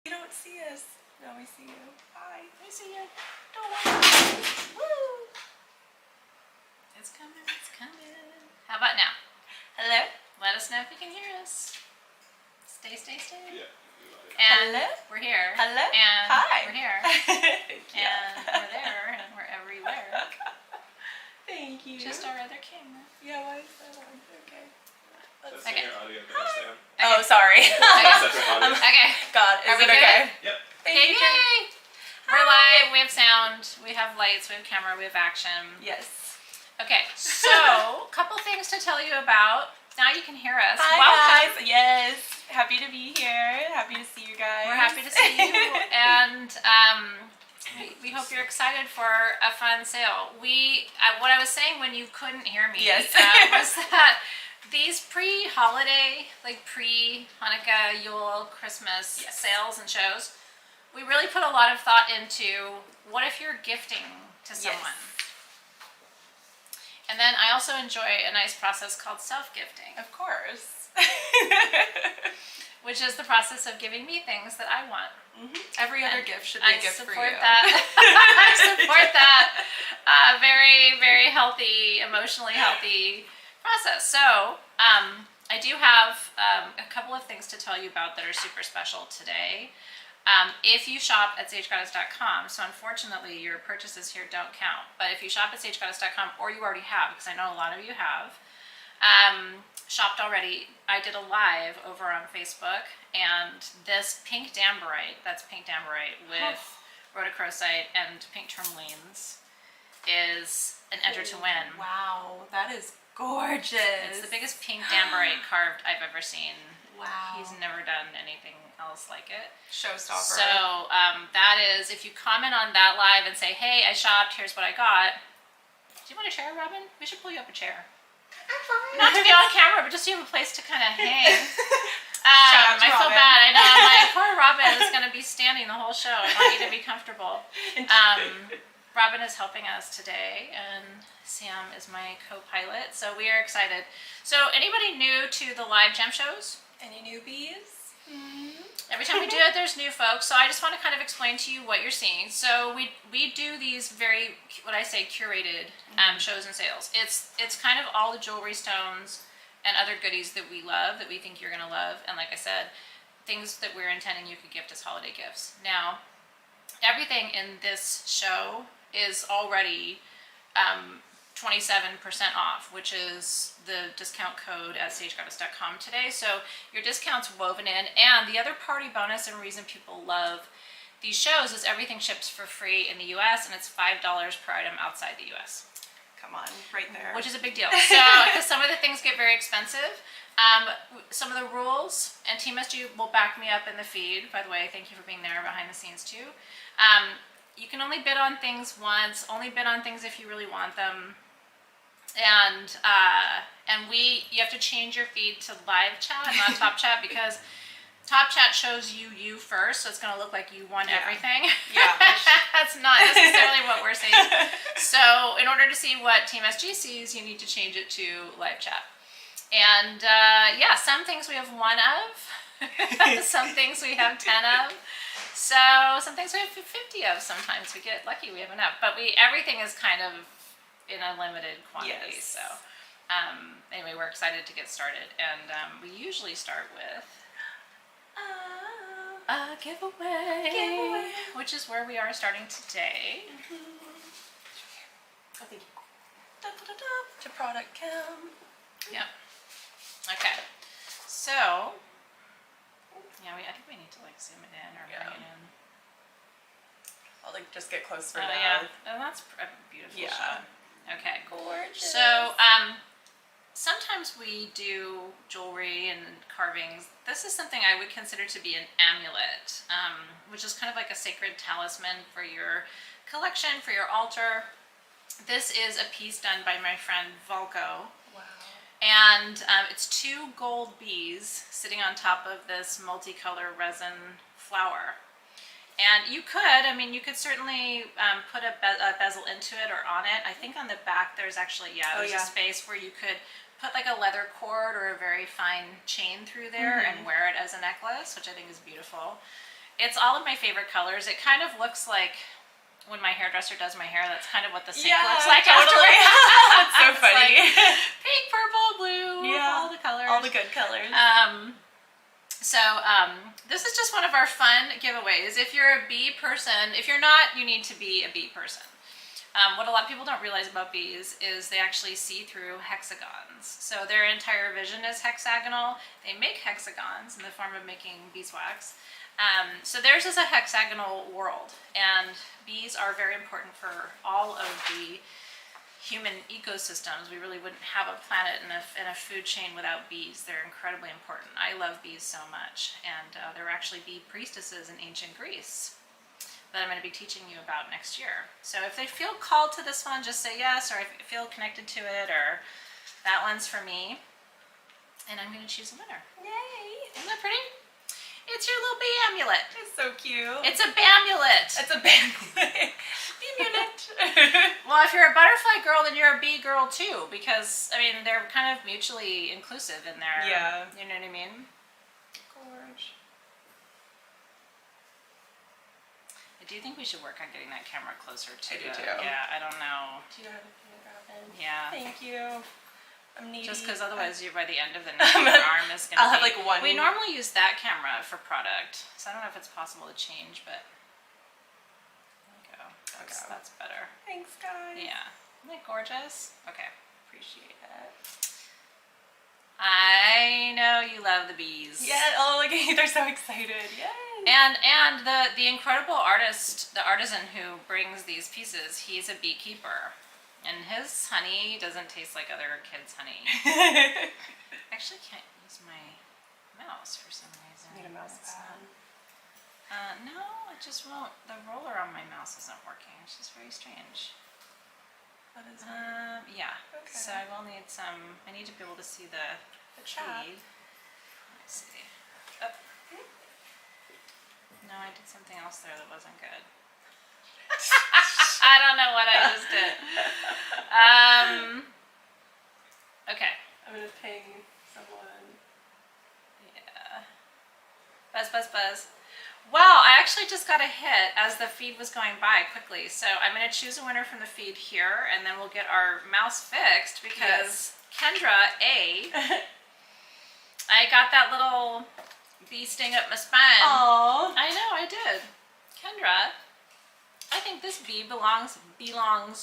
You don't see us. No, we see you. Hi. We see you. Don't worry. Woo! It's coming, it's coming. How about now? Hello? Let us know if you can hear us. Stay. Yeah. And Hello? we're here. Hello? And Hi. we're here. Yeah. And we're there. And we're everywhere. Thank you. Just our other camera. Yeah, why is that on? Okay. Let's Okay. Your audio goes down. Oh, sorry. Separate audio. Okay. God, is Are we it good? okay? Yep. Thank Okay, you. yay! We're live, we have sound, we have lights, we have camera, we have action. Yes. Okay, so, couple things to tell you about. Now you can hear us. Hi, Welcome. guys. Yes. Happy to be here. Happy to see you guys. We're happy to see you, and we hope you're excited for a fun sale. What I was saying when you couldn't hear me Yes. was that these pre-holiday, like pre-Hanukkah, Yule, Christmas Yes. sales and shows, we really put a lot of thought into what if you're gifting to someone. And then I also enjoy a nice process called self-gifting, Of course. which is the process of giving me things that I want. Every other And gift should be I a gift for support you. that. I support that very, very healthy, emotionally healthy process. So I do have a couple of things to tell you about that are super special today. If you shop at sagegoddess.com, so unfortunately your purchases here don't count, but if you shop at sagegoddess.com, or you already have, because I know a lot of you have, shopped already, I did a live over on Facebook, and this pink danburite, that's pink danburite with rhodochrosite and pink tourmalines, is an enter to win. Wow, that is gorgeous. It's the biggest pink danburite carved I've ever seen. Wow. He's never done anything else like it. Showstopper. So that is, if you comment on that live and say, hey, I shopped, here's what I got. Do you want a chair, Robin? We should pull you up a chair. I'm fine. Not to be on camera, but just so you have a place to kind of hang. Shout out to I feel Robin. bad. I know my poor Robin is going to be standing the whole show. I want you to be comfortable. Robin is helping us today, and Sam is my co-pilot, so we are excited. So anybody new to the live gem shows? Any newbies? Every time we do it, there's new folks. So I just want to kind of explain to you what you're seeing. So we do these very, what I say, curated shows and sales. It's kind of all the jewelry, stones, and other goodies that we love, that we think you're going to love. And like I said, things that we're intending you could gift as holiday gifts. Now, everything in this show is already 27% off, which is the discount code at sagegoddess.com today. So your discount's woven in, and the other party bonus and reason people love these shows is everything ships for free in the US, and it's $5 per item outside the US. Come on, right there. Which is a big deal. So, because some of the things get very expensive. Some of the rules, and Team SG will back me up in the feed, by the way, thank you for being there behind the scenes too. You can only bid on things once, only bid on things if you really want them. And you have to change your feed to live chat, not top chat, because top chat shows you first, so it's going to look like you won everything. Yeah. That's not necessarily what we're saying. So in order to see what Team SG sees, you need to change it to live chat. And yeah, some things we have 1 of, some things we have 10 of. So some things we have 50 of. Sometimes we get lucky, we have enough. But everything is kind of in a limited quantity. Yes. So anyway, we're excited to get started. And we usually start with a giveaway, which is where we are starting today. Oh, thank you. To product cam. Yep. Okay. So, yeah, I think we need to like zoom it in or bring it in. I'll like just get close for Oh that. yeah, oh, that's a beautiful Yeah. shot. Okay. Gorgeous. So, sometimes we do jewelry and carvings. This is something I would consider to be an amulet, which is kind of like a sacred talisman for your collection, for your altar. This is a piece done by my friend Volko. Wow. And it's 2 gold bees sitting on top of this multicolor resin flower. And you could certainly put a bezel into it or on it. I think on the back there's actually, there's a space where you could put like a leather cord or a very fine chain through there and wear it as a necklace, which I think is beautiful. It's all of my favorite colors. It kind of looks like when my hairdresser does my hair, that's kind of what the sink looks like totally. afterwards. That's so It's funny. like pink, purple, blue, Yeah. all the colors. All the good colors. This is just one of our fun giveaways. If you're a bee person, if you're not, you need to be a bee person. What a lot of people don't realize about bees is they actually see through hexagons. So their entire vision is hexagonal. They make hexagons in the form of making beeswax. So theirs is a hexagonal world, and bees are very important for all of the human ecosystems. We really wouldn't have a planet and a food chain without bees. They're incredibly important. I love bees so much, and there were actually bee priestesses in ancient Greece that I'm going to be teaching you about next year. So if they feel called to this one, just say yes, or I feel connected to it, or that one's for me, and I'm going to choose a winner. Yay! Isn't that pretty? It's your little bee amulet. It's so cute. It's a bamulet. It's a amulet. Amulet. Well, if you're a butterfly girl, then you're a bee girl too, because I mean they're kind of mutually inclusive in their. Yeah. You know what I mean? Gorge. I do think we should work on getting that camera closer to. I do too. Yeah, I don't know. Do you know how to finger grab in? Yeah. Thank you. I'm needy. Just because otherwise, you by the end of the night, your arm is gonna. I'll have like one. We normally use that camera for product, so I don't know if it's possible to change, but there we go. That's better. Thanks, guys. Yeah. Isn't it gorgeous? Okay. Appreciate it. it. I know you love the bees. Yeah. Oh, look at you. They're so excited. Yay. And the incredible artist, the artisan who brings these pieces, he's a beekeeper. And his honey doesn't taste like other kids' honey. I actually can't use my mouse for some reason. Need a mouse pad. No, it just won't. The roller on my mouse isn't working. It's just very strange. That is Yeah. Okay. So I will need some. I need to be able to see the chat. feed. Let me see. Oh. No, I did something else there that wasn't good. I don't know what I just did. Okay. I'm gonna ping someone. Yeah. Buzz, buzz, buzz. Well, I actually just got a hit as the feed was going by quickly. So I'm going to choose a winner from the feed here, and then we'll get our mouse fixed because Kendra A. I got that little bee sting up my spine. Aww. I know, I did. Kendra, I think this bee belongs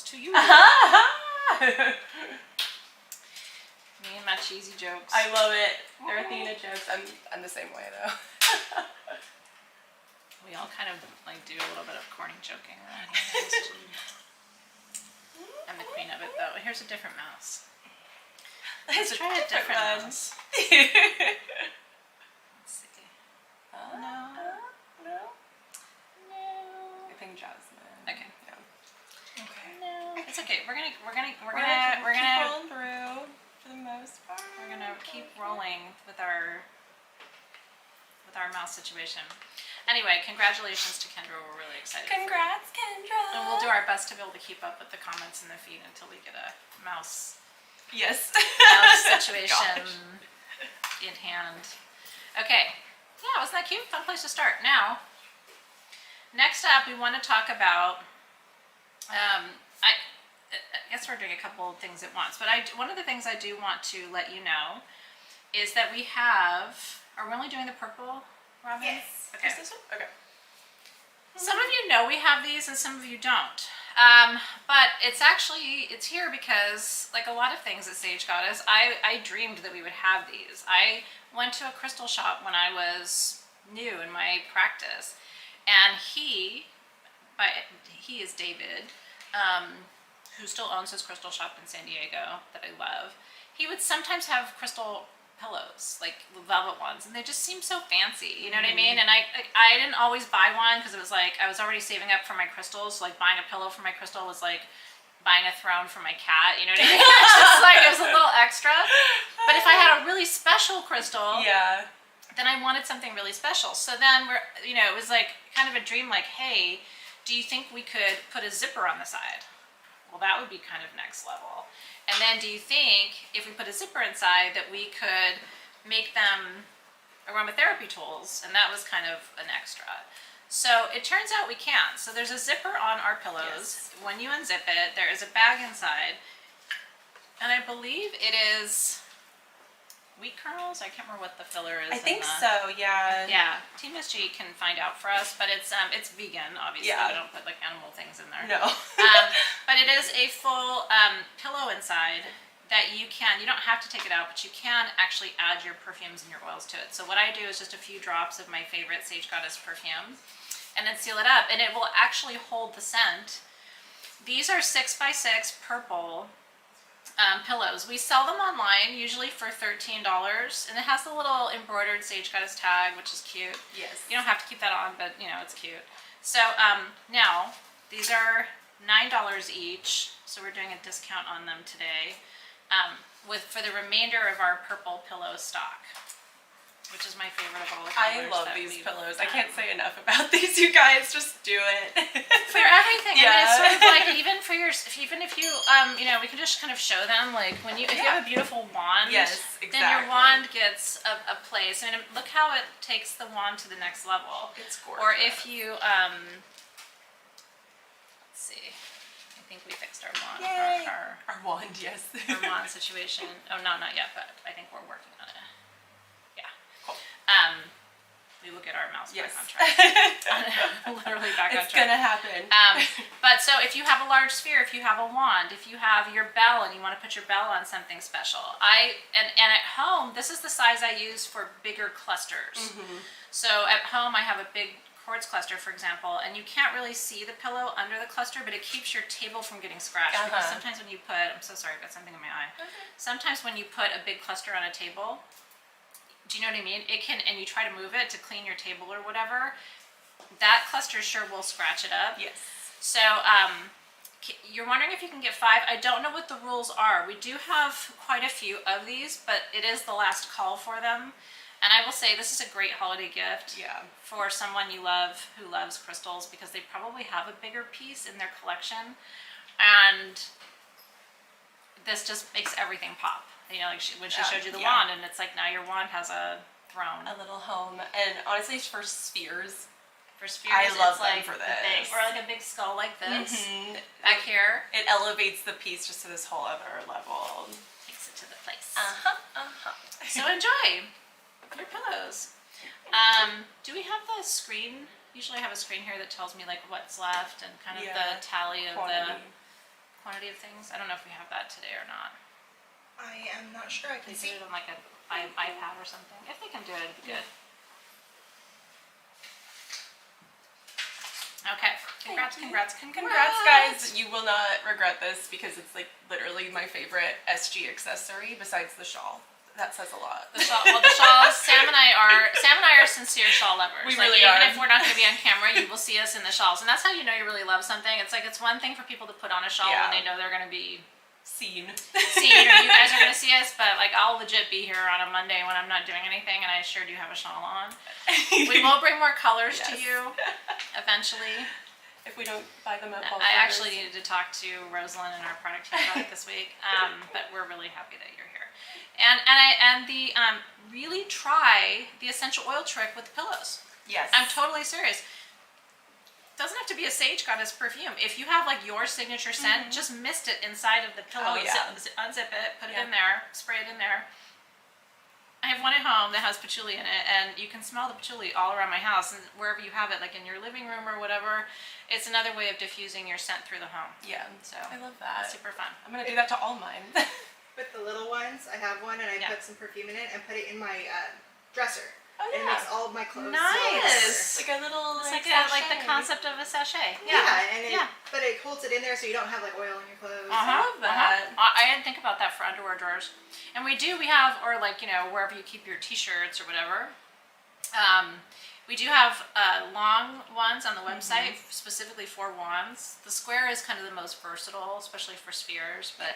to you. Me and my cheesy jokes. I love it. They're Athena jokes. I'm the same way though. We all kind of like do a little bit of corny joking around here. I'm the queen of it though. Here's a different mouse. Let's try a different mouse. Let's see. No. No. No. I think Jasmine. Okay. Yeah. Okay. No. It's okay. We're gonna keep rolling through for the most part. We're gonna keep rolling with our mouse situation. Anyway, congratulations to Kendra. We're really excited. Congrats, Kendra. And we'll do our best to be able to keep up with the comments in the feed until we get a mouse situation in hand. Okay. Yeah, wasn't that cute? Fun place to start. Now, next up, we want to talk about. I guess we're doing a couple of things at once, but one of the things I do want to let you know is that we have. Are we only doing the purple, Robin? Yes. Okay. Is this one? Okay. Some of you know we have these and some of you don't. But it's here because, like a lot of things at Sage Goddess, I dreamed that we would have these. I went to a crystal shop when I was new in my practice, and he is David, who still owns his crystal shop in San Diego that I love. He would sometimes have crystal pillows, like velvet ones, and they just seem so fancy, you know what I mean? And I didn't always buy one because it was like I was already saving up for my crystals, so like buying a pillow for my crystal was like buying a throne for my cat, you know what I mean? It's just like it was a little extra. But if I had a really special crystal, then I wanted something really special. So then it was like kind of a dream, like, hey, do you think we could put a zipper on the side? Well, that would be kind of next level. And then do you think if we put a zipper inside that we could make them aromatherapy tools? And that was kind of an extra. So it turns out we can. So there's a zipper on our pillows. Yes. When you unzip it, there is a bag inside. And I believe it is wheat kernels. I can't remember what the filler is. I think so, yeah. Yeah, Team SG can find out for us, but it's vegan, obviously. Yeah. We don't put like animal things in there. No. But it is a full pillow inside that you don't have to take it out, but you can actually add your perfumes and your oils to it. So what I do is just a few drops of my favorite Sage Goddess perfume and then seal it up, and it will actually hold the scent. These are 6x6 purple pillows. We sell them online, usually for $13, and it has the little embroidered Sage Goddess tag, which is cute. Yes. You don't have to keep that on, but you know, it's cute. So now, these are $9 each, so we're doing a discount on them today for the remainder of our purple pillow stock, which is my favorite of all the colors. I love these pillows. I can't say enough about these, you guys. Just do it. For everything. Yeah. I mean, it's sort of like even if you you know, we can just kind of show them like if you have a beautiful wand, yes, exactly. then your wand gets a place. I mean, look how it takes the wand to the next level. It's gorgeous. Or if you let's see. I think we fixed our wand. Yay. Our wand, yes. our wand situation. Oh no, not yet, but I think we're working on it. Yeah. Cool. We will get our mouse Yes. back on track. Literally back on track. It's gonna happen. But so if you have a large sphere, if you have a wand, if you have your bell and you want to put your bell on something special, and at home, this is the size I use for bigger clusters. So at home, I have a big quartz cluster, for example, and you can't really see the pillow under the cluster, but it keeps your table from getting scratched. Because sometimes when you put, I'm so sorry, I've got something in my eye. Sometimes when you put a big cluster on a table, do you know what I mean? It can, and you try to move it to clean your table or whatever, that cluster sure will scratch it up. Yes. So you're wondering if you can get 5. I don't know what the rules are. We do have quite a few of these, but it is the last call for them. And I will say this is a great holiday gift for someone you love who loves crystals, because they probably have a bigger piece in their collection. And this just makes everything pop. You know, like when she showed you the wand, and it's like now your wand has a throne. A little home. And honestly, for spheres. For spheres, I love it's like them for the this. big, or like a big skull like this back here. It elevates the piece just to this whole other level. Takes it to the place. So So enjoy your pillows. Do we have the screen? Usually I have a screen here that tells me like what's left and kind of the tally of the quantity of things. I don't know if we have that today or not. I am not sure. I can They see. do it on like an iPad or something. If they can do it, it'd be good. Okay. Congrats. Congrats, guys. You will not regret this, because it's like literally my favorite SG accessory besides the shawl. That says a lot. The shawl, well, the shawls. Sam and I are sincere shawl lovers. We like, really even are. if we're not going to be on camera, you will see us in the shawls, and that's how you know you really love something. It's like it's one thing for people to put on a shawl when they know they're going to be seen, or you guys are going to see us, but like I'll legit be here on a Monday when I'm not doing anything, and I sure do have a shawl on. We will bring more colors to you eventually. If we don't buy them at I actually needed to talk to Rosalind and our product team about it this week, but we're really happy that you're here. And the really try the essential oil trick with the pillows. Yes. I'm totally serious. Doesn't have to be a Sage Goddess perfume. If you have like your signature scent, just mist it inside of the pillow. Unzip it, put it in there, spray it in there. I have one at home that has patchouli in it, and you can smell the patchouli all around my house, and wherever you have it, like in your living room or whatever. It's another way of diffusing your scent through the home. Yeah. So I love that. Super fun. I'm gonna do that to all mine. With the little ones, I have one, and I put some perfume in it and put it in my dresser. Oh And it yeah. makes all of my clothes Nice. Like a little. It's like the concept of a sachet. But it holds it in there so you don't have like oil in your clothes. I love that. I didn't think about that for underwear drawers. And we have, or like, you know, wherever you keep your t-shirts or whatever. We do have long ones on the website specifically for wands. The square is kind of the most versatile, especially for spheres. But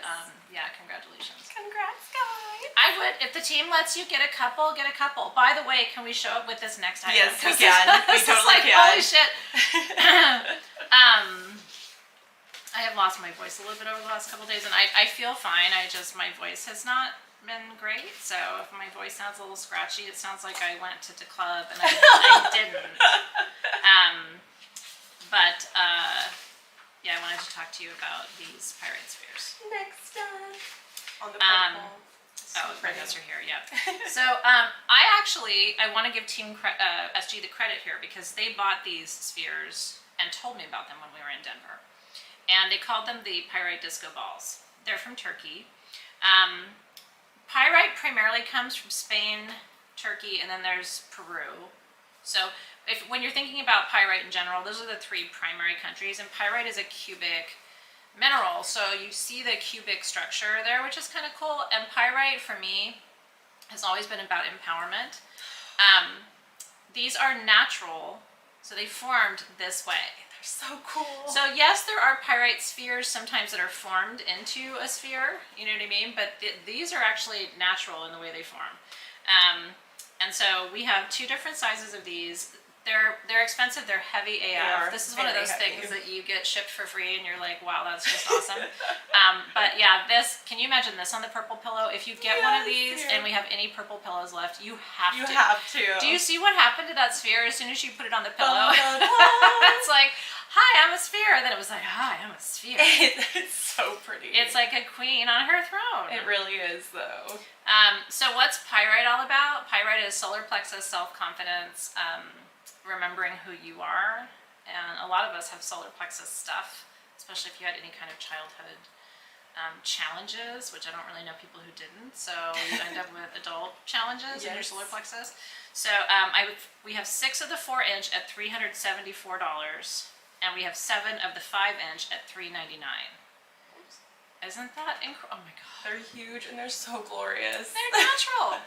yeah, congratulations. Congrats, guys. I would, if the team lets you get a couple, get a couple. By the way, can we show up with this next item? Yes, we can. We totally can. Holy shit. I have lost my voice a little bit over the last couple of days, and I feel fine. My voice has not been great. So if my voice sounds a little scratchy, it sounds like I went to the club and I didn't. Yeah, I wanted to talk to you about these pyrite spheres. Next up. On the purple. Oh, the notes are here, yeah. So I want to give Team SG the credit here because they bought these spheres and told me about them when we were in Denver. And they called them the Pyrite Disco Balls. They're from Turkey. Pyrite primarily comes from Spain, Turkey, and then there's Peru. So when you're thinking about pyrite in general, those are the three primary countries, and pyrite is a cubic mineral, so you see the cubic structure there, which is kind of cool. And pyrite for me has always been about empowerment. These are natural, so they formed this way. They're so cool. So yes, there are pyrite spheres sometimes that are formed into a sphere, you know what I mean? But these are actually natural in the way they form. And so we have two different sizes of these. They're expensive. They're heavy AF. This is one of those things that you get shipped for free, and you're like, wow, that's just awesome. But yeah, can you imagine this on the purple pillow? If you get one of these, and we have any purple pillows left, you have to. Do you see what happened to that sphere as soon as you put it on the pillow? It's like, hi, I'm a sphere. And then it was like, hi, I'm a sphere. It's so pretty. It's like a queen on her throne. It really is, though. So what's pyrite all about? Pyrite is solar plexus, self-confidence, remembering who you are. And a lot of us have solar plexus stuff, especially if you had any kind of childhood challenges, which I don't really know people who didn't. So you end up with adult challenges in your solar plexus. So we have 6 of the 4-inch at $374. And we have 7 of the 5-inch at $399. Isn't that incredible? Oh my god. They're huge and they're so glorious. They're natural.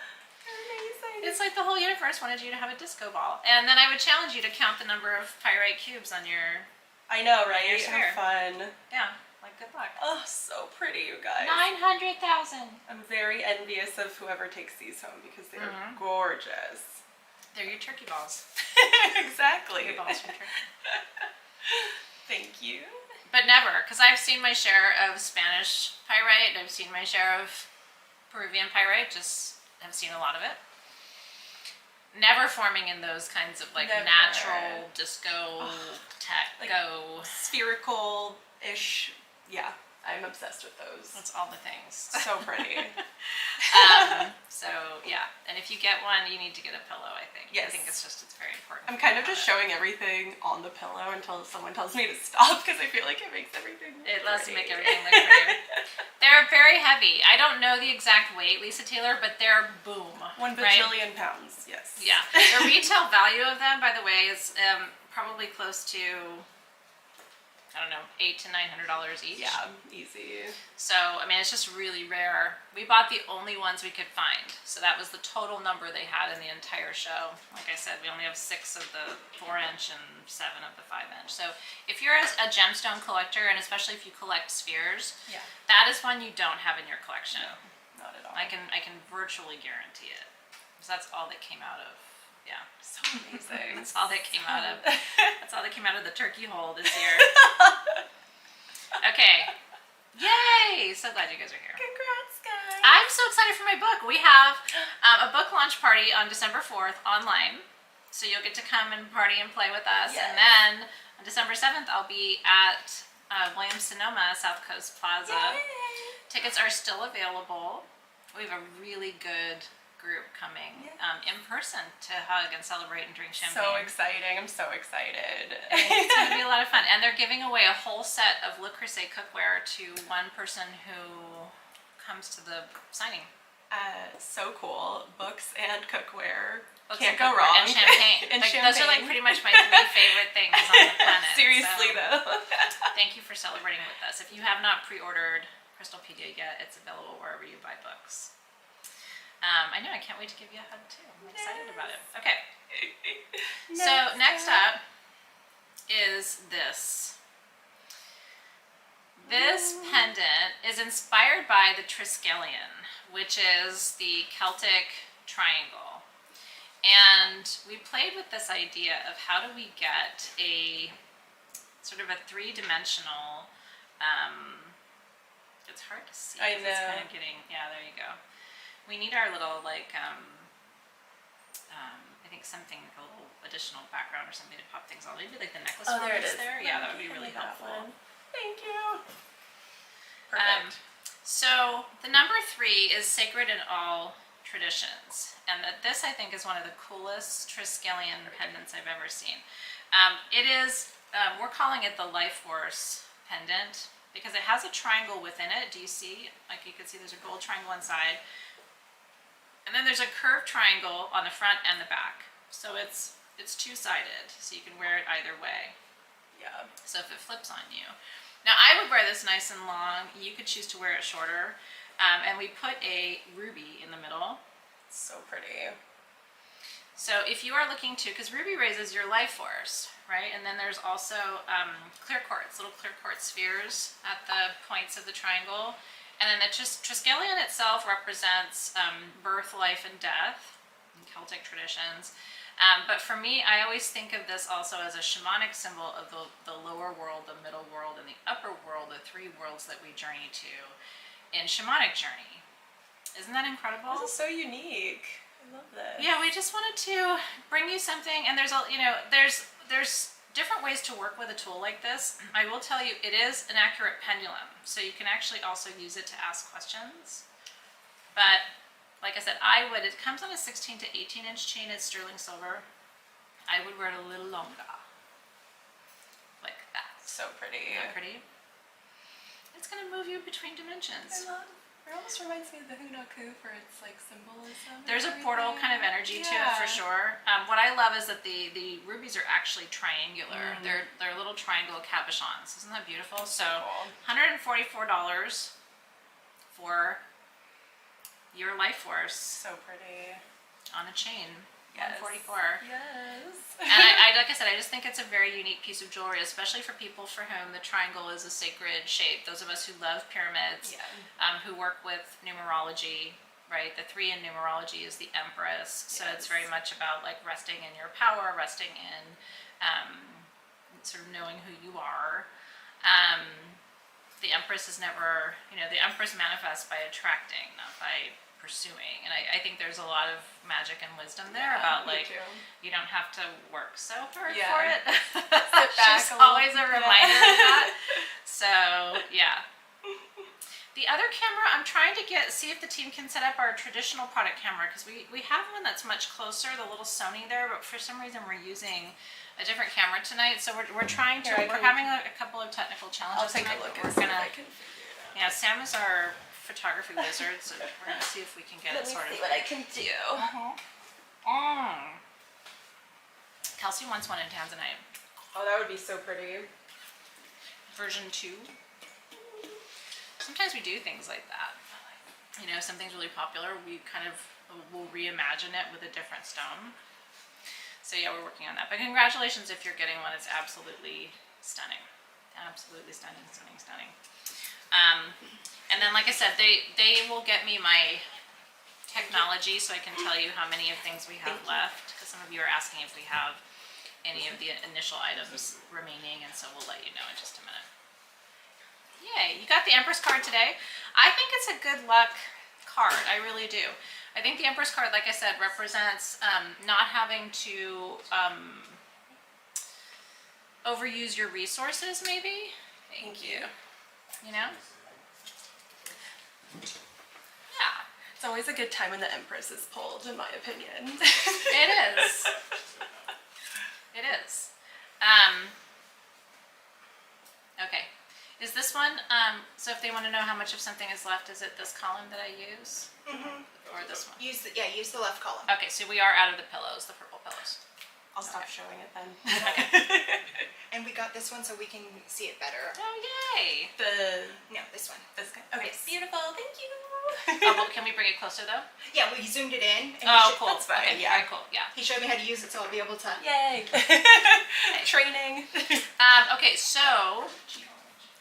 They're amazing. It's like the whole universe wanted you to have a disco ball. And then I would challenge you to count the number of pyrite cubes on your... I know, right? Your sphere. Have fun. Yeah, like good luck. Oh, so pretty, you guys. 900,000. I'm very envious of whoever takes these home because they are gorgeous. They're your turkey balls. Exactly. Your balls from Turkey. Thank you. But never, because I've seen my share of Spanish pyrite. I've seen my share of Peruvian pyrite. Just have seen a lot of it. Never forming in those kinds of natural disco techno spherical-ish. Yeah, I'm obsessed with those. That's all the things. So pretty. So yeah, and if you get one, you need to get a pillow. I think. Yes. I think it's very important. I'm kind of just showing everything on the pillow until someone tells me to stop because I feel like it makes everything. It does pretty. make everything look prettier. They're very heavy. I don't know the exact weight, Lisa Taylor, but they're boom. 1 bajillion pounds. Yes. Yeah. The retail value of them, by the way, is probably close to, I don't know, $800 to $900 each. Yeah, easy. So, I mean, it's just really rare. We bought the only ones we could find. So that was the total number they had in the entire show. Like I said, we only have 6 of the 4-inch and 7 of the 5-inch. So if you're a gemstone collector, and especially if you collect spheres, that is one you don't have in your collection. No, not at all. I can virtually guarantee it. Because that's all that came out of, So amazing. That's all that came out of. That's all that came out of the turkey hole this year. Okay. Yay! So glad you guys are here. Congrats, guys. I'm so excited for my book. We have a book launch party on December 4th online. So you'll get to come and party and play with us. Yes. And then on December 7th, I'll be at Williams-Sonoma South Coast Plaza. Yay. Tickets are still available. We have a really good group coming in person to hug and celebrate and drink champagne. So exciting. I'm so excited. It's going to be a lot of fun. And they're giving away a whole set of Le Creuset cookware to one person who comes to the signing. So cool. Books and cookware. Books Can't and go cookware wrong. And champagne. And Those are like pretty much my 3 favorite things on the planet. Seriously, though. Thank you for celebrating with us. If you have not pre-ordered Crystalpedia yet, it's available wherever you buy books. I know, I can't wait to give you a hug too. I'm excited about it. Okay. So next up is this. This pendant is inspired by the Triskelion, which is the Celtic triangle. And we played with this idea of how do we get a sort of a 3-dimensional, it's hard to see. I know. It's kind of getting, there you go. We need our little like I think something like a little additional background or something to pop things on. Maybe like the necklace there it focus is. there. Yeah, that would be really helpful. Thank you. Perfect. So the number 3 is sacred in all traditions, and that this I think is one of the coolest Triskelion pendants I've ever seen. It is, we're calling it the Life Force pendant because it has a triangle within it. Do you see? Like you can see there's a gold triangle inside, and then there's a curved triangle on the front and the back. So it's two-sided, so you can wear it either way. Yeah. So if it flips on you. Now I would wear this nice and long. You could choose to wear it shorter. And we put a ruby in the middle. So pretty. So if you are looking to, because ruby raises your life force, right? And then there's also clear quartz, little clear quartz spheres at the points of the triangle. And then the Triskelion itself represents birth, life, and death in Celtic traditions. But for me, I always think of this also as a shamanic symbol of the lower world, the middle world, and the upper world, the 3 worlds that we journey to in shamanic journey. Isn't that incredible? This is so unique. I love this. Yeah, we just wanted to bring you something, and there's there's different ways to work with a tool like this. I will tell you, it is an accurate pendulum, so you can actually also use it to ask questions. But like I said, it comes on a 16 to 18 inch chain. It's sterling silver. I would wear it a little longer. Like that. So pretty. Isn't that pretty? It's going to move you between dimensions. It almost reminds me of the Hunaku for its like symbolism. There's a portal kind of energy to it for sure. What I love is that the rubies are actually triangular. They're little triangle cabochons. Isn't that beautiful? So $144 for your life force. So pretty. On a chain. Yes. 144. Yes. And I like I said, I just think it's a very unique piece of jewelry, especially for people for whom the triangle is a sacred shape. Those of us who love pyramids, who work with numerology, right? The 3 in numerology is the Empress. So it's very much about like resting in your power, resting in sort of knowing who you are. The Empress is never, the Empress manifests by attracting, not by pursuing. And I think there's a lot of magic and wisdom there about like, you don't have to work so hard for it. Sit back. She's always a reminder of that. So, yeah. The other camera, I'm trying to see if the team can set up our traditional product camera, because we have one that's much closer, the little Sony there, but for some reason we're using a different camera tonight. So we're trying to, we're having a couple of technical challenges tonight. I'll take a look we're gonna, yeah, Sam is our photography wizard, so we're gonna see if we can get it sorted. Let me see what I can do. Kelsey wants one in Tanzanite. Oh, that would be so pretty. Version 2. Sometimes we do things like that. Something's really popular, we kind of will reimagine it with a different stone. So yeah, we're working on that. But congratulations if you're getting one. It's absolutely stunning. Absolutely stunning, stunning, stunning. And then, like I said, they will get me my technology so I can tell you how many of things we have left. Because some of you are asking if we have any of the initial items remaining, and so we'll let you know in just a minute. Yay, you got the Empress card today. I think it's a good luck card. I really do. I think the Empress card, like I said, represents not having to overuse your resources, maybe. Thank you. Yeah. It's always a good time when the Empress is pulled, in my opinion. It is. It is. Okay. Is this one, so if they want to know how much of something is left, is it this column that I use? Or this one? Use the left column. Okay, so we are out of the pillows, the purple pillows. I'll stop showing it then. And we got this one so we can see it better. Oh, yay! No, this one. This guy. Okay, Yes. beautiful. Thank you. Well, can we bring it closer though? Yeah, we zoomed it in. And Cool. That's fine. Okay, yeah, cool. Yeah. He showed me how to use it, so I'll be able to. Yay! Training. Okay, so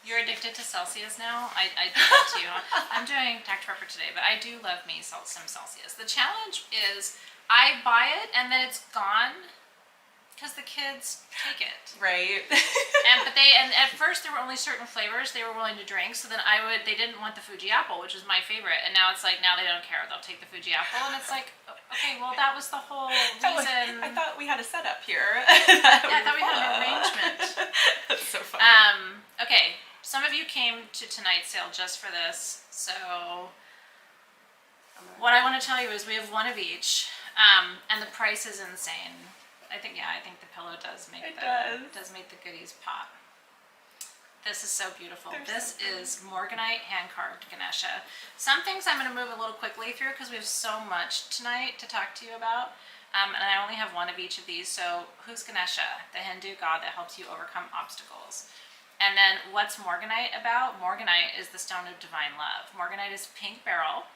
you're addicted to Celsius now. I did that to you. I'm doing Dr. Pepper today, but I do love me some Celsius. The challenge is I buy it and then it's gone because the kids take it. Right. And at first there were only certain flavors they were willing to drink. So then they didn't want the Fuji apple, which was my favorite. And now it's like, now they don't care. They'll take the Fuji apple. And it's like, okay, well, that was the whole reason. I thought we had a setup here. Yeah, I thought we had an arrangement. That's so funny. Okay, some of you came to tonight's sale just for this. So what I want to tell you is we have one of each. And the price is insane. I think the pillow does make make the goodies pop. This is so beautiful. This is Morganite hand-carved Ganesha. Some things I'm going to move a little quickly through because we have so much tonight to talk to you about. And I only have one of each of these. So who's Ganesha? The Hindu god that helps you overcome obstacles. And then what's Morganite about? Morganite is the stone of divine love. Morganite is pink beryl.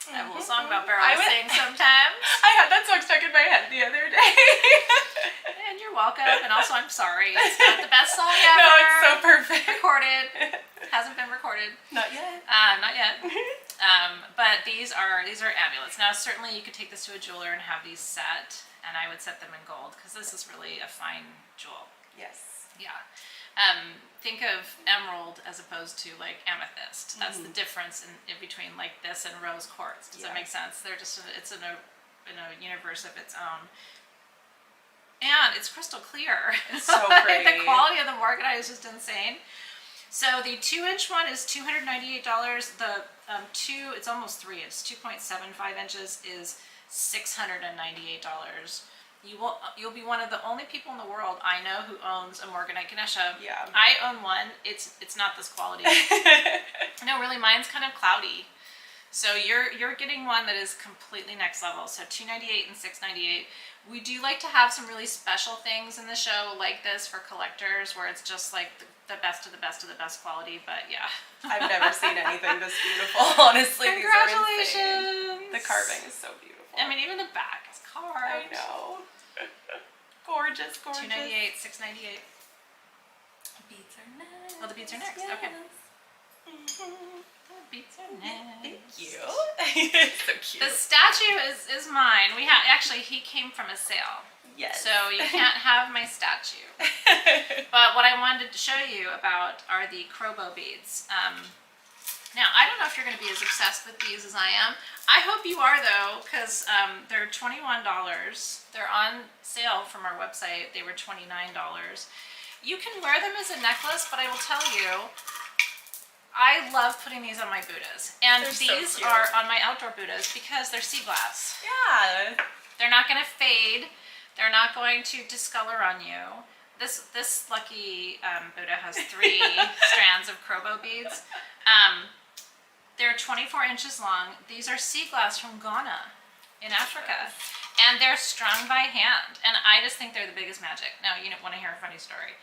I have a little song about beryl I sing sometimes. I had that song stuck in my head the other day. And you're welcome. And also, I'm sorry. It's not the best song ever. No, it's so perfect. Recorded. Hasn't been recorded. Not yet. Not yet. But these are amulets. Now, certainly you could take this to a jeweler and have these set. And I would set them in gold because this is really a fine jewel. Yes. Yeah. Think of emerald as opposed to like amethyst. That's the difference in between like this and rose quartz. Does that make sense? They're just it's in a universe of its own. And it's crystal clear. It's so pretty. The quality of the Morganite is just insane. So the 2-inch one is $298. The it's almost 3. It's 2.75 inches is $698. You'll be one of the only people in the world I know who owns a Morganite Ganesha. Yeah. I own one. It's not this quality. No, really, mine's kind of cloudy. So you're getting one that is completely next level. So $298 and $698. We do like to have some really special things in the show like this for collectors, where it's just like the best of the best of the best quality. But yeah, I've never seen anything this beautiful. Honestly, congratulations! The carving is so beautiful. I mean, even the back is carved. I know. Gorgeous, gorgeous. $298, $698. Beads are next. Oh, the beads are next. Yes. Okay. The beads are next. Thank you. So cute. The statue is mine. Actually, he came from a sale. Yes. So you can't have my statue. But what I wanted to show you about are the krobo beads. Now, I don't know if you're going to be as obsessed with these as I am. I hope you are, though, because they're $21. They're on sale from our website. They were $29. You can wear them as a necklace, but I will tell you, I love putting these on my Buddhas. And these are on my outdoor Buddhas because they're sea glass. Yeah. They're not going to fade. They're not going to discolor on you. This lucky Buddha has 3 strands of krobo beads. They're 24 inches long. These are sea glass from Ghana in Africa. And they're strung by hand. And I just think they're the biggest magic. Now, you want to hear a funny story.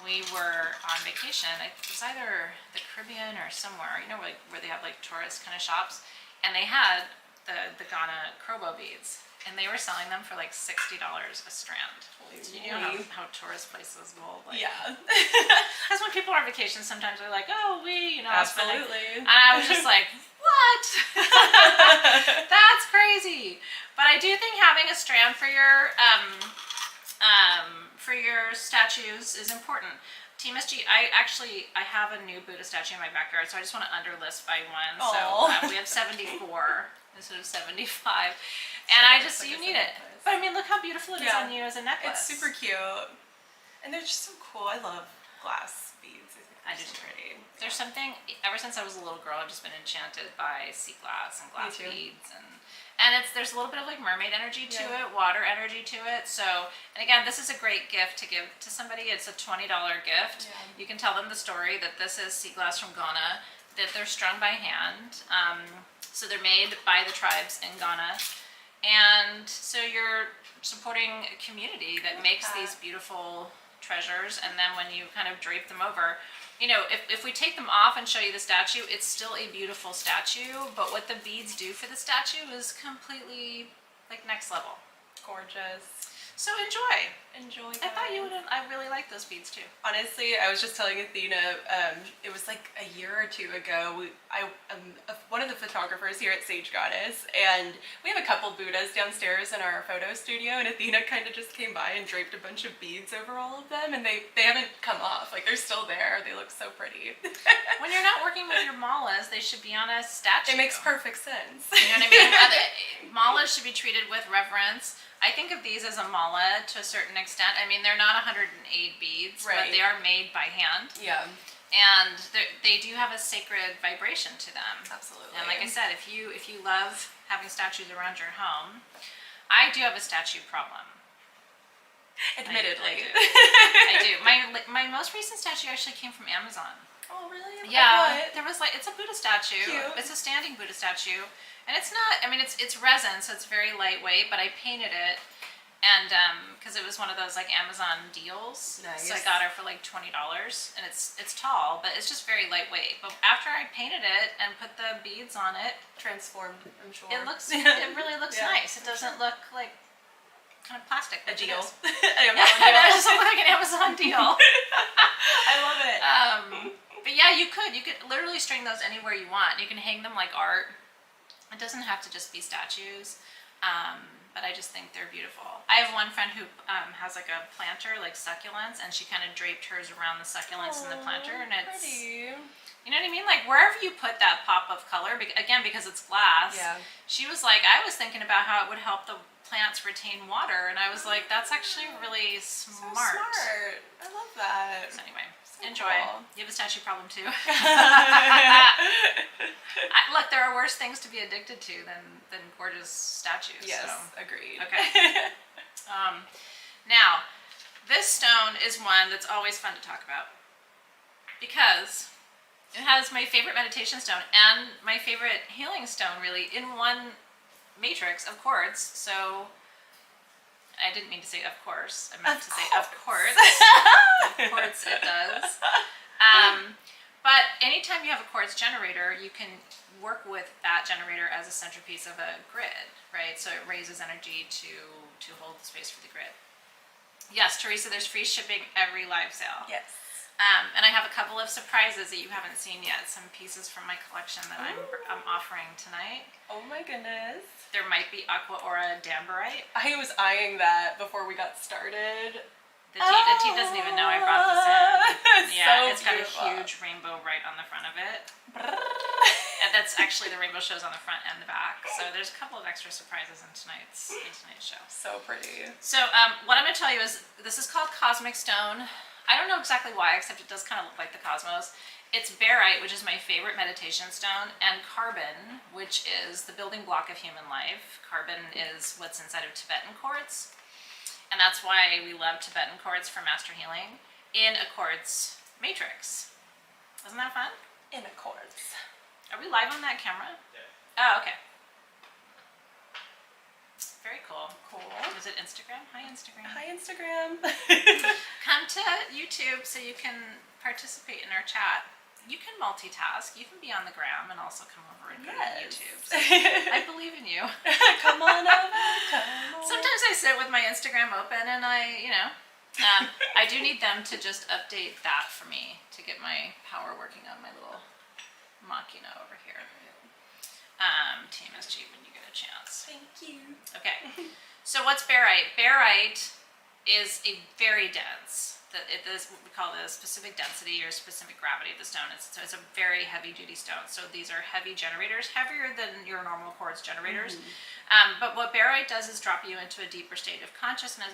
We were on vacation. It was either the Caribbean or somewhere, where they have like tourist kind of shops. And they had the Ghana krobo beads. And they were selling them for like $60 a strand. So you know how tourist places will like. Yeah. Because when people are on vacation, sometimes they're like, oh, absolutely. And I was just like, what? That's crazy. But I do think having a strand for your statues is important. Team SG, I have a new Buddha statue in my backyard, so I just want to underlist by one. Aww. So we have 74 instead of 75. And you need it. But I mean, look how beautiful it is on you as a necklace. It's super cute. And they're just so cool. I love glass beads. I do pretty. There's something, ever since I was a little girl, I've just been enchanted by sea glass and glass beads. And there's a little bit of like mermaid energy to it, water energy to it. So, and again, this is a great gift to give to somebody. It's a $20 gift. Yeah. You can tell them the story that this is sea glass from Ghana, that they're strung by hand. So they're made by the tribes in Ghana. And so you're supporting a community that makes these beautiful treasures, and then when you kind of drape them over, if we take them off and show you the statue, it's still a beautiful statue, but what the beads do for the statue is completely like next level. Gorgeous. So enjoy. Enjoy. I thought you guys. would. I really like those beads too. Honestly, I was just telling Athena, it was like a year or two ago, I am one of the photographers here at Sage Goddess, and we have a couple Buddhas downstairs in our photo studio, and Athena kind of just came by and draped a bunch of beads over all of them, and they haven't come off. Like, they're still there. They look so pretty. When you're not working with your malas, they should be on a statue. It makes perfect sense. You know what I mean? Malas should be treated with reverence. I think of these as a mala to a certain extent. I mean, they're not 108 beads, but Right. they are made by hand. Yeah, And they do have a sacred vibration to them. absolutely. And like I said, if you love having statues around your home, I do have a statue problem. Admittedly. I do. My most recent statue actually came from Amazon. Oh, really? Yeah, there was it's a Buddha statue. Cute. It's a standing Buddha statue, and it's not. I mean, it's resin, so it's very lightweight. But I painted it, and because it was one of those like Amazon deals, Nice. so I got her for like $20, and it's tall, but it's just very lightweight. But after I painted it and put the beads on it, Transformed, I'm sure. it really looks Yeah, nice. It doesn't look like kind of plastic. A which it deal. is. I Yeah, it doesn't look like an Amazon deal. I love it. But yeah, you could literally string those anywhere you want. You can hang them like art. It doesn't have to just be statues. But I just think they're beautiful. I have one friend who has like a planter, like succulents, and she kind of draped hers around the succulents in the planter, and it's pretty. you know what I mean? Like wherever you put that pop of color, again because it's glass. Yeah. She was like, I was thinking about how it would help the plants retain water, and I was like, that's actually really smart. So smart. I love that. So anyway, So enjoy. cool. You have a statue problem too. Look, there are worse things to be addicted to than gorgeous statues. Yes, So. agreed. Okay. Now, this stone is one that's always fun to talk about because it has my favorite meditation stone and my favorite healing stone really in one matrix of quartz. So I didn't mean to say of course. I meant to say of course. Of course it does. But anytime you have a quartz generator, you can work with that generator as a centerpiece of a grid, right? So it raises energy to hold the space for the grid. Yes, Teresa, there's free shipping every live sale. Yes. And I have a couple of surprises that you haven't seen yet. Some pieces from my collection that I'm offering tonight. Oh my goodness. There might be Aqua Aura danburite. I was eyeing that before we got started. The team doesn't even know I brought this in. Yeah, So it's got a beautiful. huge rainbow right on the front of it. And that's actually the rainbow shows on the front and the back. So there's a couple of extra surprises in tonight's show. So pretty. So what I'm going to tell you is this is called Cosmic Stone. I don't know exactly why, except it does kind of look like the cosmos. It's barite, which is my favorite meditation stone, and carbon, which is the building block of human life. Carbon is what's inside of Tibetan quartz. And that's why we love Tibetan quartz for master healing in a quartz matrix. Isn't that fun? In a quartz. Are we live on that camera? Yeah. Oh, okay. Very cool. Cool. Is it Instagram? Hi, Instagram. Hi, Instagram. Come to YouTube so you can participate in our chat. You can multitask. You can be on the gram and also come over and go to YouTube. So I believe in you. Come on over. Come on. Sometimes I sit with my Instagram open and I do need them to just update that for me to get my power working on my little machina over here. Team SG when you get a chance. Thank you. Okay, so what's barite? Barite is a very dense, it is what we call the specific density or specific gravity of the stone. So it's a very heavy duty stone. So these are heavy generators, heavier than your normal quartz generators. But what barite does is drop you into a deeper state of consciousness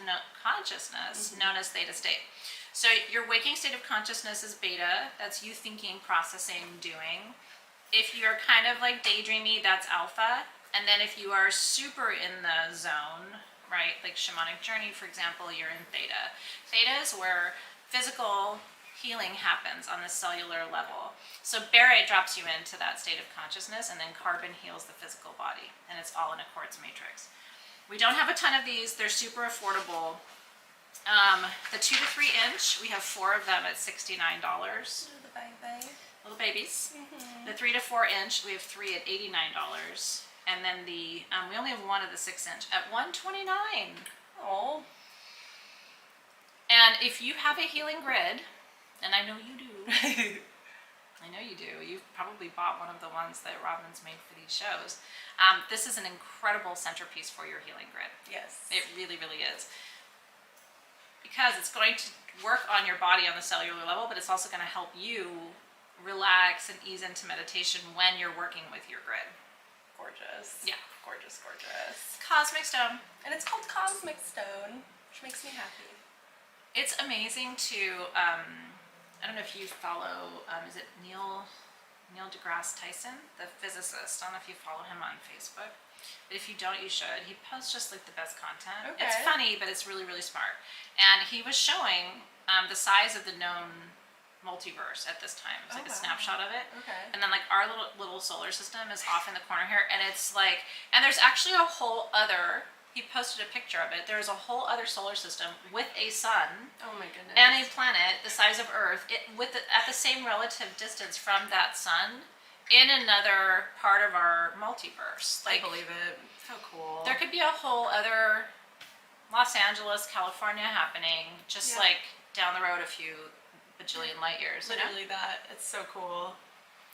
known as theta state. So your waking state of consciousness is beta. That's you thinking, processing, doing. If you're kind of like daydreamy, that's alpha. And then if you are super in the zone, right, like shamanic journey, for example, you're in theta. Theta is where physical healing happens on the cellular level. So barite drops you into that state of consciousness, and then carbon heals the physical body. And it's all in a quartz matrix. We don't have a ton of these. They're super affordable. The 2 to 3 inch, we have 4 of them at $69. Little babies. The 3 to 4 inch, we have 3 at $89. And then we only have 1 of the 6 inch at $129. Oh. And if you have a healing grid, and I know you do, I know you do, you've probably bought one of the ones that Robin's made for these shows. This is an incredible centerpiece for your healing grid. Yes. It really, really is. Because it's going to work on your body on the cellular level, but it's also going to help you relax and ease into meditation when you're working with your grid. Gorgeous. Yeah. Gorgeous, gorgeous. Cosmic stone. And it's called Cosmic Stone, which makes me happy. It's amazing to, I don't know if you follow, is it Neil deGrasse Tyson, the physicist? I don't know if you follow him on Facebook. But if you don't, you should. He posts just like the best content. Okay. It's funny, but it's really, really smart. And he was showing the size of the known multiverse at this time. It's like a snapshot of it. Okay. And then like our little solar system is off in the corner here, and it's like, and there's actually a whole other, he posted a picture of it, there's a whole other solar system with a sun Oh my goodness. and a planet the size of Earth, at the same relative distance from that sun, in another part of our multiverse. I believe it. So cool. There could be a whole other Los Angeles, California happening, just like down the road a few bajillion light years. Literally that. It's so cool.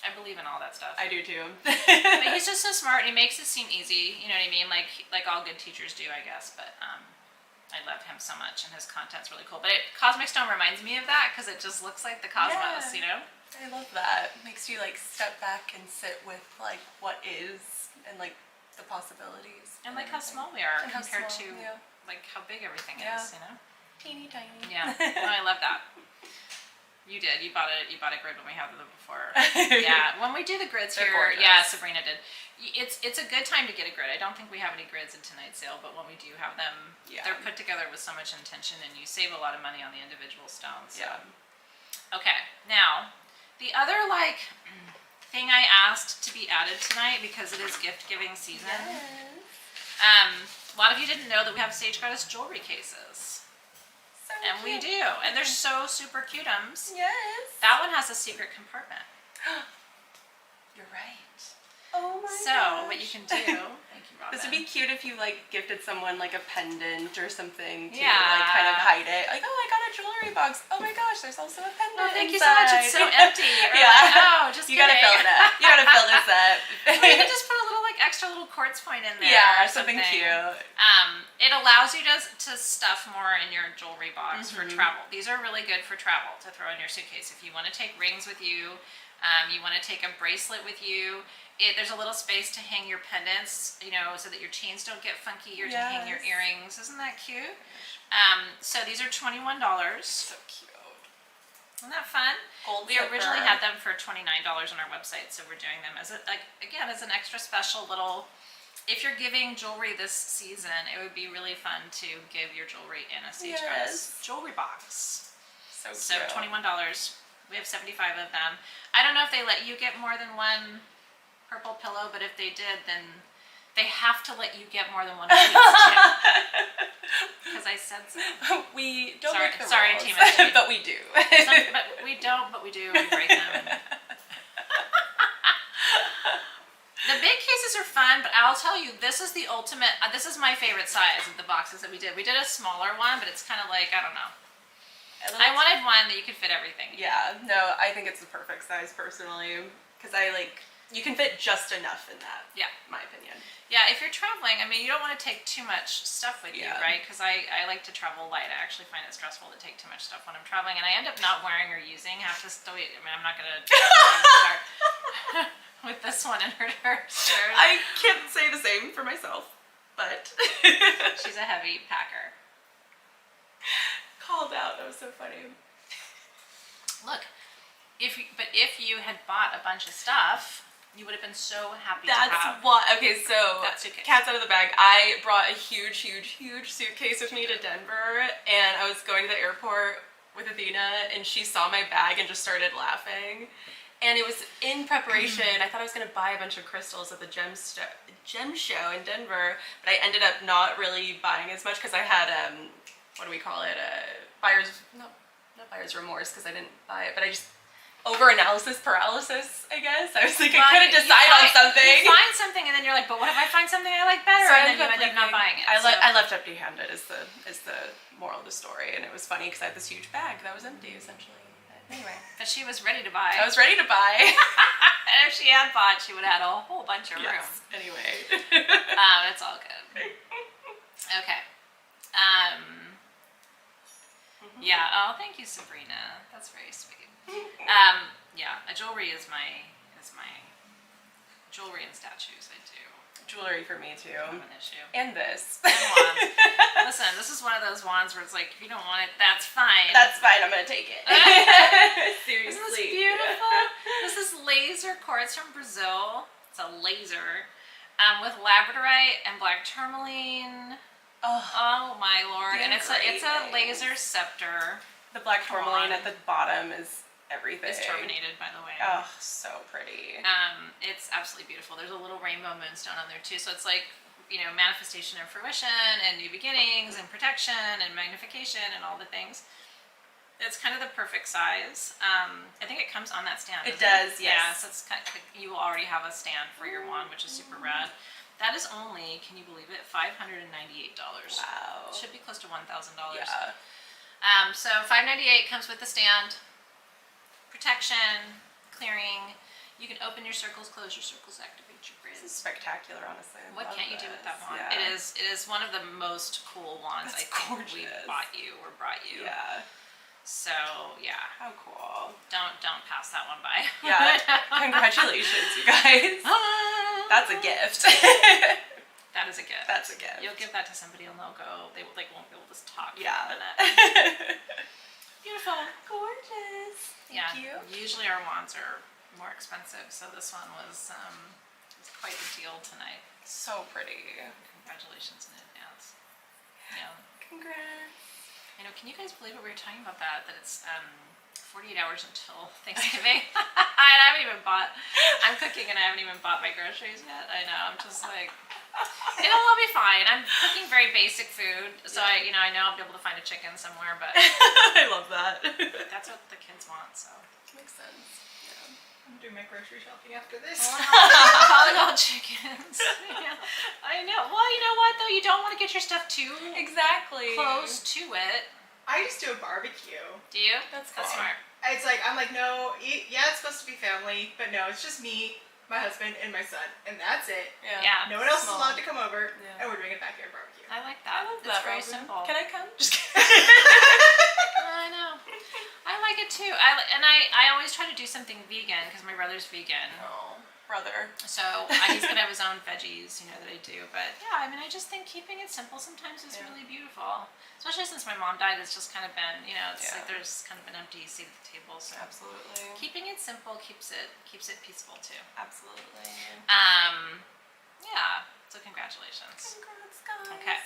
I believe in all that stuff. I do too. But he's just so smart, and he makes it seem easy. You know what I mean? Like all good teachers do, I guess. But I love him so much, and his content's really cool. But Cosmic Stone reminds me of that because it just looks like the cosmos. Yeah. You know? I love that. Makes you like step back and sit with like what is and like the possibilities. And like how small we are And how compared small, to like how big everything Yeah. is. You know? Teeny tiny. Yeah. No, I love that. You did. You bought a grid when we had them before. Yeah. When we do the grids They're here, gorgeous. yeah, Sabrina did. It's a good time to get a grid. I don't think we have any grids in tonight's sale, but when we do have them, they're put together with so much intention, and you save a lot of money on the individual stones. So. Yeah. Okay. Now, the other thing I asked to be added tonight, because it is gift giving season. Yes. A lot of you didn't know that we have Sage Goddess jewelry cases. So And we cute. do. And they're so super cutums. Yes. That one has a secret compartment. You're right. Oh my So gosh. what you can do, thank you, Robin. This would be cute if you like gifted someone like a pendant or something to Yeah. like kind of hide it. Like, oh, I got a jewelry box. Oh my gosh, there's also a pendant. Oh, thank you so much. It's so inside. empty. Or Yeah. like, oh, just You gotta kidding. fill it up. You gotta fill this up. Or you can just put a little extra quartz point in there. Yeah, or something cute. It allows you to stuff more in your jewelry box for Mhm. travel. These are really good for travel to throw in your suitcase. If you want to take rings with you, you want to take a bracelet with you. There's a little space to hang your pendants, so that your chains don't get funky, or to hang your Yes. earrings. Isn't that cute? So these are $21. So cute. Isn't that fun? Gold We originally zipper. had them for $29 on our website, so we're doing them as as an extra special little. If you're giving jewelry this season, it would be really fun to give your jewelry in a Sage Goddess jewelry box. So cute. So $21. We have 75 of them. I don't know if they let you get more than one purple pillow, but if they did, then they have to let you get more than one of these too. Because I said so. We don't Sorry- make the sorry, rules, Tima. but we do. But we don't, but we do. We break them. The big cases are fun, but I'll tell you, this is the ultimate. This is my favorite size of the boxes that we did. We did a smaller one, but it's kind of like, I don't know. I wanted one that you could fit everything. Yeah, no, I think it's the perfect size personally, because you can fit just enough in that. Yeah. My opinion. Yeah, if you're traveling, you don't want to take too much stuff with you, Yeah. right? Because I like to travel light. I actually find it stressful to take too much stuff when I'm traveling, and I end up not wearing or using half this stuff. I'm not going to start with this one in her shirt. I can't say the same for myself, but She's a heavy packer. Called out. That was so funny. Look, if you had bought a bunch of stuff, you would have been so happy to That's have what. Okay, so that suitcase. cat's out of the bag. I brought a huge suitcase with me to Denver, and I was going to the airport with Athena, and she saw my bag and just started laughing. And it was in preparation. I thought I was gonna buy a bunch of crystals at the gem show in Denver, but I ended up not really buying as much because I had what do we call it? Not buyer's remorse, because I didn't buy it, but I over-analysis paralysis, I guess. I was like, Well, I couldn't decide on something. You find something and then you're like, but what if I find something I like better? So And then you end up not buying it. I left empty-handed is the moral of the story, and it was funny because I had this huge bag that was empty essentially. But anyway, but she was ready to buy. I was ready to buy. And if she had bought, she would have had a whole bunch of room. Yes. Anyway. It's all good. Okay. Yeah. Oh, thank you, Sabrina. That's very sweet. Yeah. A jewelry is my jewelry and statues. I do. Jewelry for me too. Have an issue. And this. And wands. Listen, this is one of those wands where it's like, if you don't want it, that's fine. That's fine. I'm gonna take it. Seriously. Isn't this beautiful? This is laser quartz from Brazil. It's a laser with labradorite and black tourmaline. Oh my lord! And it's a laser scepter. The black tourmaline at the bottom is everything. It's terminated, by the way. Oh, so pretty. It's absolutely beautiful. There's a little rainbow moonstone on there too, so it's like, you know, manifestation and fruition and new beginnings and protection and magnification and all the things. It's kind of the perfect size. I think it comes on that stand. It does, yes. Yeah, so it's kind of, you will already have a stand for your wand, which is super rad. That is only, can you believe it, $598. Wow. It should be close to $1,000. Yeah. So $598 comes with the stand, protection, clearing. You can open your circles, close your circles, activate your grids. This is spectacular, honestly. What can't you do with that wand? Yeah. It is one of the most cool wands I think we bought you or brought you. Yeah. So yeah. How cool. Don't pass that one by. Yeah. Congratulations, you guys. That's a gift. That is a gift. That's a gift. You'll give that to somebody and they'll go. They won't be able to talk. Yeah. Beautiful. Gorgeous. Thank you. Usually our wands are more expensive, so this one was quite the deal tonight. So pretty. Congratulations in advance. Yeah. Congrats. I know. Can you guys believe it? We were talking about that it's 48 hours until Thanksgiving. I'm cooking and I haven't even bought my groceries yet. I know. I'm just like, it'll all be fine. I'm cooking very basic food, so I know I'll be able to find a chicken somewhere, but I love that. that's what the kids want, so. Makes sense. Yeah. I'm doing my grocery shopping after this. Calling all chickens. Yeah. I know. Well, you know what though? You don't want to get your stuff too Exactly. close to it. I just do a barbecue. Do you? That's That's cool. smart. It's like, I'm like, no, yeah, it's supposed to be family, but no, it's just me, my husband, and my son, and that's it. Yeah. No one else is Small. allowed to come over, Yeah. and we're doing a backyard barbecue. I like that. I love It's that, very Robin. simple. Can I come? Just kidding. I know. I like it too. I always try to do something vegan because my brother's vegan. Oh, brother. So he's gonna have his own veggies, that I do. But yeah, I just think keeping it simple sometimes is really beautiful. Especially since my mom died, it's just kind of been, it's like there's kind of an empty seat at the table. So Absolutely. keeping it simple keeps it peaceful too. Absolutely. Yeah. So congratulations. Congrats, guys. Okay.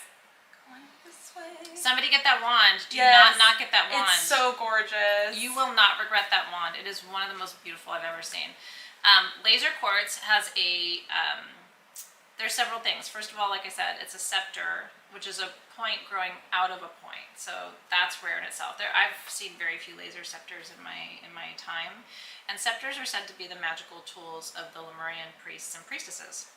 Going this way. Somebody get that wand. Do Yes. not get that wand. It's so gorgeous. You will not regret that wand. It is one of the most beautiful I've ever seen. Laser quartz has there's several things. First of all, like I said, it's a scepter, which is a point growing out of a point. So that's rare in itself. I've seen very few laser scepters in my time. And scepters are said to be the magical tools of the Lemurian priests and priestesses.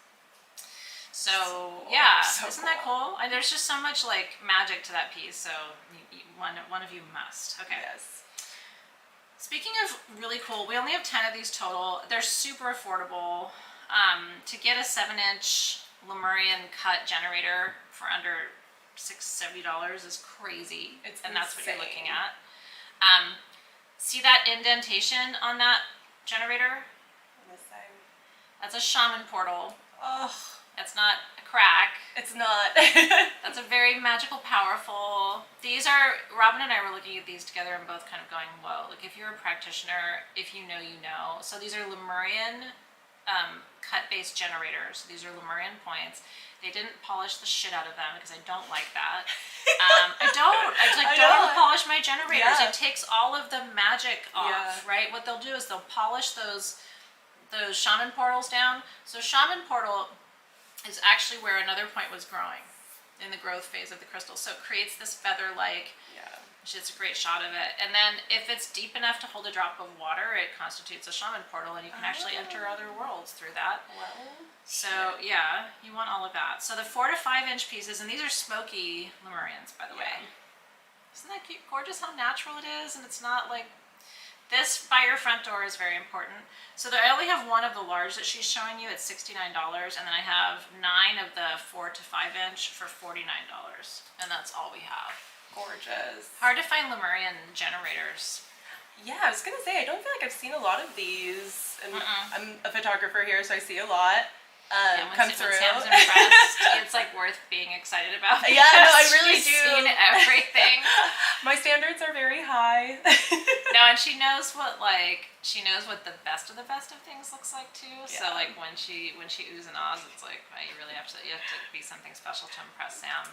So yeah, So isn't that cool? And there's just so much like magic to that piece. So one of you must. Okay. Yes. Speaking of really cool, we only have 10 of these total. They're super affordable. To get a 7-inch Lemurian cut generator for under $70 is crazy. And that's what you're looking at. See that indentation on that generator? On this side. That's a shaman portal. Oh, That's not a crack. it's not. That's a very magical, powerful. These are, Robin and I were looking at these together and both kind of going, whoa, like if you're a practitioner, if you know, you know. So these are Lemurian cut-based generators. These are Lemurian points. They didn't polish the shit out of them because I don't like that. I don't polish my generators. Yeah. It takes all of the magic off, Yeah. right? What they'll do is they'll polish those shaman portals down. So shaman portal is actually where another point was growing in the growth phase of the crystal. So it creates this feather-like It's a great shot of it. And then if it's deep enough to hold a drop of water, it constitutes a shaman portal, and you can actually enter other worlds through that. Well, So yeah, you want all of that. So the 4 to 5 inch pieces, and these are Smoky Lemurians, by the way. Isn't that cute? Gorgeous how natural it is, and it's not like this by your front door is very important. So I only have one of the large that she's showing you at $69, and then I have 9 of the 4 to 5 inch for $49, and that's all we have. gorgeous. Hard to find Lemurian generators. Yeah, I was gonna say I don't feel like I've seen a lot of these, and I'm a photographer here, so I see a lot come through. When Sam's impressed, it's like worth being excited about. Yeah, no, I really she's do. Seen everything. My standards are very high. No, and she knows what the best of things looks like too. So Yeah. like when she oohs and ahs, it's like wow, you have to be something special to impress Sam.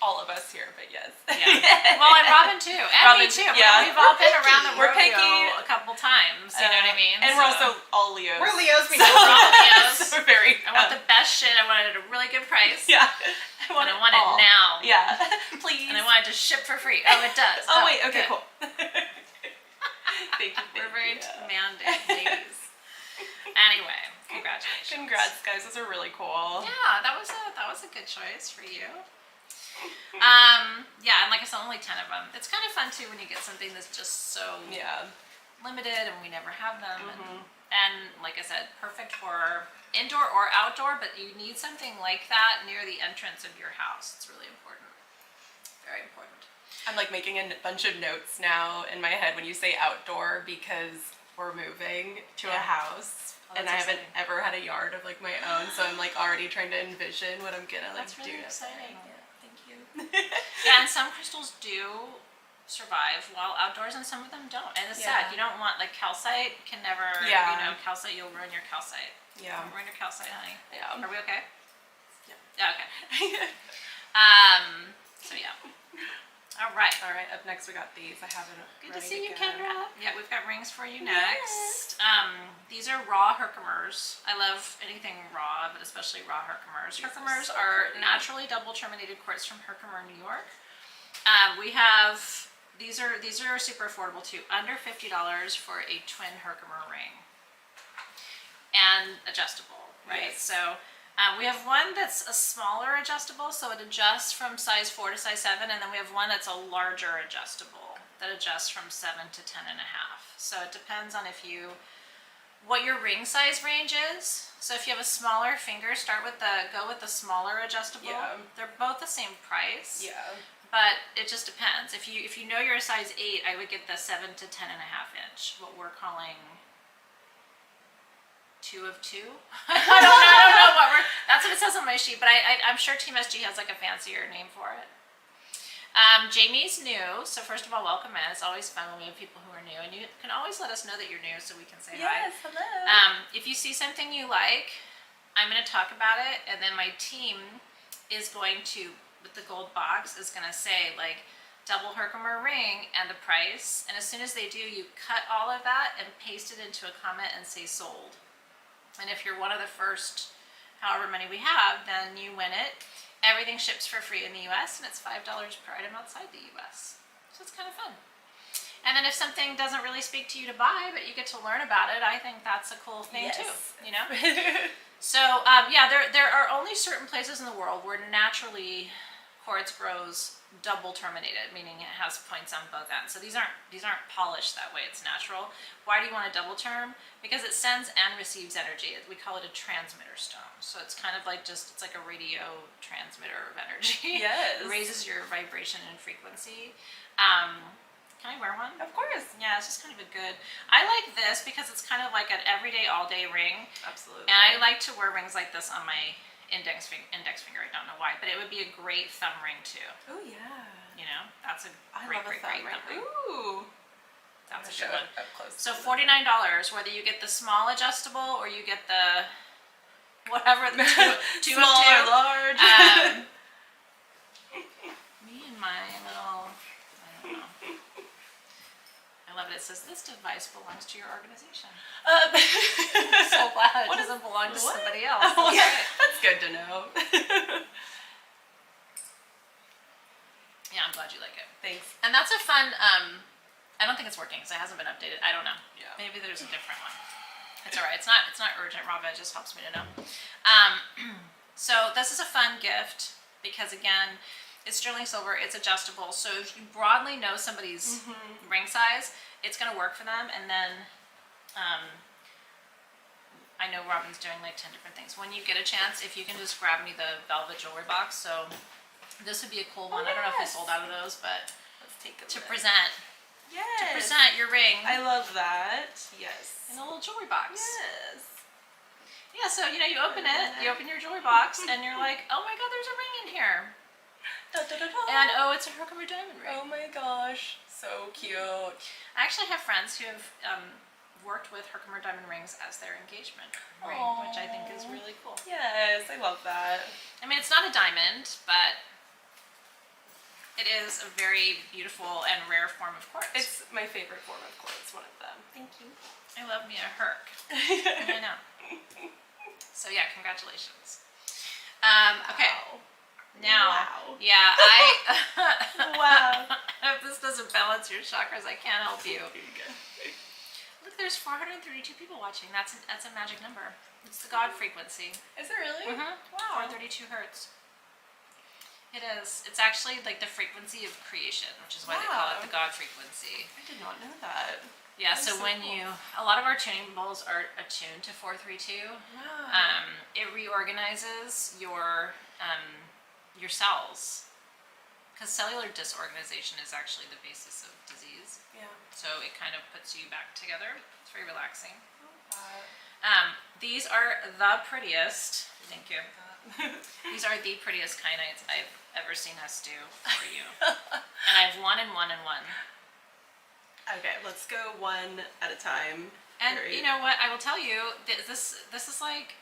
All of us here, but yes. Yeah. Well, and Robin too, and Robin, me too. yeah. We've all been around the We're rodeo picky. a couple times. You know what I mean? And we're also all Leos. We're Leos, we So know. we're all Leos. We're very. I want the best shit. I want it at a really good price. Yeah. I want it all. now. Yeah. Please. And I want it to ship for free. Oh, it does. Oh wait. Okay. good. Cool. Thank you. We're very demanding ladies. Anyway, congratulations. Congrats, guys. Those are really cool. Yeah, that was a good choice for you. Yeah, and like I said, only 10 of them. It's kind of fun too when you get something that's just so limited and we never have them. And like I said, perfect for indoor or outdoor, but you need something like that near the entrance of your house. It's really important. Very important. I'm like making a bunch of notes now in my head when you say outdoor because we're moving to a house. Oh, and I haven't ever had a yard of like my own, so I'm like already trying to envision what I'm gonna like That's really do. exciting. Yeah, thank you. Yeah, and some crystals do survive while outdoors, and some of them don't. And it's sad. You don't want like calcite can never. Yeah. You know, calcite. You'll ruin your calcite. Yeah. Don't ruin your calcite, honey. Yeah. Are we okay? Yeah. Yeah. Okay. So yeah. All right. All right. Up next, we got these. I have it. Good to ready see you, go. Kendra. Yeah, we've got rings for you next. These are raw Herkimers. I love anything raw, but especially raw Herkimers. Herkimers are naturally double terminated quartz from Herkimer, New York. We have these are super affordable too. Under $50 for a twin Herkimer ring, and adjustable, right? Yes. So. We have one that's a smaller adjustable, so it adjusts from size 4 to size 7, and then we have one that's a larger adjustable that adjusts from 7 to 10 and a half. So it depends on what your ring size range is. So if you have a smaller finger, go with the smaller adjustable. Yeah. They're both the same price. Yeah. But it just depends. If you know you're a size 8, I would get the 7 to 10 and a half inch, what we're calling 2 of 2. I don't know what that's what it says on my sheet, but I'm sure Team SG has like a fancier name for it. Jamie's new, so first of all, welcome in. It's always fun when we have people who are new, and you can always let us know that you're new so we can say hi. Yes. Hello. If you see something you like, I'm going to talk about it, and then my team is going to, with the gold box, is going to say like double Herkimer ring and the price, and as soon as they do, you cut all of that and paste it into a comment and say sold. And if you're one of the first however many we have, then you win it. Everything ships for free in the US, and it's $5 per item outside the US. So it's kind of fun. And then if something doesn't really speak to you to buy, but you get to learn about it, I think that's a cool thing too, you know? So yeah, there are only certain places in the world where naturally quartz grows double terminated, meaning it has points on both ends. So these aren't polished that way, it's natural. Why do you want a double term? Because it sends and receives energy. We call it a transmitter stone. So it's kind of like it's like a radio transmitter of energy. Yes. It raises your vibration and frequency. Can I wear one? Of course. Yeah, it's just kind of a good, I like this because it's kind of like an everyday, all day ring. Absolutely. And I like to wear rings like this on my index finger. I don't know why, but it would be a great thumb ring too. Oh yeah. You know, that's a I great, love great, a thumb great ring. thumb ring. Ooh. That's a Show good one. it up close. So $49, whether you get the small adjustable or you get the whatever the two Small of two. or large. Me and my little, I don't know. I love it. It says this device belongs to your organization. I'm so glad it doesn't belong to somebody else. Oh, That's yeah, great. that's good to know. Yeah, I'm glad you like it. Thanks. And that's a fun, I don't think it's working because it hasn't been updated. I don't know. Yeah. Maybe there's a different one. It's all right. It's not urgent, Robin. It just helps me to know. So this is a fun gift because, again, it's sterling silver. It's adjustable. So if you broadly know somebody's ring size, it's going to work for them. And then I know Robin's doing like 10 different things. When you get a chance, if you can just grab me the velvet jewelry box. So this would be a cool one. I don't know if they sold out of those, but Let's take a to look. present. Yes. To present your ring I love that. Yes. in a little jewelry box. Yes. Yeah, so you open it, you open your jewelry box, and you're like, oh my god, there's a ring in here. Da, da, da, da. And oh, it's a Herkimer diamond ring. Oh my gosh, so cute. I actually have friends who have worked with Herkimer diamond rings as their engagement ring, which I think is really cool. Yes, I love that. I mean, it's not a diamond, but it is a very beautiful and rare form of quartz. It's my favorite form of quartz, one of them. Thank you. I love me a Herc. I know. So yeah, congratulations. Okay. Wow. Now, Wow. yeah, Wow. if this doesn't balance your chakras, I can't help you. Here you go. Look, there's 432 people watching. That's a magic number. It's the God frequency. Is it really? Wow. Wow. 432 hertz. It is. It's actually like the frequency of creation, which is why they call it the God frequency. I did not know that. Yeah. That So is so when cool. a lot of our tuning bowls are attuned to 432. Wow. It reorganizes your cells, because cellular disorganization is actually the basis of disease. Yeah. So it kind of puts you back together. It's very relaxing. That. These are the prettiest. Thank you. These are the prettiest kyanites I've ever seen us do for you. And I have one and one and one. Okay, let's go one at a time. And Very- you know what? I will tell you, this is like,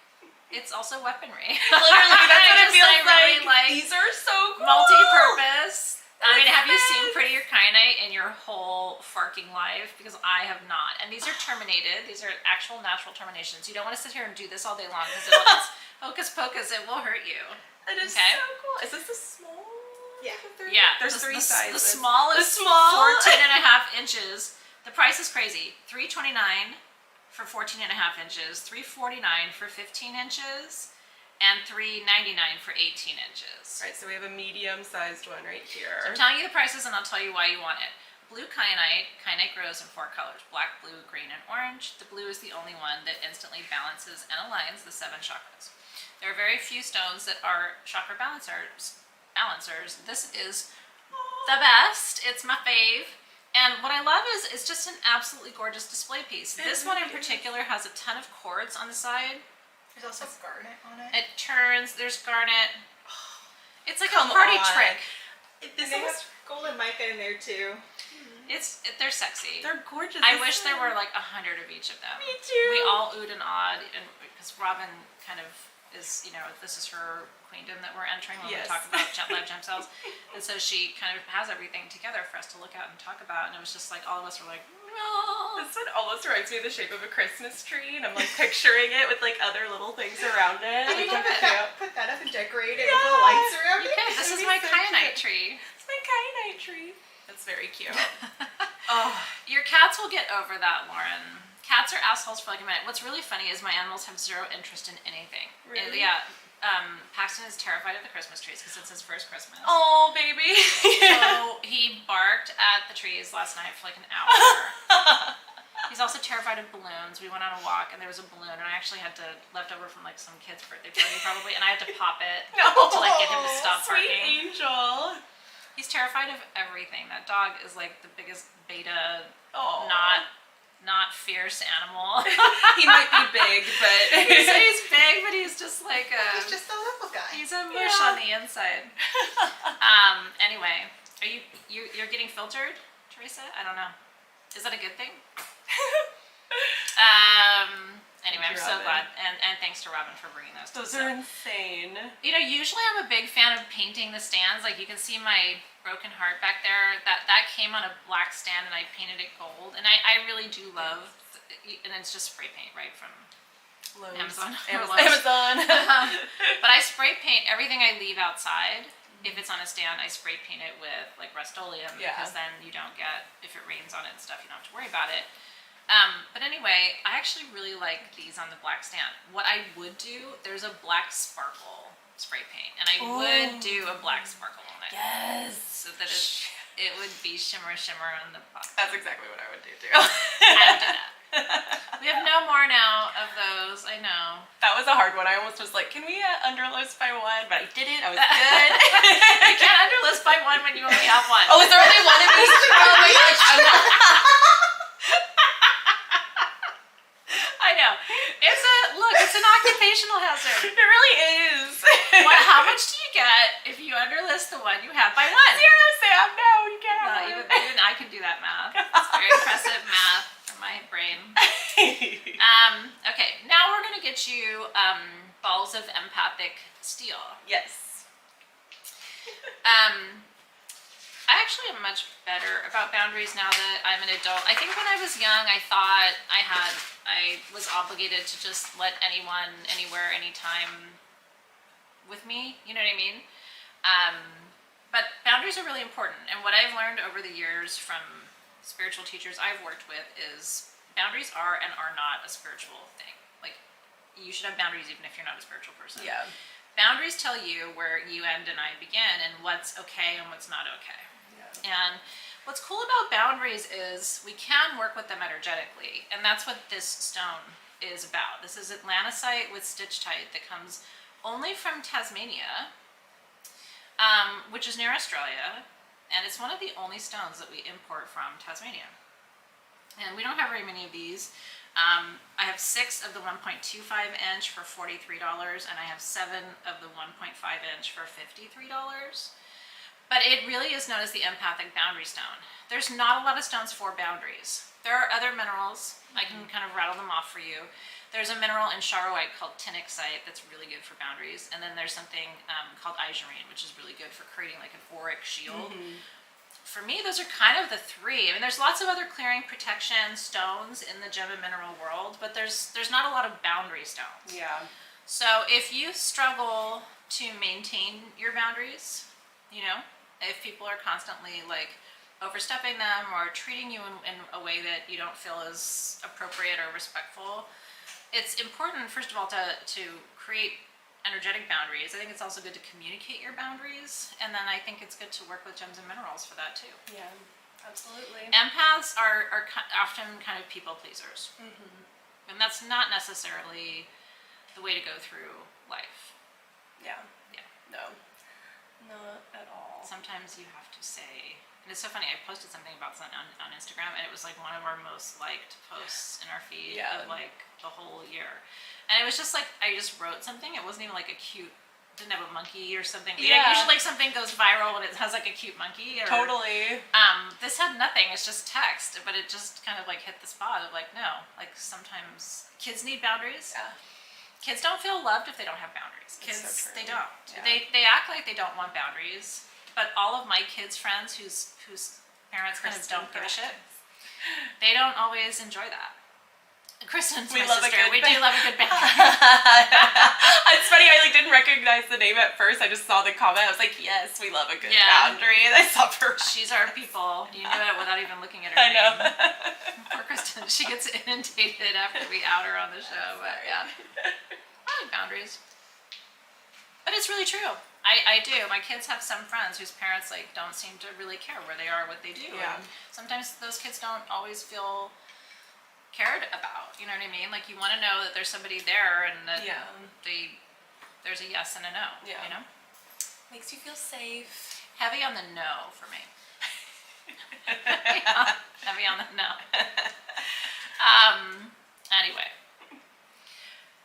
it's also weaponry. Literally, that's what it Just, feels I really like. These are so cool. multi-purpose. I mean, have you seen Yes. prettier kyanite in your whole farking life? Because I have not. And these are terminated. These are actual natural terminations. You don't want to sit here and do this all day long because it's hocus pocus. It will hurt you. That is Okay. so cool. Is this the small? Yeah. Yeah. There's the, three the, sizes. The small is The small? 14 and a half inches. The price is crazy. $329 for 14 and a half inches. $349 for 15 inches. And $399 for 18 inches. Right, so we have a medium-sized one right here. So I'm telling you the prices and I'll tell you why you want it. Blue kyanite. Kyanite grows in 4 colors: black, blue, green, and orange. The blue is the only one that instantly balances and aligns the 7 chakras. There are very few stones that are chakra balancers. This is the best. It's my fave. And what I love is it's just an absolutely gorgeous display piece. This one in particular has a ton of cords on the side. There's also garnet on it. It turns, there's garnet. It's like Come a party on. trick. And they have golden mica in there too. They're sexy. They're gorgeous. I wish there were like 100 of each of them. Me too. We all oohed and awed, and because Robin kind of is, this is her queendom that we're entering when Yes. we talk about live gem cells, and so she kind of has everything together for us to look at and talk about, and it was just like all of us were like, no. This one almost reminds me of the shape of a Christmas tree, and I'm like picturing it with like other little things around it. And you Like, can put that up and decorate it with little lights around You it. can. This It'd is be my so kyanite cute. tree. It's my kyanite tree. That's very cute. Oh, Your cats will get over that, Lauren. Cats are assholes for like a minute. What's really funny is my animals have zero interest in anything. Really? Yeah. Paxton is terrified of the Christmas trees because it's his first Christmas. oh, baby. So he barked at the trees last night for like an hour. He's also terrified of balloons. We went on a walk and there was a balloon and I actually had to, left over from like some kid's birthday party probably, and I had to pop it to like get him to stop Sweet barking. angel. He's terrified of everything. That dog is like the biggest beta, Oh, not fierce animal. He might be big, but he's big, but he's just like He's just a little guy. he's a mush Yeah. on the inside. Anyway, are you're getting filtered, Teresa? I don't know. Is that a good thing? Anyway, Thank I'm you, so Robin. glad, and thanks to Robin for bringing those. those to us are up. insane. Usually I'm a big fan of painting the stands. Like you can see my broken heart back there. That came on a black stand, and I painted it gold. And I really do love, and it's just spray paint right from Lowe's. Amazon. Amazon. But I spray paint everything I leave outside If it's on a stand, I spray paint it with like Rust-Oleum because then you don't get, if it rains on it and stuff, you don't have to worry about it. But anyway, I actually really like these on the black stand. What I would do, there's a black sparkle spray paint, and I would do a black sparkle on it. Yes. So that it would be shimmer on the box. That's exactly what I would do too. I would do that. We have no more now of those. I know. That was a hard one. I almost was like, can we underlist by one? But I didn't. I was good. You can't underlist by one when you only have one. Oh, is there only one of these? Oh my gosh. I know. It's an occupational hazard. It really is. How much do you get if you underlist the one you have by one? 0, Sam. No, you can't have one. Even I can do that math. It's very impressive math for my brain. Okay, now we're gonna get you balls of empathic steel. Yes. I actually am much better about boundaries now that I'm an adult. I think when I was young, I thought I was obligated to just let anyone, anywhere, anytime with me. You know what I mean? But boundaries are really important. And what I've learned over the years from spiritual teachers I've worked with is boundaries are and are not a spiritual thing. Like, you should have boundaries even if you're not a spiritual person. Yeah. Boundaries tell you where you end and I begin and what's okay and what's not okay. And what's cool about boundaries is we can work with them energetically, and that's what this stone is about. This is Atlantisite with stitchite that comes only from Tasmania, which is near Australia, and it's one of the only stones that we import from Tasmania. And we don't have very many of these. I have 6 of the 1.25 inch for $43, and I have 7 of the 1.5 inch for $53. But it really is known as the empathic boundary stone. There's not a lot of stones for boundaries. There are other minerals. I can kind of rattle them off for you. There's a mineral in charoite called tinaksite that's really good for boundaries. And then there's something called isurine, which is really good for creating like an auric shield. For me, those are kind of the 3. I mean, there's lots of other clearing protection stones in the gem and mineral world, but there's not a lot of boundary stones. Yeah. So if you struggle to maintain your boundaries, you know, if people are constantly like overstepping them or treating you in a way that you don't feel is appropriate or respectful, it's important, first of all, to create energetic boundaries. I think it's also good to communicate your boundaries, and then I think it's good to work with gems and minerals for that too. Yeah, absolutely. Empaths are often kind of people pleasers, and that's not necessarily the way to go through life. Yeah. Yeah. No. Not at all. Sometimes you have to say, and it's so funny, I posted something about something on Instagram, and it was like one of our most liked posts in our feed of like the whole year. And it was just like, I just wrote something, it wasn't even like a cute, didn't have a monkey or something. Yeah. Usually like something goes viral when it has like a cute monkey. Or, Totally. This had nothing, it's just text, but it just kind of like hit the spot of like, no, like sometimes kids need boundaries. Yeah. Kids don't feel loved if they don't have boundaries. Kids, so they don't. Yeah. They act like they don't want boundaries, but all of my kids' friends whose parents kind of don't give a shit, they don't always enjoy that. Kristen's my sister. We do love a good boundary. It's funny, I like didn't recognize the name at first. I just saw the comment. I was like, yes, we love a good boundary. And I saw her. She's our people. You knew it without even looking at her I know. name. Poor Kristen. She gets inundated after we out her on the show. But yeah, I like boundaries. But it's really true. I do. My kids have some friends whose parents like don't seem to really care where they are, what they do. Yeah. And sometimes those kids don't always feel cared about. You know what I mean? Like you want to know that there's somebody there and that there's a yes and a no. Yeah. You know? Makes you feel safe. Heavy on the no for me. Heavy on the no. Anyway.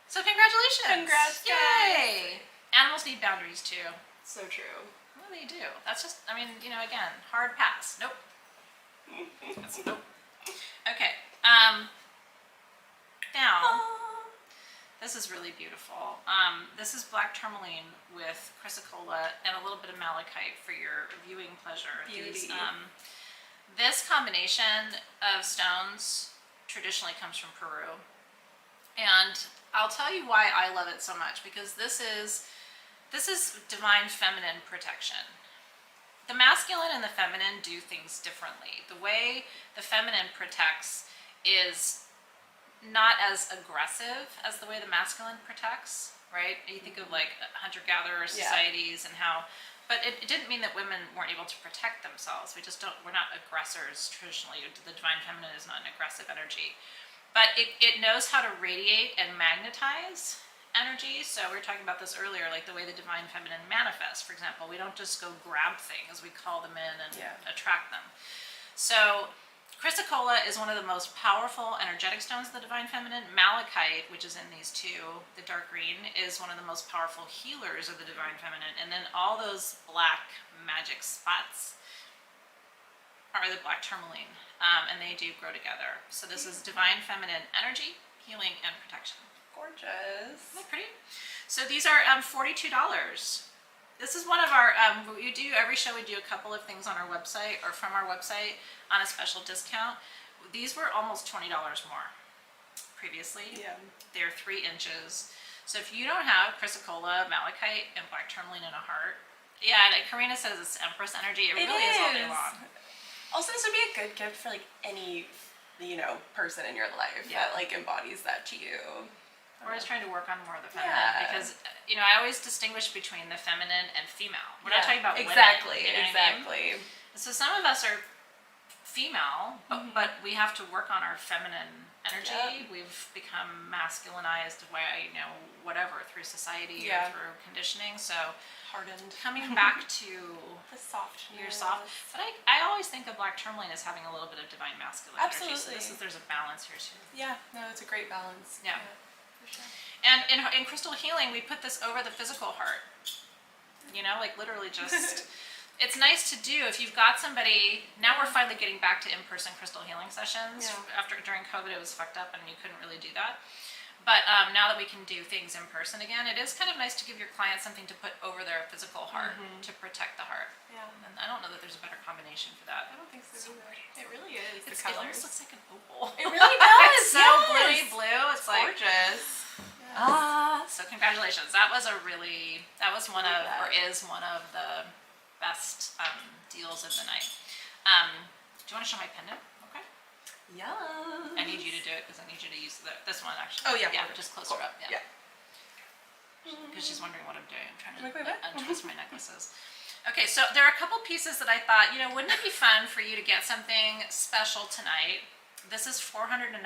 So congratulations. Congrats, Yay. guys. Animals need boundaries too. So true. Well, they do. That's just, I mean, you know, again, hard pass. Nope. That's nope. Okay. Now, this is really beautiful. This is black tourmaline with Chrysocolla and a little bit of malachite for your viewing pleasure. Beauty. This combination of stones traditionally comes from Peru. And I'll tell you why I love it so much, because this is this is divine feminine protection. The masculine and the feminine do things differently. The way the feminine protects is not as aggressive as the way the masculine protects, right? You think of like hunter-gatherer societies and how, but it didn't mean that women weren't able to protect themselves. We're not aggressors traditionally. The divine feminine is not an aggressive energy. But it knows how to radiate and magnetize energy. So we were talking about this earlier, like the way the divine feminine manifests. For example, we don't just go grab things, we call them in and attract them. So Chrysocolla is one of the most powerful energetic stones of the divine feminine. Malachite, which is in these two, the dark green, is one of the most powerful healers of the divine feminine. And then all those black magic spots are the black tourmaline, and they do grow together. So this is divine feminine energy, healing, and protection. Gorgeous. Isn't that pretty? So these are $42. This is one of our, we do every show, we do a couple of things on our website or from our website on a special discount. These were almost $20 more previously. Yeah. They're 3 inches. So if you don't have Chrysocolla, Malachite, and black tourmaline in a heart, yeah, and Karina says it's Empress energy. It really is all day long. Also, this would be a good gift for like any, person in your life that like embodies that to you. We're always trying to work on more of the feminine because, I always distinguish between the feminine and female. We're not talking about women. Exactly. So some of us are female, but we have to work on our feminine energy. We've become masculinized by, whatever, through society or through conditioning. So Hardened. coming back to The soft. your soft, but I always think of black tourmaline as having a little bit of divine masculine energy. So there's a balance here too. Yeah, no, it's a great balance. Yeah. For sure. And in crystal healing, we put this over the physical heart. Like literally just, it's nice to do if you've got somebody. Now we're finally getting back to in-person crystal healing sessions. Yeah. During COVID, it was fucked up and you couldn't really do that. But now that we can do things in person again, it is kind of nice to give your client something to put over their physical heart to protect the heart. Yeah. And I don't know that there's a better combination for that. I don't think so either. It really is. It The colors. almost looks like an opal. It really does. It's so bluey blue. It's like gorgeous. so congratulations. That was one of, or is one of the best deals of the night. Do you want to show my pendant? Okay. Yeah. I need you to do it because I need you to use this one actually. Oh yeah. Yeah, perfect. just closer up. Yeah. Because she's wondering what I'm doing. I'm trying to Wait. untwist my necklaces. Okay, so there are a couple pieces that I thought, wouldn't it be fun for you to get something special tonight? This is $499.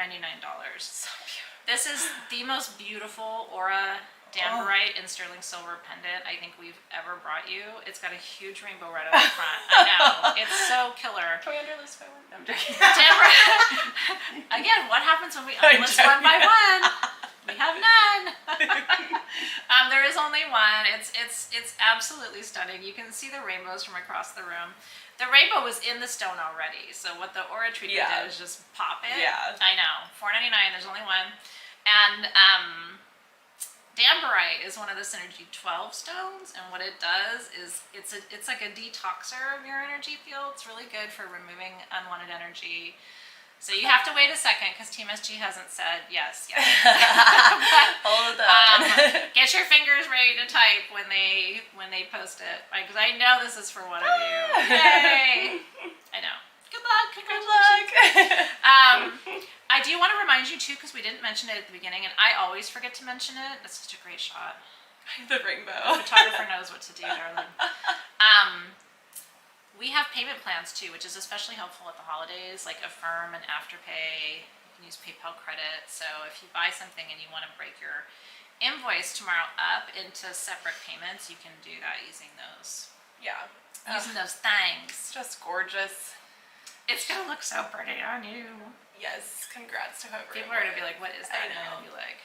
So beautiful. This is the most beautiful aura danburite and sterling silver pendant I think we've ever brought you. It's got a huge rainbow right on the front. I know. It's so killer. Can we underlist by one? No, I'm joking. Danburite. Again, what happens when we underlist one by one? We have none. There is only one. It's absolutely stunning. You can see the rainbows from across the room. The rainbow was in the stone already, so what the aura treatment did is just pop it. Yeah. I know. $4.99. There's only one. And danburite is one of the Synergy 12 stones, and what it does is it's like a detoxer of your energy field. It's really good for removing unwanted energy. So you have to wait a second because Team SG hasn't said yes yet. Hold on. Get your fingers ready to type when they post it, because I know this is for one of you. Yay! I know. Good luck. Congratulations. I do want to remind you too, because we didn't mention it at the beginning, and I always forget to mention it. That's such a great shot. The rainbow. The photographer knows what to do, darling. We have payment plans too, which is especially helpful at the holidays, like Affirm and Afterpay. You can use PayPal credit. So if you buy something and you want to break your invoice tomorrow up into separate payments, you can do that using those. Yeah. Using those things. It's just gorgeous. It's gonna look so pretty on you. Yes. Congrats to whoever. People are gonna be like, "What is that?" And I'll be like,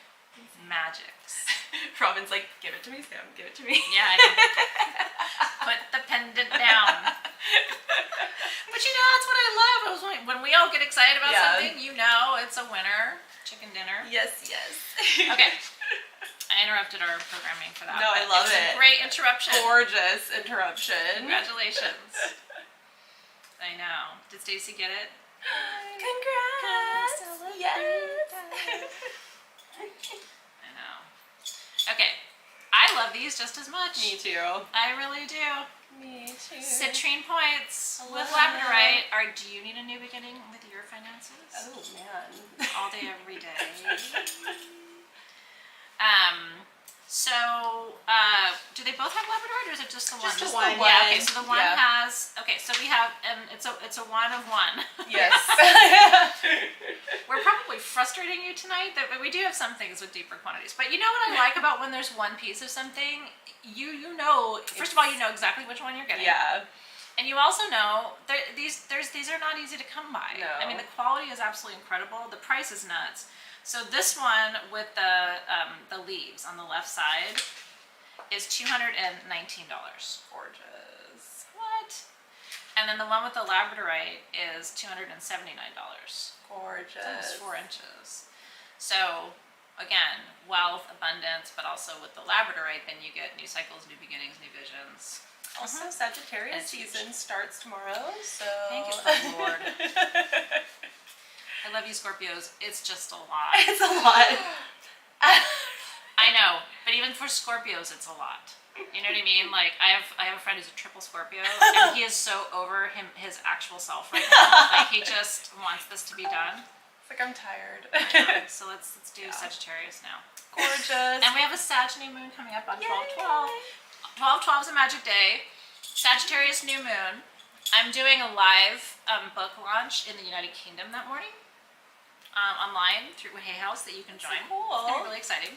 "Magics." Robin's like, "Give it to me, Sam. Give it to me." Yeah, I know. Put the pendant down. But that's what I love. It was when we all get excited about something, it's a winner. Chicken dinner. Yes. Okay. I interrupted our programming for that. No, I love it. A great interruption. Gorgeous interruption. Congratulations. I know. Did Stacy get it? Congrats. Yes. I know. Okay. I love these just as much. Me too. I really do. Me too. Citrine points with Hello. labradorite. Do you need a new beginning with your finances? Oh man. All day, every day. Do they both have labradorite, or is it just the one? Just the one. one. Yeah. Okay. So the one Yeah. has. Okay. So we have, and it's a one of one. Yes. We're probably frustrating you tonight, but we do have some things with deeper quantities. But you know what I like about when there's one piece of something, you know, first of all, you know exactly which one you're getting. Yeah. And you also know these are not easy to come by. No. I mean, the quality is absolutely incredible. The price is nuts. So this one with the leaves on the left side is $219. Gorgeous. What? And then the one with the labradorite is $279. Gorgeous. It's almost 4 inches. So again, wealth, abundance, but also with the labradorite, then you get new cycles, new beginnings, new visions. Also, Sagittarius It's huge. season starts tomorrow, so. Thank you, oh Lord. I love you, Scorpios. It's just a lot. It's a lot. I know, but even for Scorpios, it's a lot. You know what I mean? Like I have a friend who's a triple Scorpio, and he is so over his actual self right now. Like he just wants this to be done. It's like I'm tired. So let's do Sagittarius now. Gorgeous. And we have a Sag new moon coming up on 12/12. 12/12 is a magic day. Sagittarius new moon. I'm doing a live book launch in the United Kingdom that morning. Online through Hay House that you can join. cool. It's gonna be really exciting.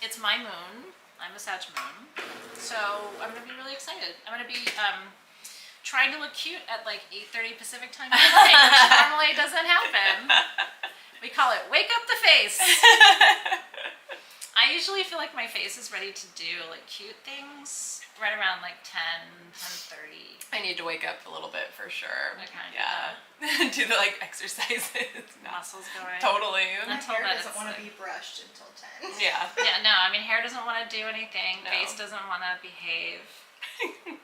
It's my moon. I'm a Sag moon. So I'm gonna be really excited. I'm gonna be trying to look cute at like 8:30 Pacific time, which normally doesn't happen. We call it wake up the face. I usually feel like my face is ready to do like cute things right around like 10:30. I need to wake up a little bit for sure. Okay. Yeah. Do the like exercises. Muscles going. Totally. My Until hair then doesn't it's want to like- be brushed until 10. Yeah. Yeah, no, I mean hair doesn't want to do anything. No. Face doesn't want to behave.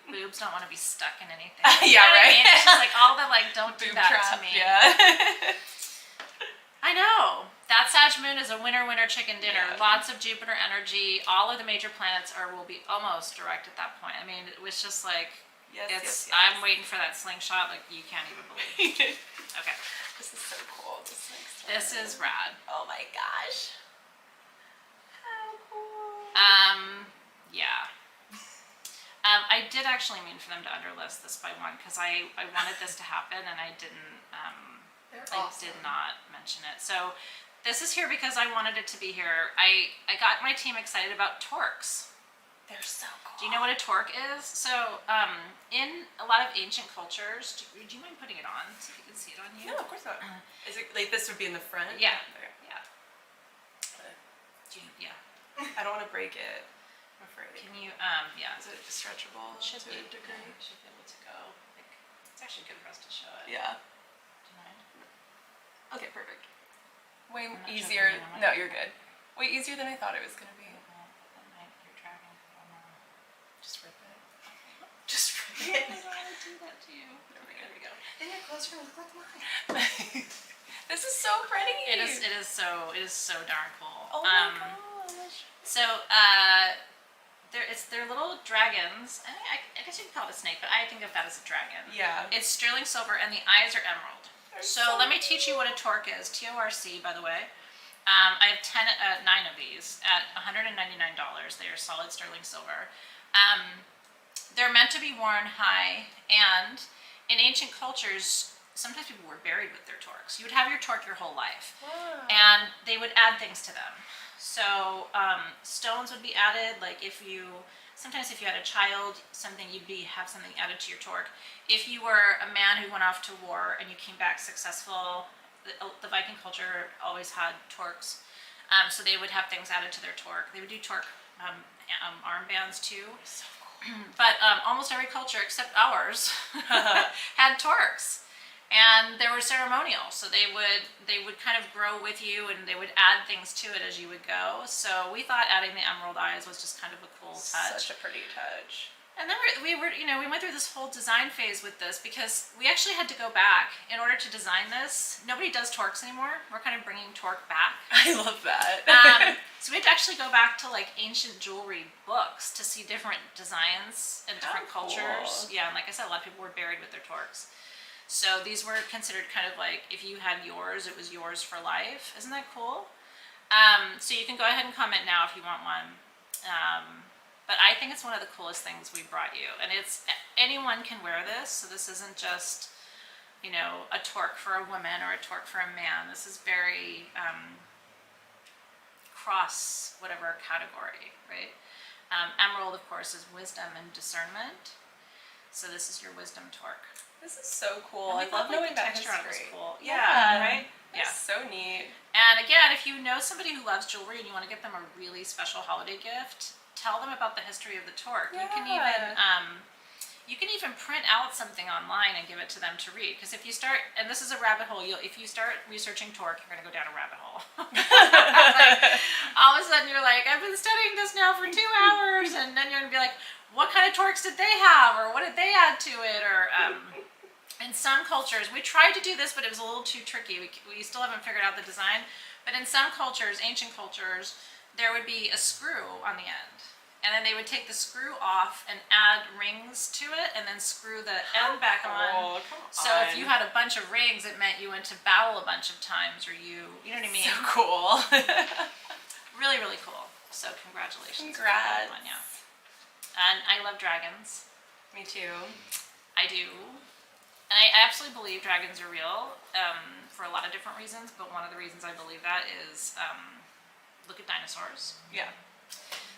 Boobs don't want to be stuck in anything. Yeah, You know what I right. mean? It's just like all the like don't do Boob that trap. to me. Yeah. I know. That Sag moon is a winner chicken dinner. Yeah. Lots of Jupiter energy. All of the major planets will be almost direct at that point. I mean, it was just like Yes. I'm waiting for that slingshot like you can't even believe. Okay. This is so cool. This is rad. Oh my gosh. How cool. Yeah. I did actually mean for them to underlist this by one because I wanted this to happen and I didn't. They're I awesome. did not mention it. So this is here because I wanted it to be here. I got my team excited about torques. They're so cool. Do you know what a torque is? So in a lot of ancient cultures, do you mind putting it on so you can see it on you? No, of course not. Is it like this would be in the front? Yeah. Okay. Yeah. Yeah. I don't want to break it. I'm afraid. Can you? Yeah. Is it stretchable Should to be a degree? Should be able to go. Like, it's actually good for us to show it. Yeah. Do you mind? Okay, perfect. Way I'm not easier. joking, I'm No, not- you're good. Way easier than I thought it was gonna be. You're dragging. Just rip it. Just rip I it. don't want to do that to you. There we go. Then your clothes are gonna look like mine. This is so pretty. It is so darn cool. Oh my gosh. So they're little dragons. I guess you could call it a snake, but I think of that as a dragon. Yeah. It's sterling silver and the eyes are emerald. They're So let me teach you what a torque is. TORC, by the way. I have 9 of these at $199. They are solid sterling silver. They're meant to be worn high, and in ancient cultures, sometimes people were buried with their torques. You would have your torque your whole life, Wow. and they would add things to them. So stones would be added, like sometimes if you had a child, you'd have something added to your torque. If you were a man who went off to war and you came back successful, the Viking culture always had torques. So they would have things added to their torque. They would do torque armbands too. So cool. But almost every culture except ours had torques. And they were ceremonial, so they would kind of grow with you, and they would add things to it as you would go. So we thought adding the emerald eyes was just kind of a cool touch. Such a pretty touch. And then we went through this whole design phase with this because we actually had to go back in order to design this. Nobody does torques anymore. We're kind of bringing torque back. I love that. So So we had to actually go back to like ancient jewelry books to see different designs and different How cool. cultures. Yeah, and like I said, a lot of people were buried with their torques. So these were considered kind of like, if you had yours, it was yours for life. Isn't that cool? So you can go ahead and comment now if you want one. But I think it's one of the coolest things we brought you. And it's, anyone can wear this. So this isn't just, you know, a torque for a woman or a torque for a man. This is very cross whatever category, right? Emerald, of course, is wisdom and discernment. So this is your wisdom torque. This is so cool. And I love knowing the that texture on it was history. cool. Yeah, Yeah, right? That's Yeah. so neat. And again, if you know somebody who loves jewelry and you want to get them a really special holiday gift, tell them about the history of the torque. Yeah. You can even print out something online and give it to them to read. Because if you start, and this is a rabbit hole, if you start researching torque, you're going to go down a rabbit hole. Like, all of a sudden you're like, I've been studying this now for 2 hours, and then you're going to be like, what kind of torques did they have, or what did they add to it, or in some cultures, we tried to do this, but it was a little too tricky. We still haven't figured out the design. But in some cultures, ancient cultures, there would be a screw on the end. And then they would take the screw off and add rings to it and then screw the end back on. Oh, come on. So if you had a bunch of rings, it meant you went to battle a bunch of times, or you know what I mean? So cool. Really, really cool. So congratulations. Congrats. For that one, yeah. And I love dragons. Me too. I do. And I absolutely believe dragons are real for a lot of different reasons, but one of the reasons I believe that is look at dinosaurs. Yeah.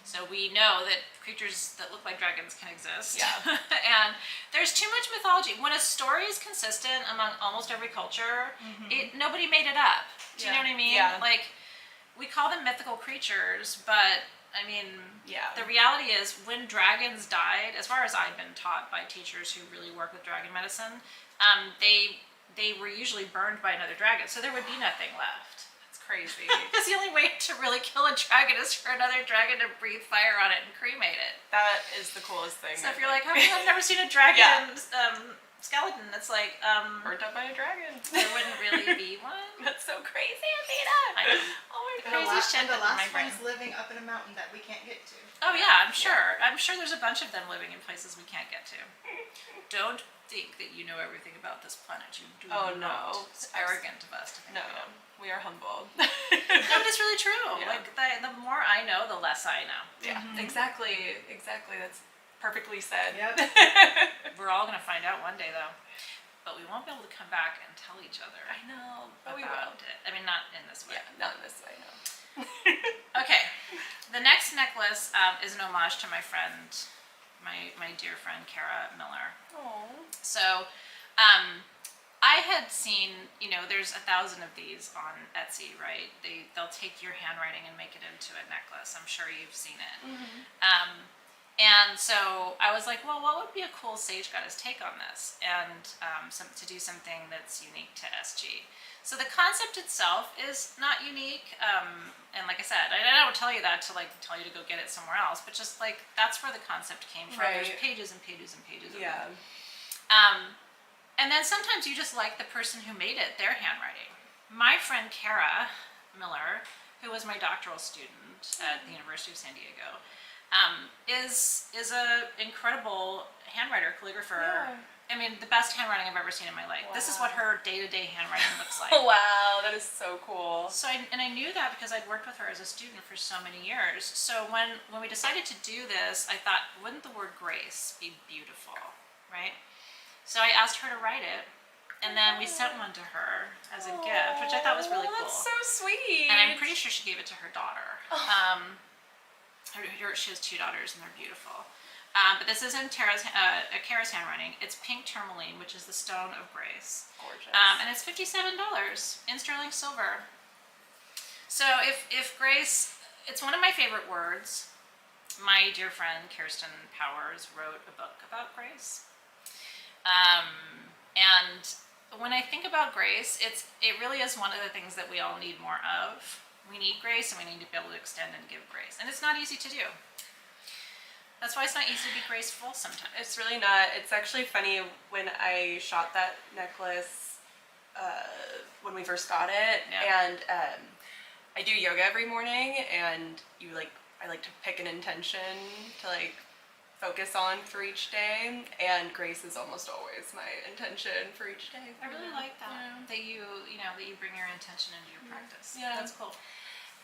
So we know that creatures that look like dragons can exist. Yeah. And there's too much mythology. When a story is consistent among almost every culture, nobody made it up. Do you know what I mean? Yeah. Like, we call them mythical creatures, but I mean, Yeah. the reality is when dragons died, as far as I've been taught by teachers who really work with dragon medicine, they were usually burned by another dragon, so there would be nothing left. That's crazy. Because the only way to really kill a dragon is for another dragon to breathe fire on it and cremate it. That is the coolest thing. So if you're like, I've never seen a dragon skeleton, it's like, burnt up by a dragon. there wouldn't really be one. That's so crazy, Athena. I know. Oh my And god. Crazy shit the in my last brain. one's living up in a mountain that we can't get to. Oh yeah, I'm sure. I'm sure there's a bunch of them living in places we can't get to. Don't think that you know everything about this planet. You do Oh, not. no. It's arrogant of us to think No, we know. we are humble. No, but it's really true. Yeah. Like the more I know, the less I know. Yeah, exactly. That's perfectly said. Yep. We're all gonna find out one day though. But we won't be able to come back and tell each other I know, but we about will. it. I mean, not in this way. Yeah, not in this way, no. Okay, the next necklace is an homage to my friend, my dear friend Kara Miller. Oh. So, I had seen, there's 1,000 of these on Etsy, right? They'll take your handwriting and make it into a necklace. I'm sure you've seen it. And so I was like, well, what would be a cool Sage Goddess take on this? And to do something that's unique to SG. So the concept itself is not unique. And like I said, I don't tell you that to tell you to go get it somewhere else, but just that's where the concept came from. Right. There's pages and pages and pages of Yeah. it. And then sometimes you just like the person who made it, their handwriting. My friend Kara Miller, who was my doctoral student at the University of San Diego, is a incredible handwriter, calligrapher. Yeah. I mean, the best handwriting I've ever seen in my life. This is what her day-to-day handwriting looks like. Wow, that is so cool. So I knew that because I'd worked with her as a student for so many years. So when we decided to do this, I thought, wouldn't the word grace be beautiful, right? So I asked her to write it, and then we sent one to her as a gift, which I thought was really cool. That's so sweet. And I'm pretty sure she gave it to her daughter. She has 2 daughters, and they're beautiful. But this is in Kara's handwriting. It's pink tourmaline, which is the stone of grace. Gorgeous. And it's $57 in sterling silver. So if grace, it's one of my favorite words. My dear friend Kirsten Powers wrote a book about grace. And when I think about grace, it really is one of the things that we all need more of. We need grace, and we need to be able to extend and give grace. And it's not easy to do. That's why it's not easy to be graceful sometimes. It's really not. It's actually funny, when I shot that necklace when we first got it, Yeah. and I I do yoga every morning, and I like to pick an intention to like focus on for each day, and grace is almost always my intention for each day. I really like that. That you bring your intention into your practice. Yeah. That's cool.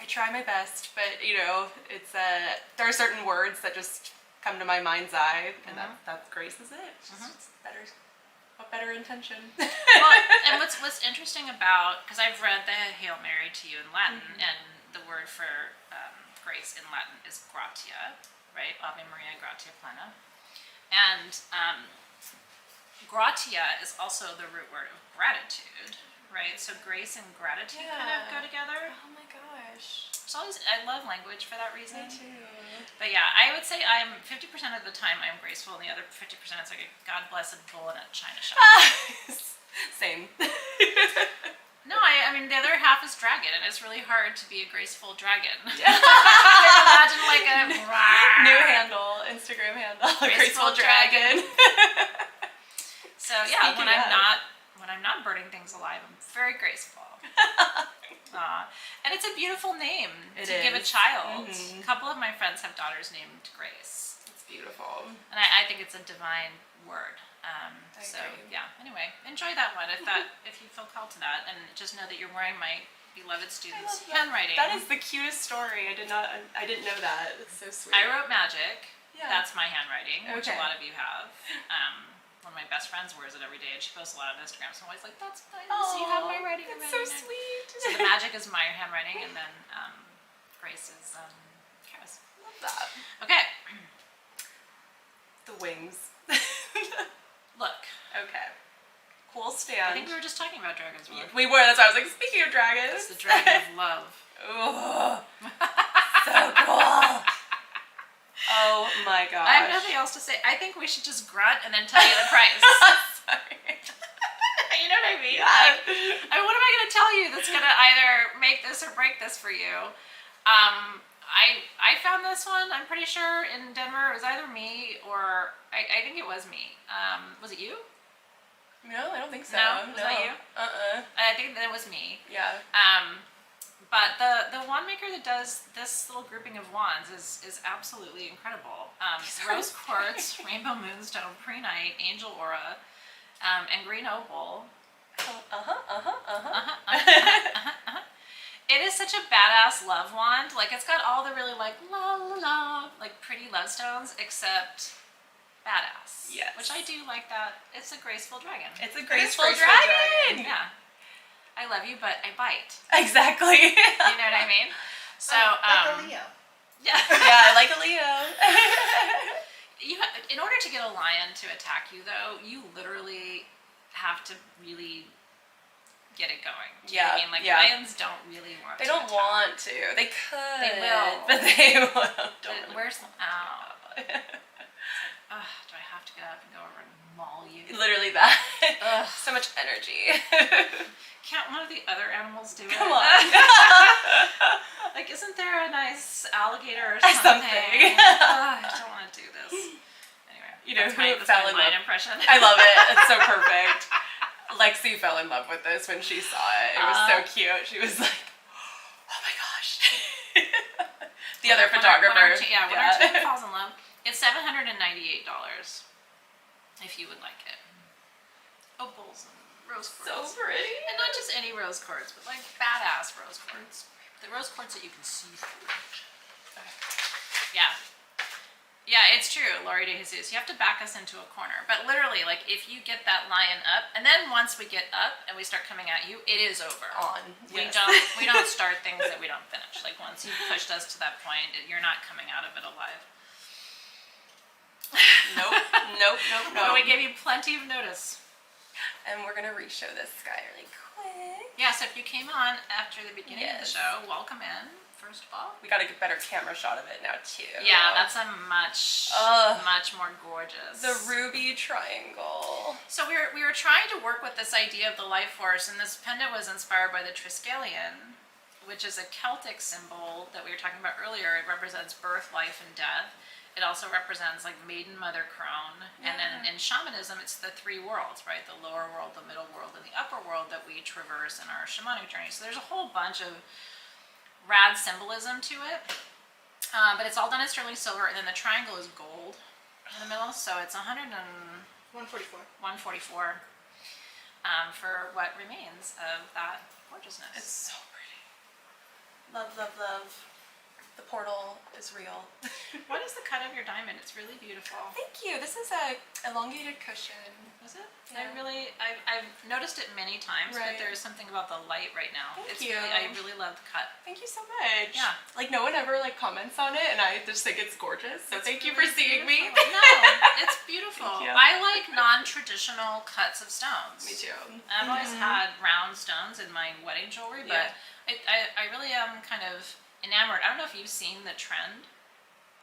I try my best, but it's there are certain words that just come to my mind's eye, and that's grace is it. It's just better. What better intention? Well, and what's interesting about, because I've read the Hail Mary to you in Latin, and the word for grace in Latin is gratia, right? Ave Maria, gratia plena. And gratia is also the root word of gratitude, right? So grace and gratitude kind of go together. Oh my gosh. I love language for that reason. Me too. But yeah, I would say I'm 50% of the time I'm graceful, and the other 50% is like a God blessed bull in a china shop. Same. No, I mean the other half is dragon, and it's really hard to be a graceful dragon. Imagine like a new handle, Instagram handle, graceful dragon. So yeah, when I'm not burning things alive, I'm very graceful. And it's a beautiful name to give a child. A couple of my friends have daughters named Grace. It's beautiful. And I think it's a divine word. So agree. yeah, anyway, enjoy that one if you feel called to that, and just know that you're wearing my beloved student's handwriting. That is the cutest story. I didn't know that. It's so sweet. I wrote magic. Yeah. That's my handwriting, which a Okay. lot of you have. One of my best friends wears it every day, and she posts a lot on Instagram. So I'm always like, "That's nice. You have my writing." That's so sweet. So the magic is my handwriting, and then Grace is Kara's. Love that. Okay. The wings. Look. Okay. Cool stand. I think we were just talking about dragons. We were. That's why I was like, speaking of dragons. It's the dragon of love. Oh, so cool. Oh my gosh. I have nothing else to say. I think we should just grunt and then tell you the price. Sorry. You know what I mean? Yeah. Like, what am I going to tell you that's going to either make this or break this for you? I found this one, I'm pretty sure, in Denver. It was either me or I think it was me. Was it you? No, I don't think so. No? Was that you? I think that it was me. Yeah. But the wand maker that does this little grouping of wands is absolutely incredible. Rose quartz, rainbow moonstone, prehnite, angel aura, and green opal. It is such a badass love wand. Like, it's got all the really like la la la, like pretty love stones, except badass. Yes. Which I do like that. It's a graceful dragon. It's a graceful dragon. Yeah. I love you, but I bite. Exactly. You know what I mean? So, like a Leo. yeah. Yeah, I like a Leo. In order to get a lion to attack you, though, you literally have to really get it going. Do you know what I mean? Like, lions don't really want to. They don't attack. want to. They could. They will. But they won't. Where's the... Ow. Do I have to get up and go over and maul you? Literally that. Ugh. So much energy. Can't one of the other animals do it? Come on. Like, isn't there a nice alligator or something? I don't want to do this. Anyway, You know that's who my fell in lion love? impression. I love it. It's so perfect. Lexi fell in love with this when she saw it. It was so cute. She was like, "Oh my gosh." The other photographer. When our team falls in love, it's $798 if you would like it. Opals and rose quartz. So pretty. And not just any rose quartz, but like badass rose quartz. The rose quartz that you can see through. Yeah. Yeah, it's true, Laurie De Jesus. You have to back us into a corner. But literally, like, if you get that lion up, and then once we get up and we start coming at you, it is over. We don't start things that we don't finish. Like, once you've pushed us to that point, you're not coming out of it alive. Nope. Well, we gave you plenty of notice. And we're gonna re-show this guy really quick. Yeah, so if you came on after the beginning of the show, welcome in, first of all. We got a better camera shot of it now too. Yeah, that's a much more gorgeous. The ruby triangle. So we were trying to work with this idea of the life force, and this pendant was inspired by the Triskelion, which is a Celtic symbol that we were talking about earlier. It represents birth, life, and death. It also represents like maiden, mother, crone. And then in shamanism, it's the three worlds, right? The lower world, the middle world, and the upper world that we traverse in our shamanic journey. So there's a whole bunch of rad symbolism to it. But it's all done in sterling silver, and then the triangle is gold in the middle, so it's 144. 144 for what remains of that gorgeousness. It's so pretty. Love, love, love. The portal is real. What is the cut of your diamond? It's really beautiful. Thank you. This is a elongated cushion. Is it? Yeah. I've noticed it many times, but Right. there's something about the light right now. Thank you. I really love the cut. Thank you so much. Yeah. Like no one ever like comments on it, and I just think it's gorgeous. So It's thank you really for seeing me. beautiful. No, it's beautiful. Thank you. I like non-traditional cuts of stones. Me too. I've always had round stones in my wedding jewelry, but I really am kind of enamored. I don't know if you've seen the trend,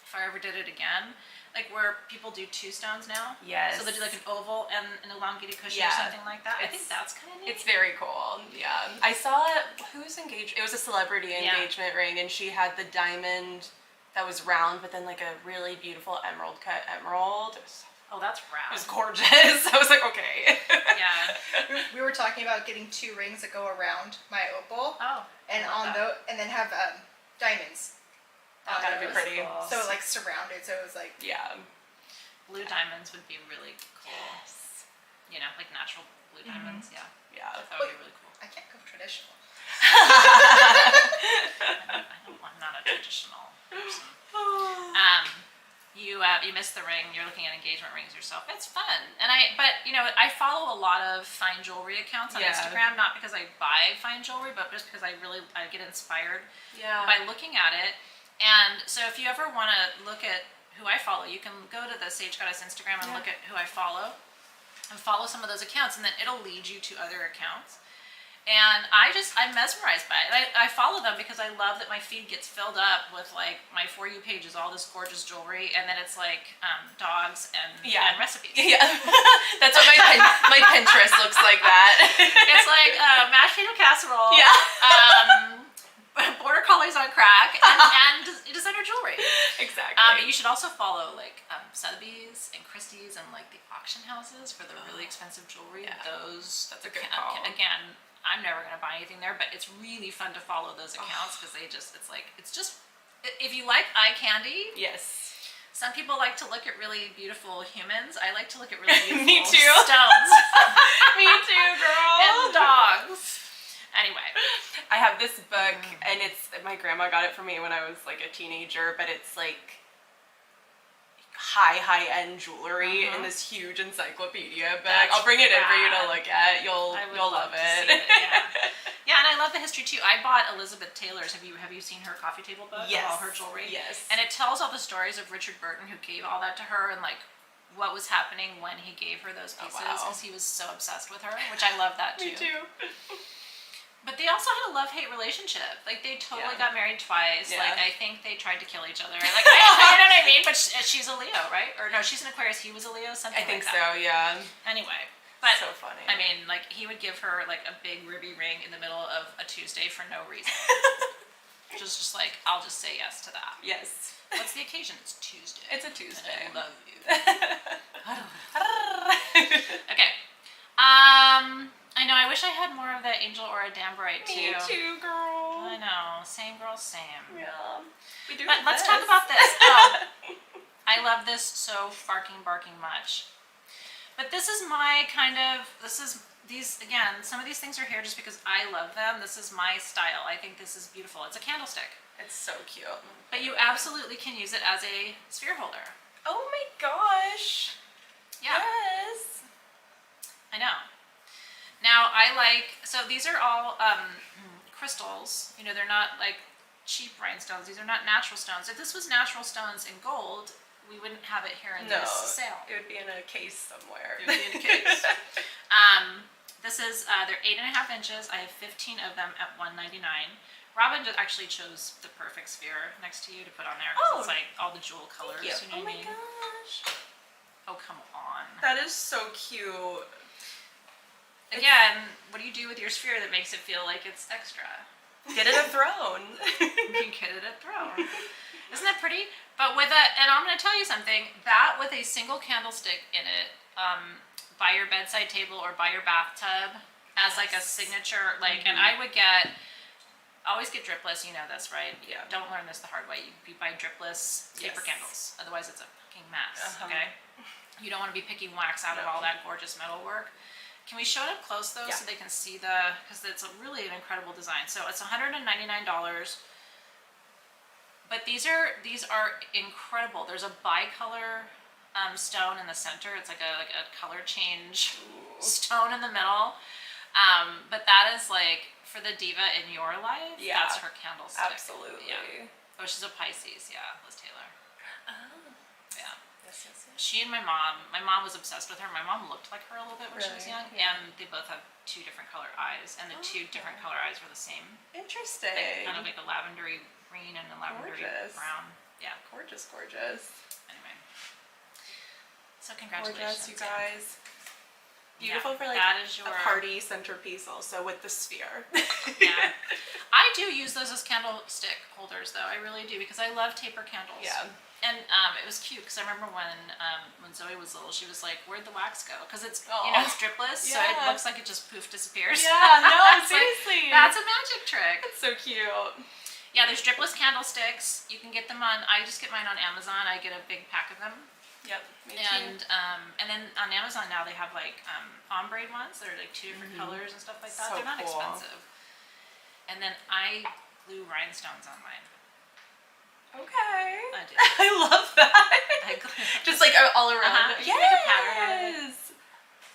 if I ever did it again, like where people do two stones now. Yes. So they do like an oval and an elongated cushion or Yeah. something like that. I think that's kind of neat. It's very cool. Yeah. I saw who's engaged. It was a celebrity Yeah. engagement ring, and she had the diamond that was round, but then like a really beautiful emerald cut emerald. It was, Oh, that's it rad. was gorgeous. I was like, okay. Yeah. We were talking about getting 2 rings that go around my opal, Oh. and I love on that. and then have diamonds. Oh, That'd be was pretty. cool. So like surrounded. So it was like Yeah. Blue diamonds would be really cool. Yes. You know, like natural blue diamonds. Yeah. Yeah. That would be really cool. I can't go traditional. I'm not a traditional person. You missed the ring. You're looking at engagement rings yourself. It's fun, but you know, I follow a lot of fine jewelry accounts on Yeah. Instagram, not because I buy fine jewelry, but just because I get inspired Yeah. by looking at it. And so, if you ever want to look at who I follow, you can go to the Sage Goddess Instagram and look at who I follow, and follow some of those accounts, and then it'll lead you to other accounts. And I'm mesmerized by it. I follow them because I love that my feed gets filled up with like my For You page is all this gorgeous jewelry, and then it's like dogs and recipes. Yeah. That's what my Pinterest looks like that. It's like mashed potato casserole. Yeah. Border collies on crack and designer jewelry. Exactly. You should also follow like Sotheby's and Christie's and like the auction houses for the really expensive jewelry. Yeah. That's a good call. Again, I'm never gonna buy anything there, but it's really fun to follow those accounts because if you like eye candy. Yes. Some people like to look at really beautiful humans. I like to look at really beautiful Me too. stones. Me too, girl. And dogs. Anyway. I have this book, and my grandma got it for me when I was like a teenager, but it's like high-end jewelry in this huge encyclopedia book. That's I'll bring it in for you to rad. look at. You'll love to it. see Yeah, and I love the history too. I bought Elizabeth Taylor's. Have you seen her coffee table book Yes. of all her jewelry? Yes. And it tells all the stories of Richard Burton, who gave all that to her, and like what was happening when he gave her those pieces, wow. because he was so obsessed with her, which I love that too. Me too. But they also had a love-hate relationship. Like they totally Yeah. got married twice. Yeah. Like I think they tried to kill each other. Like you know what I mean? But she's a Leo, right? Or no, she's an Aquarius. He was a Leo. Something I think like that. so, yeah. Anyway, but So funny. I mean, like he would give her like a big ruby ring in the middle of a Tuesday for no reason. just like I'll just say yes to that. Yes. What's the occasion? It's Tuesday. It's a Tuesday. And I love you. Me Okay. I know. I wish I had more of that angel or a danburite too. too, girl. I know. Same girl, same. Yeah. We do But have let's this. talk about this. Oh, I love this so barking much. But this is my kind of, again, some of these things are here just because I love them. This is my style. I think this is beautiful. It's a candlestick. It's so cute. But you absolutely can use it as a sphere holder. Oh my gosh. Yeah, Yes. I know. Now so these are all crystals. You know, they're not like cheap rhinestones. These are not natural stones. If this was natural stones in gold, we wouldn't have it here in No. this sale. It would be in a case somewhere. It would be in a case. This is, they're 8.5 inches. I have 15 of them at $1.99. Robin actually chose the perfect sphere next to you to put on there because it's like all the jewel colors. Thank you. You know Oh what I my mean? gosh. Oh, come on. That is so cute. Again, what do you do with your sphere that makes it feel like it's extra? Get it a throne. You can get it a throne. Isn't that pretty? But and I'm going to tell you something, that with a single candlestick in it, by your bedside table or by your bathtub as like a signature, like, and I would get always get dripless. You know this, right? Yeah. Don't learn this the hard way. You buy dripless taper Yes. candles. Otherwise, it's a fucking mess. Uh-huh. Okay. You don't want to be picking wax out of all that gorgeous metal work. Can we show it up close though, so they can see because it's really an incredible design. So it's $199. But these are incredible. There's a bicolor stone in the center. It's like a color change stone in the middle. But that is like for the diva in your life. Yeah. That's her candlestick. Absolutely. Yeah. Oh, she's a Pisces. Yeah, Liz Taylor. Oh. Yeah. Yes, yes, yes. She and my mom was obsessed with her. My mom looked like her a little bit when she was Really? young, and they both have 2 different color eyes, and the 2 different color eyes were the same. Interesting. Kind of like a lavendery green and a lavendery Gorgeous. brown. Yeah. Gorgeous, gorgeous. Anyway. So congratulations. Gorgeous, you guys. Yeah, Beautiful for like that is your a party centerpiece also with the sphere. Yeah. I do use those as candlestick holders though. I really do because I love taper candles. Yeah. And it was cute because I remember when Zoe was little, she was like, "Where'd the wax go?" Because it's it's dripless, so it Yeah. looks like it just poof disappears. Yeah, no, It's like, seriously. that's a magic trick. It's so cute. Yeah, there's dripless candlesticks. You can get them on. I just get mine on Amazon. I get a big pack of them. Yep, me And too. and then on Amazon now they have like ombre ones that are like 2 different colors and stuff like that. So They're not cool. expensive. And then I glue rhinestones on mine. Okay. I do. I love that. I glue. Just like all around. You can make a pattern out of it. Yes.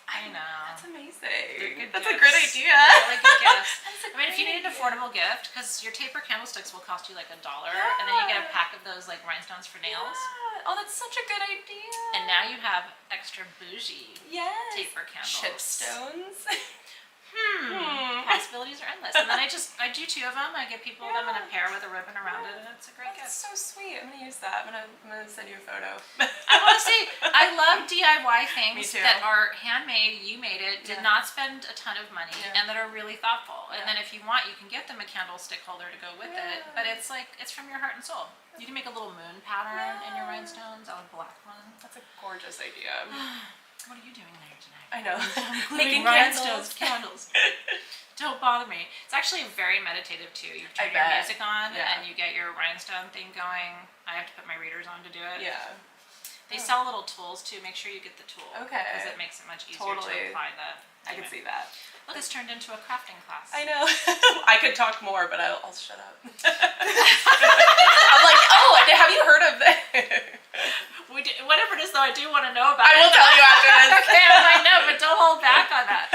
I know. That's amazing. Good That's a gifts. great idea. They're really good gifts. That's a I mean, if you great need an idea. affordable gift, because your taper candlesticks will cost you like $1, and then you get a pack of those like rhinestones for nails. Yeah. Oh, that's such a good idea. And now you have extra bougie yes. taper candles. Chipstones. Possibilities are endless. And then I do 2 of them. I give people them in a pair with a ribbon around it, and it's a great That's gift. so sweet. I'm gonna use that. I'm gonna send you a photo. I want to say I love DIY things Me too. that are handmade. You made it. Did Yeah. not spend a ton of money, Yeah. and that are really thoughtful. And Yeah. then if you want, you can get them a candlestick holder to go with it. Yeah. But it's like it's from your heart and soul. You can make a little moon pattern in your Yeah. rhinestones. I would black one. That's a gorgeous idea. What are you doing there tonight? I know. Making rhinestones candles. Don't bother me. It's actually very meditative too. You turn I your bet. music on Yeah. and you get your rhinestone thing going. I have to put my readers on to do it. Yeah. They sell little tools too. Make sure you get the tool. Okay. Because it makes it much easier Totally. to apply the. I can see that. Look, it's turned into a crafting class. I know. I could talk more, but I'll shut up. I'm like, oh, have you heard of this? Whatever it is, though, I do want to know about I it. will tell you after this. Okay, I know, but don't hold back on that.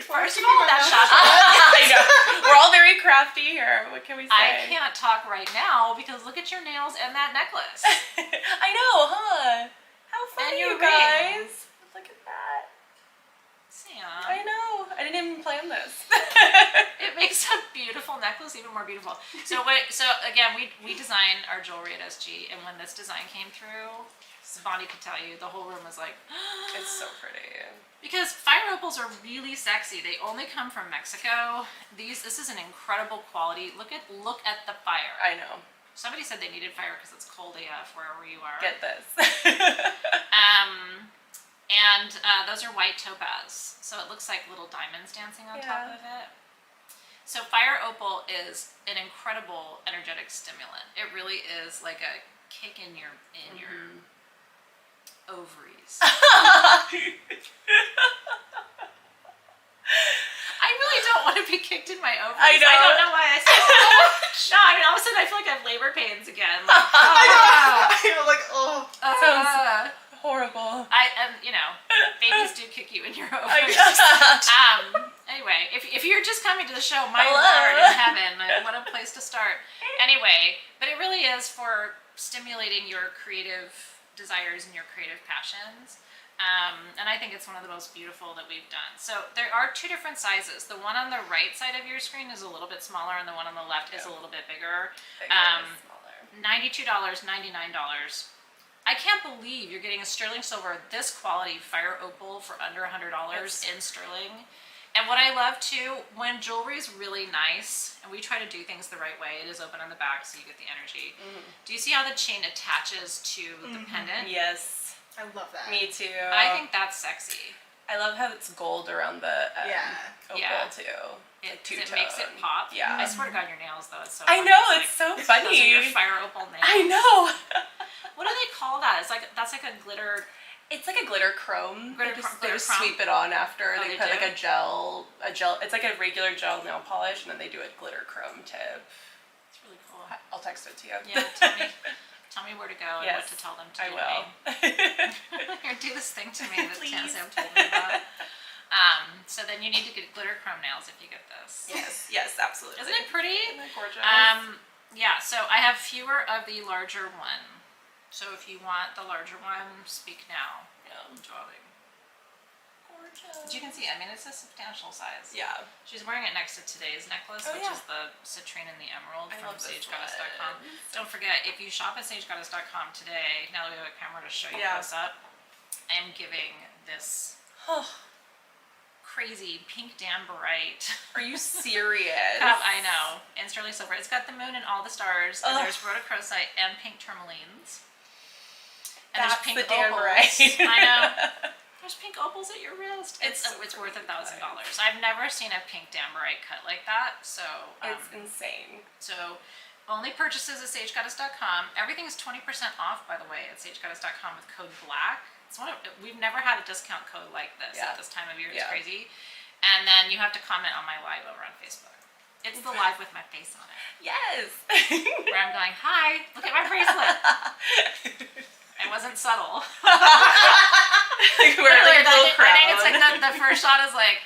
First of all, that shot. I know. We're all very crafty here. What can we say? I can't talk right now because look at your nails and that necklace. I know, huh? How funny, And your you guys. Look at that. Sam. I know. I didn't even plan this. It makes a beautiful necklace even more beautiful. So again, we design our jewelry at SG, and when this design came through, Bonnie could tell you, the whole room was like, It's so pretty. because fire opals are really sexy. They only come from Mexico. This is an incredible quality. Look at the fire. I know. Somebody said they needed fire because it's cold AF wherever you are. Get this. And those are white topaz, so it looks like little diamonds dancing on top Yeah. of it. So fire opal is an incredible energetic stimulant. It really is like a kick in your ovaries. I really don't want to be kicked in my ovaries. I know. I don't know why I said that. No, I mean all of a sudden I feel like I have labor pains again. Like, I'm like, oh. Sounds horrible. Babies do kick you in your I ovaries. know. Anyway, if you're just coming to the show, my Hello. Lord in heaven, what a place to start. Anyway, but it really is for stimulating your creative desires and your creative passions. And I think it's one of the most beautiful that we've done. So there are 2 different sizes. The one on the right side of your screen is a little bit smaller, and the one on the left is a little bit bigger. Smaller. $92, $99. I can't believe you're getting a sterling silver, this quality fire opal for under $100 in sterling. And what I love too, when jewelry is really nice, and we try to do things the right way, it is open on the back so you get the energy. Do you see how the chain attaches to the pendant? Yes. I love that. Me too. I think that's sexy. I love how it's gold around the opal Yeah. too. It Two-tone. makes it pop. Yeah. I swear to God, your nails though. It's so. I funny. know, It's it's so Those funny. are your fire opal nails. I know. What do they call that? It's like that's like a glitter. It's like a glitter chrome. Glitter they chrome- they glitter just chrome? sweep it on after. Oh, they they put do? like a gel. It's like a regular gel nail polish, and then they do a glitter chrome tip. It's really cool. I'll text it to you. Yeah, tell me where to go and what Yes, to tell them to I do. will. Here, do this thing to me that Please. Sam told me about. So then you need to get glitter chrome nails if you get this. yes, absolutely. Isn't it pretty? Isn't it gorgeous? Yeah, so I have fewer of the larger one. So if you want the larger one, speak now. Yeah. Darling. Gorgeous. As you can see, I mean, it's a substantial size. Yeah. She's wearing it next to today's necklace, Oh, which yeah. is the Citrine and the Emerald I from love this sagegoddess.com. one. Don't forget, if you shop at sagegoddess.com today, now that we have a camera to show you Yeah. close up, I am giving this Oh, crazy pink danburite are you serious? cup. I know, in sterling silver. It's got the moon and all the stars, and Ugh. there's rhodochrosite and pink tourmalines. And That's there's pink the opals. danburite. I know. There's pink opals at your wrist. It's so worth pretty, $1,000. I've never seen a pink danburite cut like that. So It's insane. so only purchases at sagegoddess.com. Everything is 20% off, by the way, at sagegoddess.com with code BLACK. It's we've never had a discount code like this Yeah. at this time of year. It's Yeah. crazy. And then you have to comment on my live over on Facebook. It's the live with my face on it, Yes. where I'm going, "Hi, look at my bracelet." It wasn't subtle. Like we're Literally, like a little I think it's crown. like the first shot is like,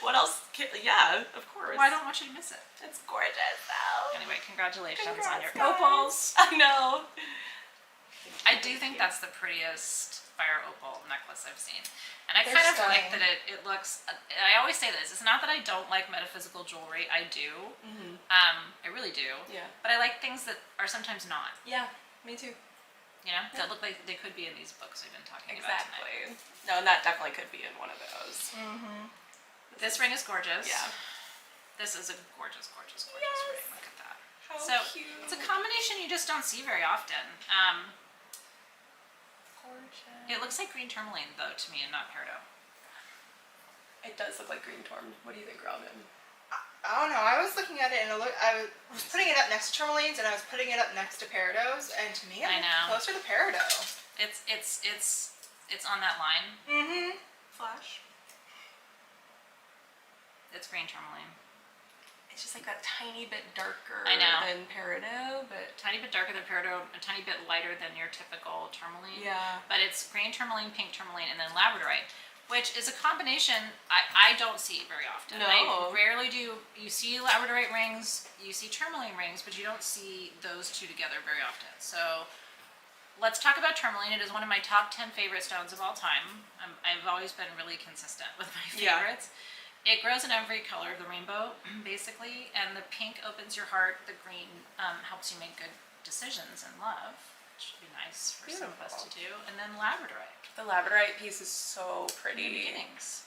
What else? Yeah, of course. "Well, I don't want you to miss it." It's gorgeous though. Anyway, congratulations on Congrats, your guys. opals. I know. I do think that's the prettiest fire opal necklace I've seen. And I They're kind of like stunning. that it looks, I always say this, it's not that I don't like metaphysical jewelry, I do. Mm-hmm. I really do. Yeah. But I like things that are sometimes not, Yeah. Me too. you know, that look like they could be in these books we've been talking about tonight. Exactly. No, and that definitely could be in one of those. Mm-hmm. This ring is gorgeous. Yeah. This is a gorgeous, gorgeous, gorgeous Yes. ring. Look at that. How So, cute. It's a combination you just don't see very often. Gorgeous. It looks like green tourmaline, though, to me, and not peridot. It does look like green torm. What do you think, Robin? I don't know. I was looking at it and I was putting it up next to tourmalines and I was putting it up next to peridots, and to me, I I'm know. closer to peridot. It's on that line. Mm-hmm. Flash. It's green tourmaline. It's just like that tiny bit darker I know. than peridot, but A tiny bit darker than peridot, a tiny bit lighter than your typical tourmaline. yeah. But it's green tourmaline, pink tourmaline, and then labradorite, which is a combination I don't see very often. No. I rarely do. You see labradorite rings, you see tourmaline rings, but you don't see those two together very often. So let's talk about tourmaline. It is one of my top 10 favorite stones of all time. I've always been really consistent with my Yeah. favorites. It grows in every color of the rainbow, basically, and the pink opens your heart, the green helps you make good decisions in love, which would be nice for some of us to do, and then labradorite. The labradorite piece is so New pretty. beginnings.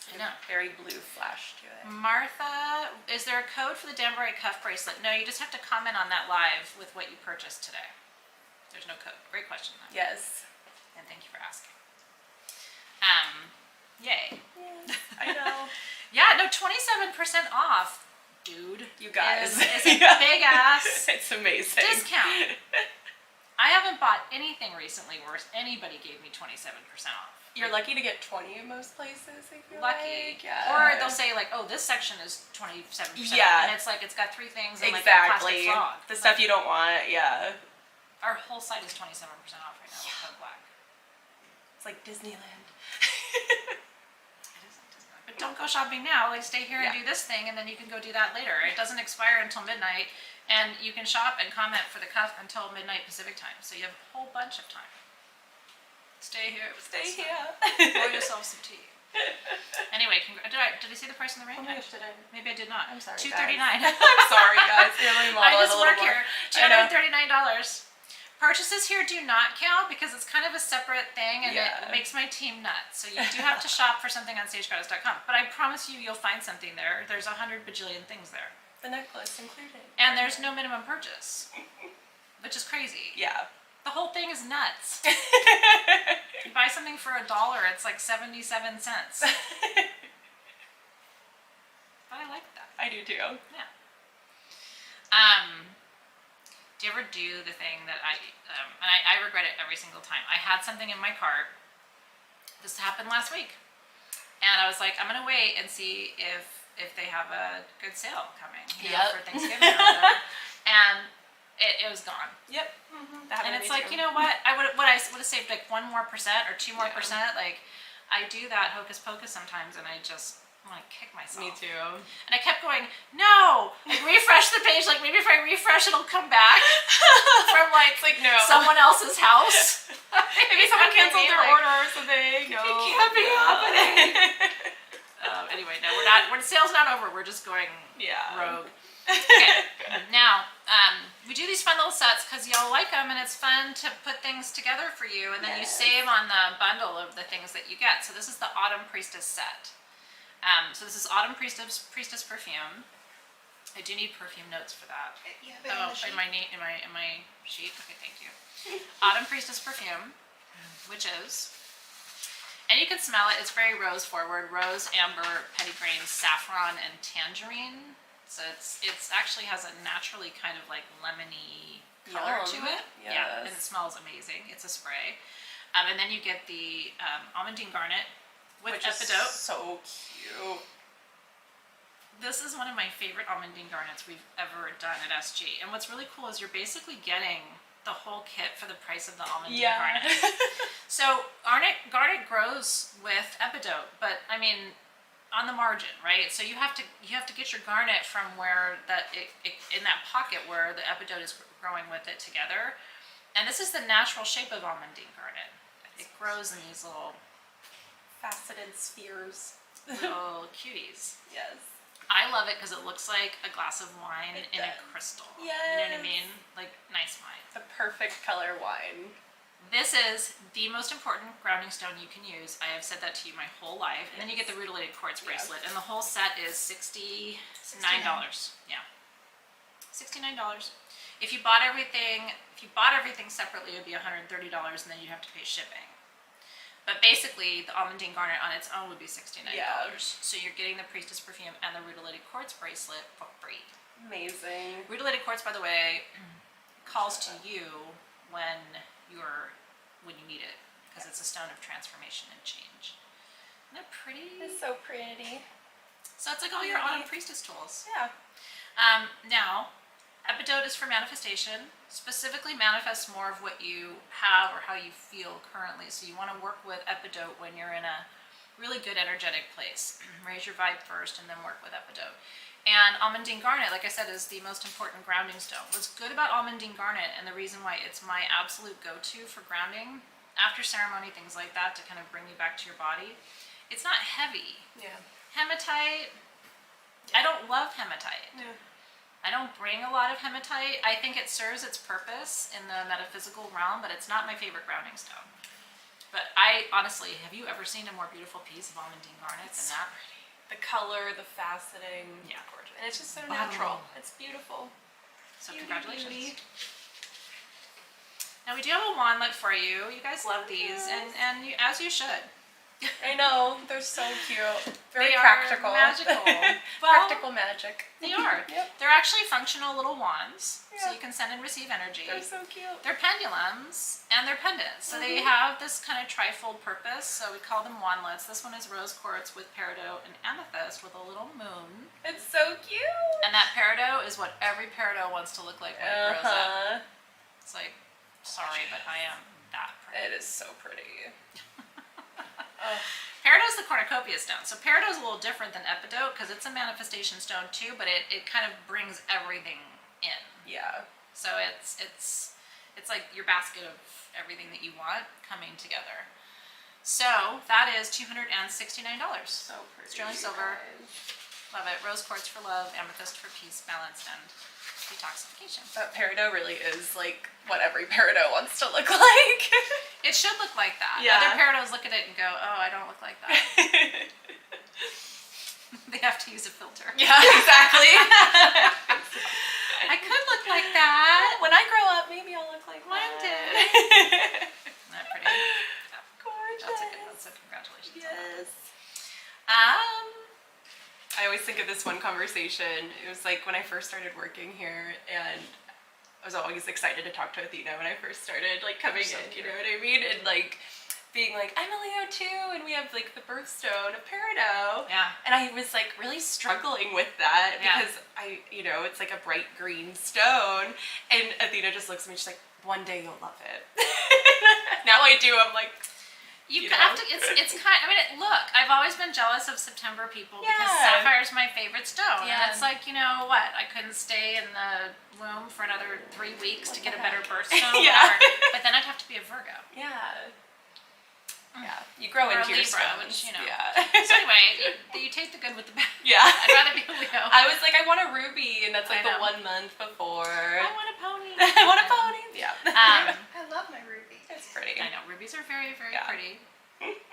I know. Very blue flash to it. Martha, is there a code for the danburite cuff bracelet? No, you just have to comment on that live with what you purchased today. There's no code. Great question, though. Yes. And thank you for asking. Yay. Yes, I know. Yeah, no, 27% off, dude. You guys. Is a big ass It's amazing. discount. I haven't bought anything recently where anybody gave me 27% off. You're lucky to get 20 in most places, I feel Lucky. like. Yeah. Or they'll say like, oh, this section is 27% Yeah. off. And it's like, it's got 3 things and like a plastic Exactly. frog. The stuff you don't want, yeah. Our whole site is 27% off right now with code black. It's like Disneyland. It is like Disneyland. But don't go shopping now. Like, stay here and Yeah. do this thing, and then you can go do that later. It doesn't expire until midnight, and you can shop and comment for the cuff until midnight Pacific time. So you have a whole bunch of time. Stay here. With Stay us. here. Pour yourself some tea. Anyway, did I see the price in the ring? Oh my gosh, did I? Maybe I did not. I'm sorry, $239. I'm sorry, guys. Here, let me model I it just a little work more. here. I know. $239. Purchases here do not count because it's kind of a separate thing and Yeah. it makes my team nuts. So you do have to shop for something on sagegoddess.com. But I promise you'll find something there. There's 100 bajillion things there. The necklace included. And there's no minimum purchase, which is crazy. Yeah. The whole thing is nuts. You buy something for $1, it's like 77 cents. But I like that. I do too. Yeah. Do you ever do the thing that and I regret it every single time. I had something in my cart. This happened last week. And I was like, I'm going to wait and see if they have a good sale coming for Thanksgiving or whatever. And it was gone. Yep. And it's like, you know what? I would have saved like 1% or 2% more. Like, I do that hocus pocus sometimes, and I just want to kick myself. Me too. And I kept going, no! Like, refresh the page. Like, maybe if I refresh, it'll come back from like no. someone else's house. Maybe someone canceled their order or something. No. It can't be happening. Anyway, no, we're not. The sale's not over. We're just going rogue. Okay. Now, we do these fun little sets because y'all like them, and it's fun to put things together for you, and then you save on the bundle of the things that you get. So this is the Autumn Priestess set. So this is Autumn Priestess perfume. I do need perfume notes for that. You have it in the sheet. In my sheet. Okay, thank you. Autumn Priestess perfume, which is, and you can smell it. It's very rose forward: rose, amber, petitgrain, saffron, and tangerine. So it's actually has a naturally kind of like lemony color to it. Yes. Yeah, and it smells amazing. It's a spray, and then you get the almandine garnet with epidote. So cute. This is one of my favorite almandine garnets we've ever done at SG. And what's really cool is you're basically getting the whole kit for the price of the almandine garnet. So garnet grows with epidote, but I mean, on the margin, right? So you have to get your garnet from where in that pocket where the epidote is growing with it together. And this is the natural shape of almandine garnet. It grows in these little Faceted spheres. little cuties. Yes. I love it because it looks like a glass of wine in a crystal. Yes. You know what I mean? Like nice wine. The perfect color wine. This is the most important grounding stone you can use. I have said that to you my whole life. And then you get the rutilated quartz bracelet. And the whole set is $69. Yeah. $69. If you bought everything separately, it would be $130, and then you'd have to pay shipping. But basically, the almandine garnet on its own would be $69. Yeah. So you're getting the Priestess perfume and the rutilated quartz bracelet for free. Amazing. Rutilated quartz, by the way, calls to you when you need it, because it's a stone of transformation and change. Isn't that pretty? It's so pretty. So it's like all your Autumn Priestess tools. Yeah. Now, epidote is for manifestation. Specifically manifests more of what you have or how you feel currently. So you want to work with epidote when you're in a really good energetic place. Raise your vibe first and then work with epidote. And almandine garnet, like I said, is the most important grounding stone. What's good about almandine garnet, and the reason why it's my absolute go-to for grounding, after ceremony, things like that, to kind of bring you back to your body, it's not heavy. Yeah. Hematite, I don't love hematite. Yeah. I don't bring a lot of hematite. I think it serves its purpose in the metaphysical realm, but it's not my favorite grounding stone. But I honestly, have you ever seen a more beautiful piece of almandine garnet than that? The color, the faceting. Yeah. Gorgeous. And it's just so natural. It's beautiful. So Beauty, congratulations. beauty. Now we do have a wandlet for you. You guys love these, and you, as you should. I know, they're so cute. Very They practical. are magical. Practical magic. They are. Yep. They're actually functional little wands, so Yeah. you can send and receive energy. They're so cute. They're pendulums and they're pendants. So they have this kind of trifold purpose. So we call them wandlets. This one is rose quartz with peridot and amethyst with a little moon. It's so cute. And that peridot is what every peridot wants to look like when it grows up. It's like, sorry, but I am that pretty. It is so pretty. Peridot's the cornucopia stone. So peridot's a little different than epidote because it's a manifestation stone too, but it kind of brings everything in. Yeah. So it's like your basket of everything that you want coming together. So that is $269. So pretty. Sterling silver. Love it. Rose quartz for love, amethyst for peace, balance, and detoxification. That peridot really is like what every peridot wants to look like. It should look like that. Yeah. Other peridots look at it and go, oh, I don't look like that. They have to use a filter. Yeah, exactly. I could look like that. When I grow up, maybe I'll look like One that. day. Isn't that pretty? Yeah. Gorgeous. That's a good one. So congratulations. Yes. On I always think of this one conversation. It was like when I first started working here, and I was always excited to talk to Athena when I first started like coming So in, you cute. know what I mean? And like being like, I'm a Leo too, and we have like the birthstone of Peridot. Yeah. And I was like really struggling with that Yeah. because it's like a bright green stone. And Athena just looks at me, she's like, one day you'll love it. Now I do, I'm like, You You have know? to. It's kind. I mean, look. I've always been jealous of September people because Yeah. sapphire is my favorite stone, Yeah. and it's like, you know what? I couldn't stay in the womb for another 3 weeks to get a better birthstone. Yeah. Whatever. But then I'd have to be a Virgo. yeah. Yeah, you grow Or a into your Libra, stones. which, you know. Yeah. So anyway, you take the good with the bad. Yeah. I'd rather be a Leo. I was like, I want a ruby, and that's like I the know. 1 month before. I want a pony. I want a pony. Yeah. I love my ruby. It's pretty. I know rubies are very, very Yeah. pretty.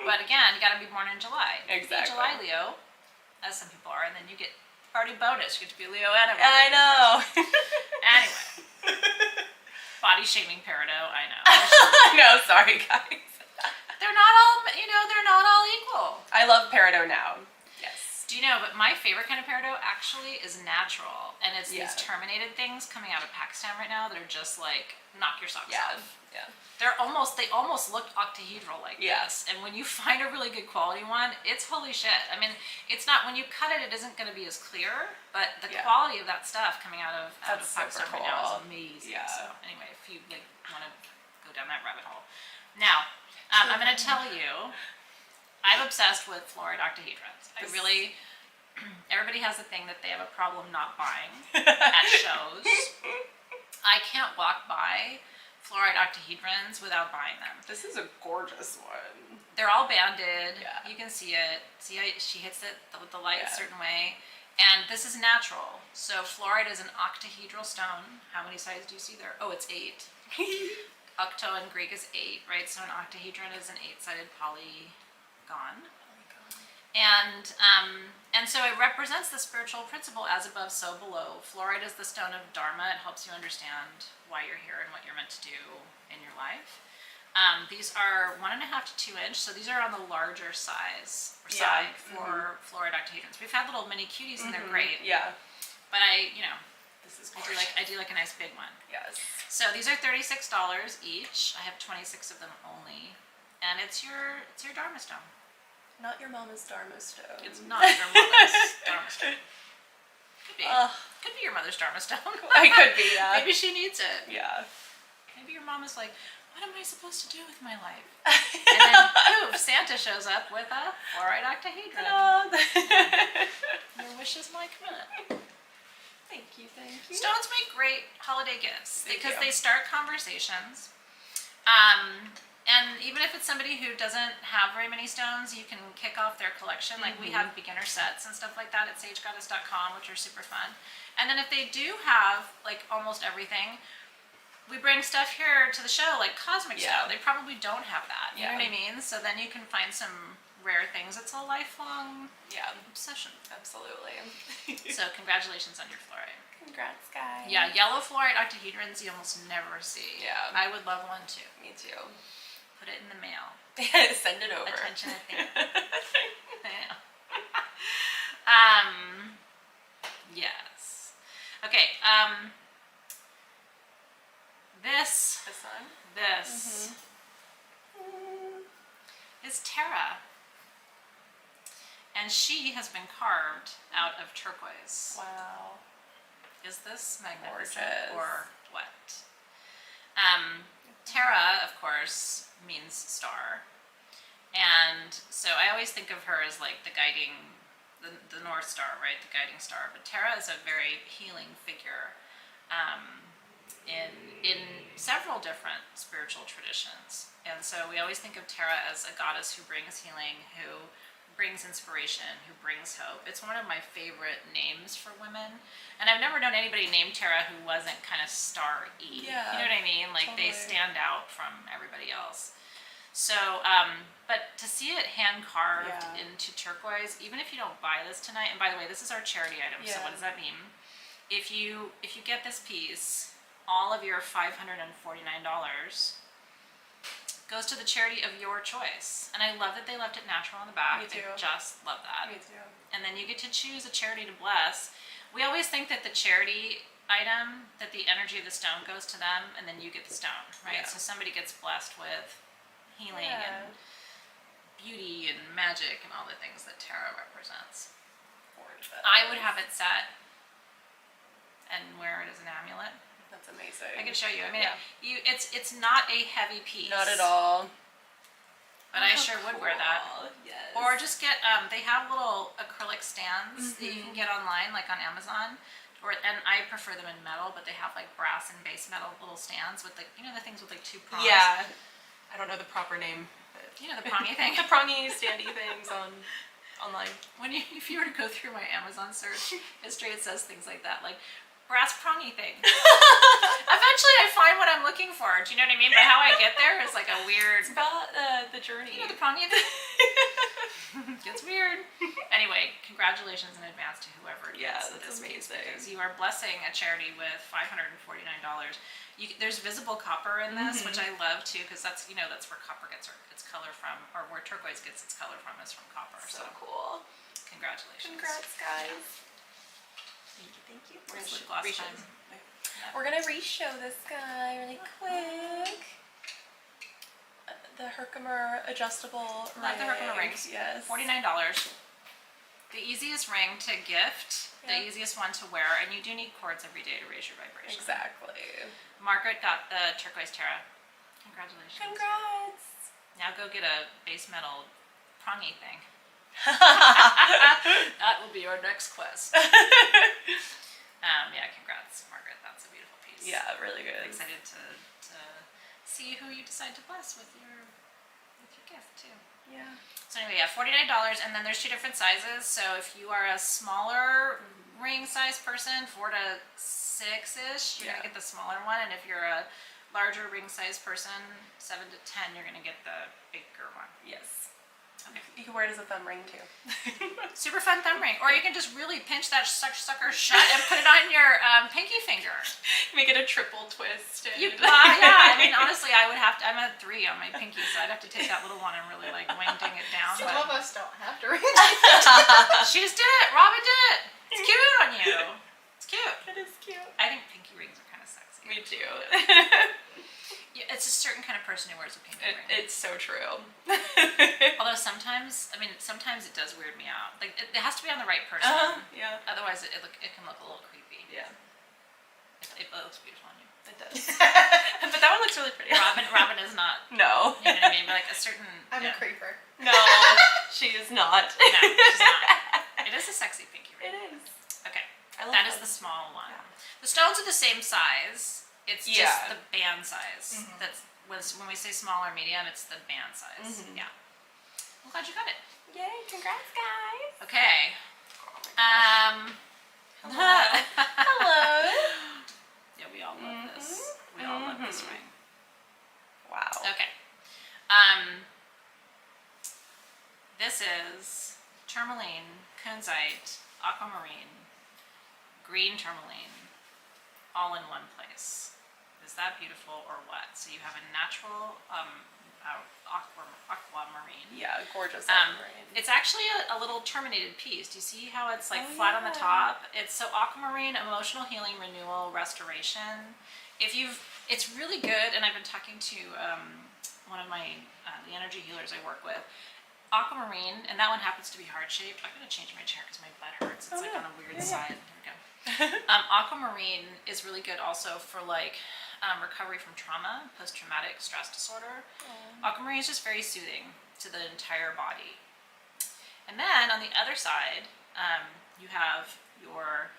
But again, you got to be born in July. You can be a Exactly. July Leo, as some people are, and then you get party bonus. You get to be a Leo and a Virgo. I know. Anyway, body shaming Peridot. I know. No, sorry guys. They're not all. They're not all equal. I love Peridot now. Yes. Do you know? But my favorite kind of Peridot actually is natural, and it's Yeah. these terminated things coming out of Pakistan right now that are just like knock your socks Yeah. off. Yeah. They almost look octahedral like Yeah. this. And when you find a really good quality one, it's holy shit. I mean, it's not, when you cut it, it isn't going to be as clear, but the Yeah. quality of that stuff coming out of That's super Pakistan right now cool. is amazing. Yeah. So anyway, if you want to go down that rabbit hole. Now, I'm going to tell you, I'm obsessed with fluorite octahedrons. I really, everybody has a thing that they have a problem not buying at shows. I can't walk by fluorite octahedrons without buying them. This is a gorgeous one. They're all banded. Yeah. You can see it. See how she hits it with the light a Yeah. certain way. And this is natural. So fluorite is an octahedral stone. How many sides do you see there? Oh, it's 8. Octo in Greek is 8, right? So an octahedron is an 8-sided polygon. And so it represents the spiritual principle, as above, so below. Fluorite is the stone of Dharma. It helps you understand why you're here and what you're meant to do in your life. These are 1.5 to 2 inch, so these are on the larger size or side for fluorite octahedrons. We've had little mini cuties and they're great, Yeah. but This is I gorgeous. do like a nice big one. Yes. So these are $36 each. I have 26 of them only, and it's your Dharma stone. Not your mama's Dharma stone. It's not your mother's Dharma stone. Could be. Could be your mother's Dharma stone. I could be, yeah. Maybe she needs it. Yeah. Maybe your mom is like, what am I supposed to do with my life? And then, poof, Santa shows up with a fluorite octahedron. Your wish is my command. Thank you. Stones make great holiday gifts They because do. they start conversations. And even if it's somebody who doesn't have very many stones, you can kick off their collection. Like we have beginner sets and stuff like that at sagegoddess.com, which are super fun. And then if they do have like almost everything, we bring stuff here to the show like cosmic stone. They probably don't have that. You know what I mean? So then you can find some rare things. It's a lifelong obsession. Absolutely. So congratulations on your fluorite. Congrats, guys. Yeah, yellow fluorite octahedrons you almost never see. Yeah. I would love one too. Me too. Put it in the mail. Send it over. Attention, Athena. Yeah. Yes. Okay. This This one? is Tara, and she has been carved out of turquoise. Wow. Is this magnificent Gorgeous. or what? Tara, of course, means star. And so I always think of her as like the guiding, the North Star, right? The guiding star. But Tara is a very healing figure in several different spiritual traditions. And so we always think of Tara as a goddess who brings healing, who brings inspiration, who brings hope. It's one of my favorite names for women. And I've never known anybody named Tara who wasn't kind of star-y. Yeah, You know what I mean? Like they totally. stand out from everybody else. So, but to see it hand carved into turquoise, even if you don't buy this tonight, and by the way, this is our charity item, so what does that mean? If you get this piece, all of your $549 goes to the charity of your choice. And I love that they left it natural on the back. Me too. I just love that. Me too. And then you get to choose a charity to bless. We always think that the charity item, that the energy of the stone goes to them, and then you get the stone, right? Yeah. So somebody gets blessed with healing Yeah. and beauty and magic and all the things that Tara represents. I would have it set and wear it as an amulet. That's amazing. I can show you. I mean, Yeah. it's not a heavy piece. Not at all. But I sure would wear that. Cool. Yes. Or just get they have little acrylic stands that you can get online, like on Amazon. And I prefer them in metal, but they have like brass and base metal little stands with like, you know, the things with like two prongs. Yeah. I don't know the proper name. But You know, the prongy thing. the prongy standy things online. If you were to go through my Amazon search history, it says things like that, like brass prongy thing. Eventually, I find what I'm looking for. Do you know what I mean? But how I get there is like a weird. It's about the journey. You know, the prongy thing. Gets weird. Anyway, congratulations in advance to whoever gets that's this piece, amazing. because you are blessing a charity with $549. There's visible copper in this, which I love too, because that's that's where copper gets its color from, or where turquoise gets its color from is from copper. So cool. Congratulations. Congrats, guys. Thank you. We're It's gonna lip gloss reshow. time. We're gonna reshow this guy really quick. The Herkimer adjustable ring. Love the Herkimer rings. Yes. $49. The easiest ring to gift, the easiest one to wear, and you do need cords every day to raise your vibration. Exactly. Margaret got the Turquoise Tara. Congratulations. Congrats. Now go get a base metal prongy thing. That will be your next quest. Yeah, congrats, Margaret. That's a beautiful piece. Yeah, really good. I'm excited to see who you decide to bless with your gift too. Yeah. So anyway, yeah, $49, and then there's two different sizes. So if you are a smaller ring size person, 4 to 6-ish, you're gonna get the smaller one, and if you're a larger ring size person, 7 to 10, you're gonna get the bigger one. Yes. Okay. You can wear it as a thumb ring too. Super fun thumb ring, or you can just really pinch that sucker shut and put it on your pinky finger. Make it a triple twist. Yeah. I mean, honestly, I would have to. I'm a 3 on my pinky, so I'd have to take that little one and really like wing-ding it down. Some of us don't have to ring. She just did it. Robin did it. It's cute on you. It's cute. It is cute. I think pinky rings are kind of sexy. Me too. Yeah, it's a certain kind of person who wears a pinky ring. It's so true. Although sometimes it does weird me out. Like it has to be on the right person. Yeah. Otherwise, it can look a little creepy. Yeah. It looks beautiful on you. It does. But that one looks really pretty. Robin is not. No. You know what I mean? But like a certain. I'm a creeper. No, she is not. No, she's not. It is a sexy pinky ring. It is. Okay. I love That is the small one. Yeah. The stones are the same size. It's just Yeah. the band size. That's when we say small or medium, it's the band size. Yeah. I'm glad you got it. Yay, congrats, guys. Okay. Hello. Yeah, we all love this. We all love this ring. Wow. Okay. This is tourmaline, kunzite, aquamarine, green tourmaline, all in one place. Is that beautiful or what? So you have a natural aquamarine. Yeah, gorgeous. Aquamarine. It's actually a little terminated piece. Do you see how it's like Oh, flat on the yeah. top? It's so aquamarine, emotional healing, renewal, restoration. It's really good, and I've been talking to one of my the energy healers I work with. Aquamarine, and that one happens to be heart shaped. I'm gonna change my chair because my butt hurts. It's like on a weird side. There we go. Aquamarine is really good also for like recovery from trauma, post-traumatic stress disorder. Aquamarine is just very soothing to the entire body. And then on the other side, you have your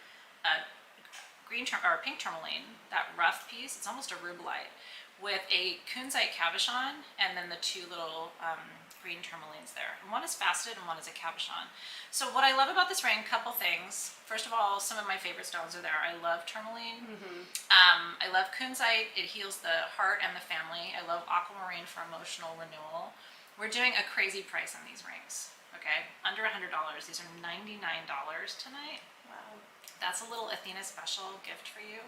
pink tourmaline, that rough piece. It's almost a rubellite with a kunzite cabochon, and then the two little green tourmalines there. And one is faceted and one is a cabochon. So what I love about this ring, couple things. First of all, some of my favorite stones are there. I love tourmaline. I love kunzite. It heals the heart and the family. I love aquamarine for emotional renewal. We're doing a crazy price on these rings. Okay, under $100. These are $99 tonight. Wow. That's a little Athena special gift for you.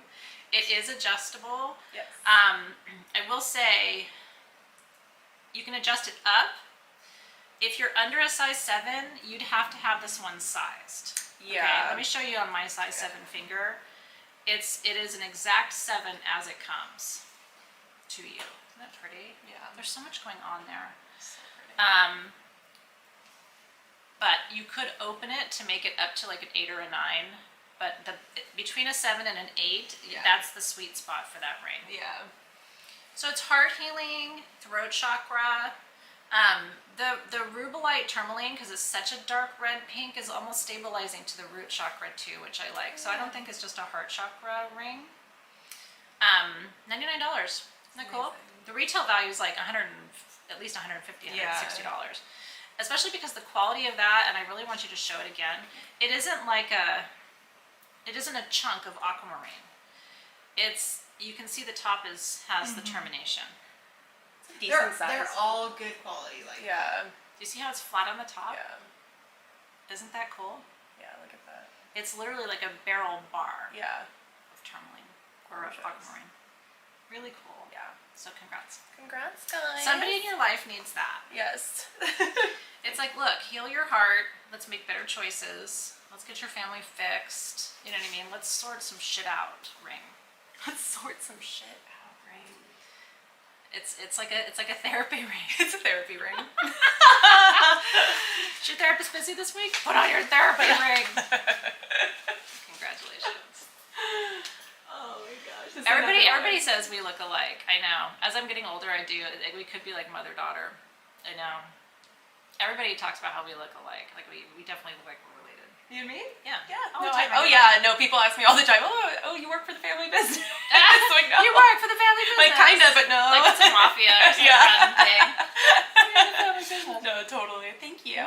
It is adjustable. Yes. I will say you can adjust it up. If you're under a size 7, you'd have to have this one sized. Yeah. Okay, let me show you on my size 7 finger. It is an exact 7 as it comes to you. Isn't that pretty? Yeah. There's so much going on there. So pretty. But you could open it to make it up to like an 8 or a 9. But between a 7 and an 8, that's the sweet spot for that ring. Yeah. So it's heart healing, throat chakra. The rubellite tourmaline, because it's such a dark red pink, is almost stabilizing to the root chakra too, which I like. So I don't think it's just a heart chakra ring. $99. Isn't that cool? Amazing. The retail value is like at least $150, $160. Especially because the quality of that, and I really want you to show it again, it isn't a chunk of aquamarine. You can see the top has the termination. Decent size. They're all good quality. Like Yeah. Do you see how it's flat on the top? Yeah. Isn't that cool? Yeah, look at that. It's literally like a barrel bar Yeah. of tourmaline or of Gorgeous. aquamarine. Really cool. Yeah. So congrats. Congrats, guys. Somebody in your life needs that. Yes. It's like, look, heal your heart. Let's make better choices. Let's get your family fixed. You know what I mean? Let's sort some shit out. Ring. Let's sort some shit out, right? It's like a therapy ring. It's a therapy ring. Is your therapist busy this week? Put on your therapy ring. Congratulations. Oh my gosh. Everybody says we look alike. I know. As I'm getting older, I do. We could be like mother-daughter. I know. Everybody talks about how we look alike. Like we definitely look like we're related. You and me? Yeah. Yeah. All No, the time. no, people ask me all the time, oh, you work for the family business. It's like, no. You work for the family business. Like, kind of, but no. Like it's a mafia or some random thing. You're in the family business. No, totally. Thank you.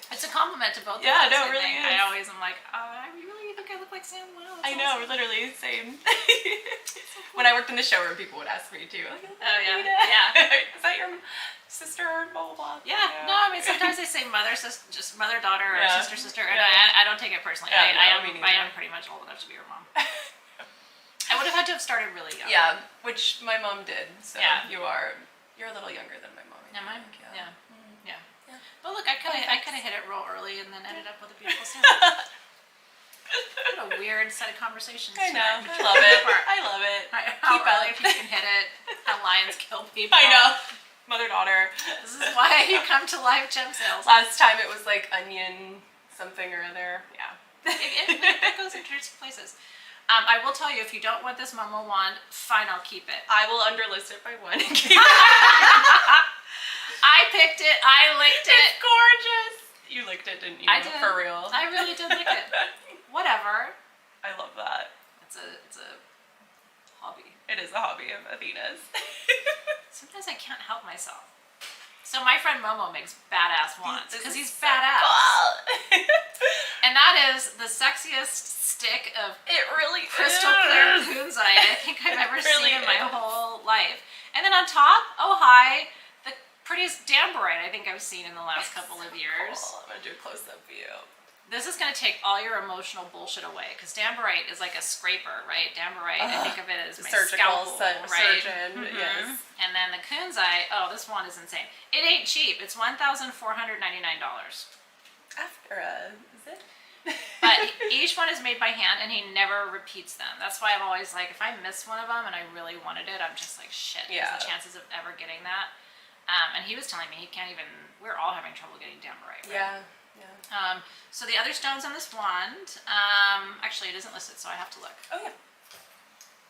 It's a compliment to both of Yeah, us. no, I it really think. is. I always am like, I really think I look like Sam. Wow, I that's know, awesome. literally, same. When I worked in the showroom, people would ask me too. Like, Oh yeah, Athena. yeah. Is that your sister? Blah, blah, blah. Yeah, no, I mean sometimes they say mother, just mother, daughter, or Yeah. sister, and Yeah. I don't take it personally. Yeah, I me neither. am pretty much old enough to be your mom. I would have had to have started really young. Yeah, which my mom did. So Yeah. you're a little younger than my mom. I Am I? think, Yeah. Mm. Yeah. Yeah. But look, I could have thanks. hit it real early and then ended up with a beautiful son. What a weird set of conversations. I know. tonight. I love it. I love it. How Keep early up. people can hit it. How lions kill people. I know. Mother-daughter. This is why you come to live gem sales. Last time it was like onion something or other. Yeah. It goes interesting places. I will tell you, if you don't want this Momo wand, fine, I'll keep it. I will underlist it by one. I picked it. I licked it. It's gorgeous. You licked it, didn't you? I did. For real. I really did lick it. Whatever. I love that. It's a hobby. It is a hobby of Athena's. Sometimes I can't help myself. So my friend Momo makes badass wands This because is he's so badass. cool. And that is the sexiest stick of It really crystal is. clear kunzite I think I've ever It really seen in my is. whole life. And then on top, oh hi, the prettiest danburite I think I've seen in the last couple of years. Cool. I'm gonna do a close-up view. This is going to take all your emotional bullshit away because danburite is like a scraper, right? Danburite, I think of it as my Surgical scalpel, right? surgeon. Mhm. Yes. And then the kunzite, oh, this one is insane. It ain't cheap. It's $1,499. After is it? But each one is made by hand and he never repeats them. That's why I'm always like, if I miss one of them and I really wanted it, I'm just like, shit. Yeah. Because the chances of ever getting that. And he was telling me he can't even, we're all having trouble getting danburite, right? Yeah. Yeah. So the other stones on this wand, actually it isn't listed, so I have to look. Oh yeah.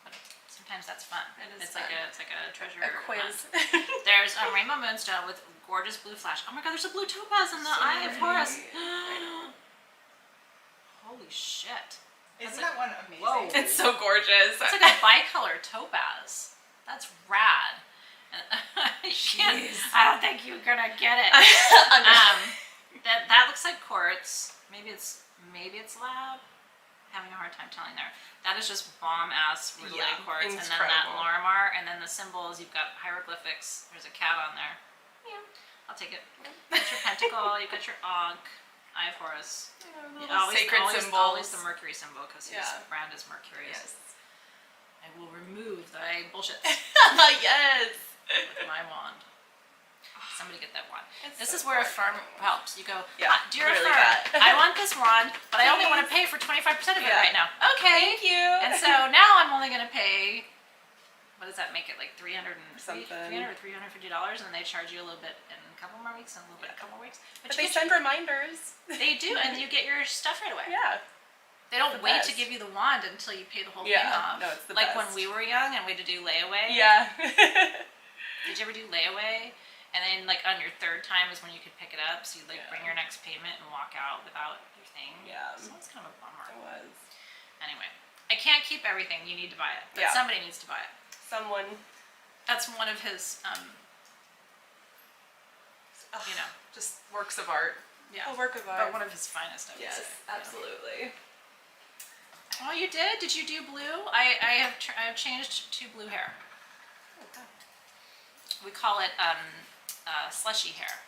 But sometimes that's fun. It is It's fun. like a treasure A quiz. hunt. There's a rainbow moonstone with gorgeous blue flash. Oh my god, there's a blue topaz in the eye of Horus. Holy shit. Isn't that one amazing? Whoa. It's so gorgeous. It's like a bicolor topaz. That's rad. Jeez. I don't think you're gonna get it. That looks like quartz. Maybe it's lab. Having a hard time telling there. That is just bomb ass rudolite quartz, and then that incredible. Lorimar, and then the symbols. You've got hieroglyphics. There's a cat on there. Yeah, I'll take it. You got your pentacle. You got your ankh. Eye of Horus. Sacred always symbols. the Mercury symbol because his Yeah. brand is Mercurius. Yes. I will remove thy bullshit Yes. with my wand. Somebody get that wand. It's This so is where a fun. firm helps. You go, Yeah, dear really firm, that. I want this wand, but I only want to Please. pay for 25% of it Yeah. right now. Okay. Thank you. And so now I'm only going to pay, what does that make it, like $300 or $350, and they charge you a little bit in a couple more weeks and a little bit in a couple more weeks. But you they get send reminders. they do, and you get your stuff right away. Yeah. They don't The wait to best. give you the wand until you pay the whole Yeah, thing off. no, it's the like when best. we were young and we had to do layaway. Yeah. Did you ever do layaway? And then like on your third time is when you could pick it up, so you'd like bring your next payment and walk out without your thing. Yeah. So it's kind of a bummer. It was. Anyway, I can't keep everything. You need to buy it, but Yeah. somebody needs to buy it. Someone, That's one of his, you know, just works of art. yeah, A work of art. but one of his finest, I would Yes, say. absolutely. Oh, you did? Did you do blue? I have changed to blue hair. Okay. We call it slushy hair,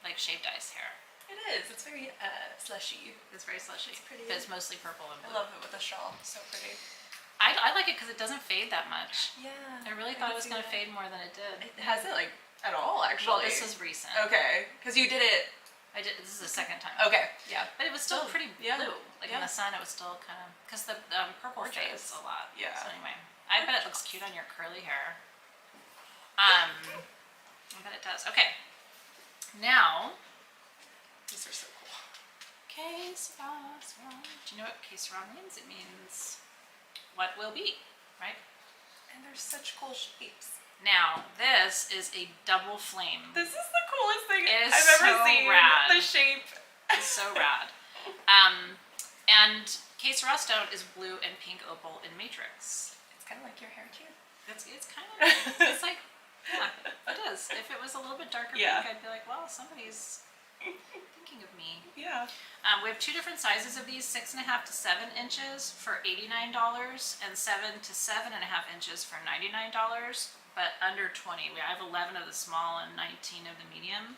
like shaved ice hair. It is. It's very slushy. It's very slushy. It's pretty. But it's mostly purple and I blue. love it with a shawl. So pretty. I like it because it doesn't fade that much. Yeah. I really thought it was going to fade more than it did. It hasn't like at all actually. Well, this was recent. Okay, because you did it. This is the second time. Okay. Yeah. But it was still Oh, pretty yeah. blue. Like in Yeah. the sun, it was still kind of, because the purple Gorgeous. fades a lot. Yeah. So anyway, I bet it looks cute on your curly hair. I bet it does. Okay. Now, These are so cool. que sera, sera. Do you know what que sera means? It means what will be, right? And they're such cool shapes. Now, this is a double flame. This is the coolest thing It is I've ever so seen. rad. The shape. It's so rad. And que sera stone is blue and pink opal in matrix. It's kind of like your hair too. It's kind of, it's like, yeah, it is. If it was a little bit darker Yeah. pink, I'd be like, well, somebody's thinking of me. Yeah. We have two different sizes of these, 6.5 to 7 inches for $89, and 7 to 7.5 inches for $99, but under 20. I have 11 of the small and 19 of the medium.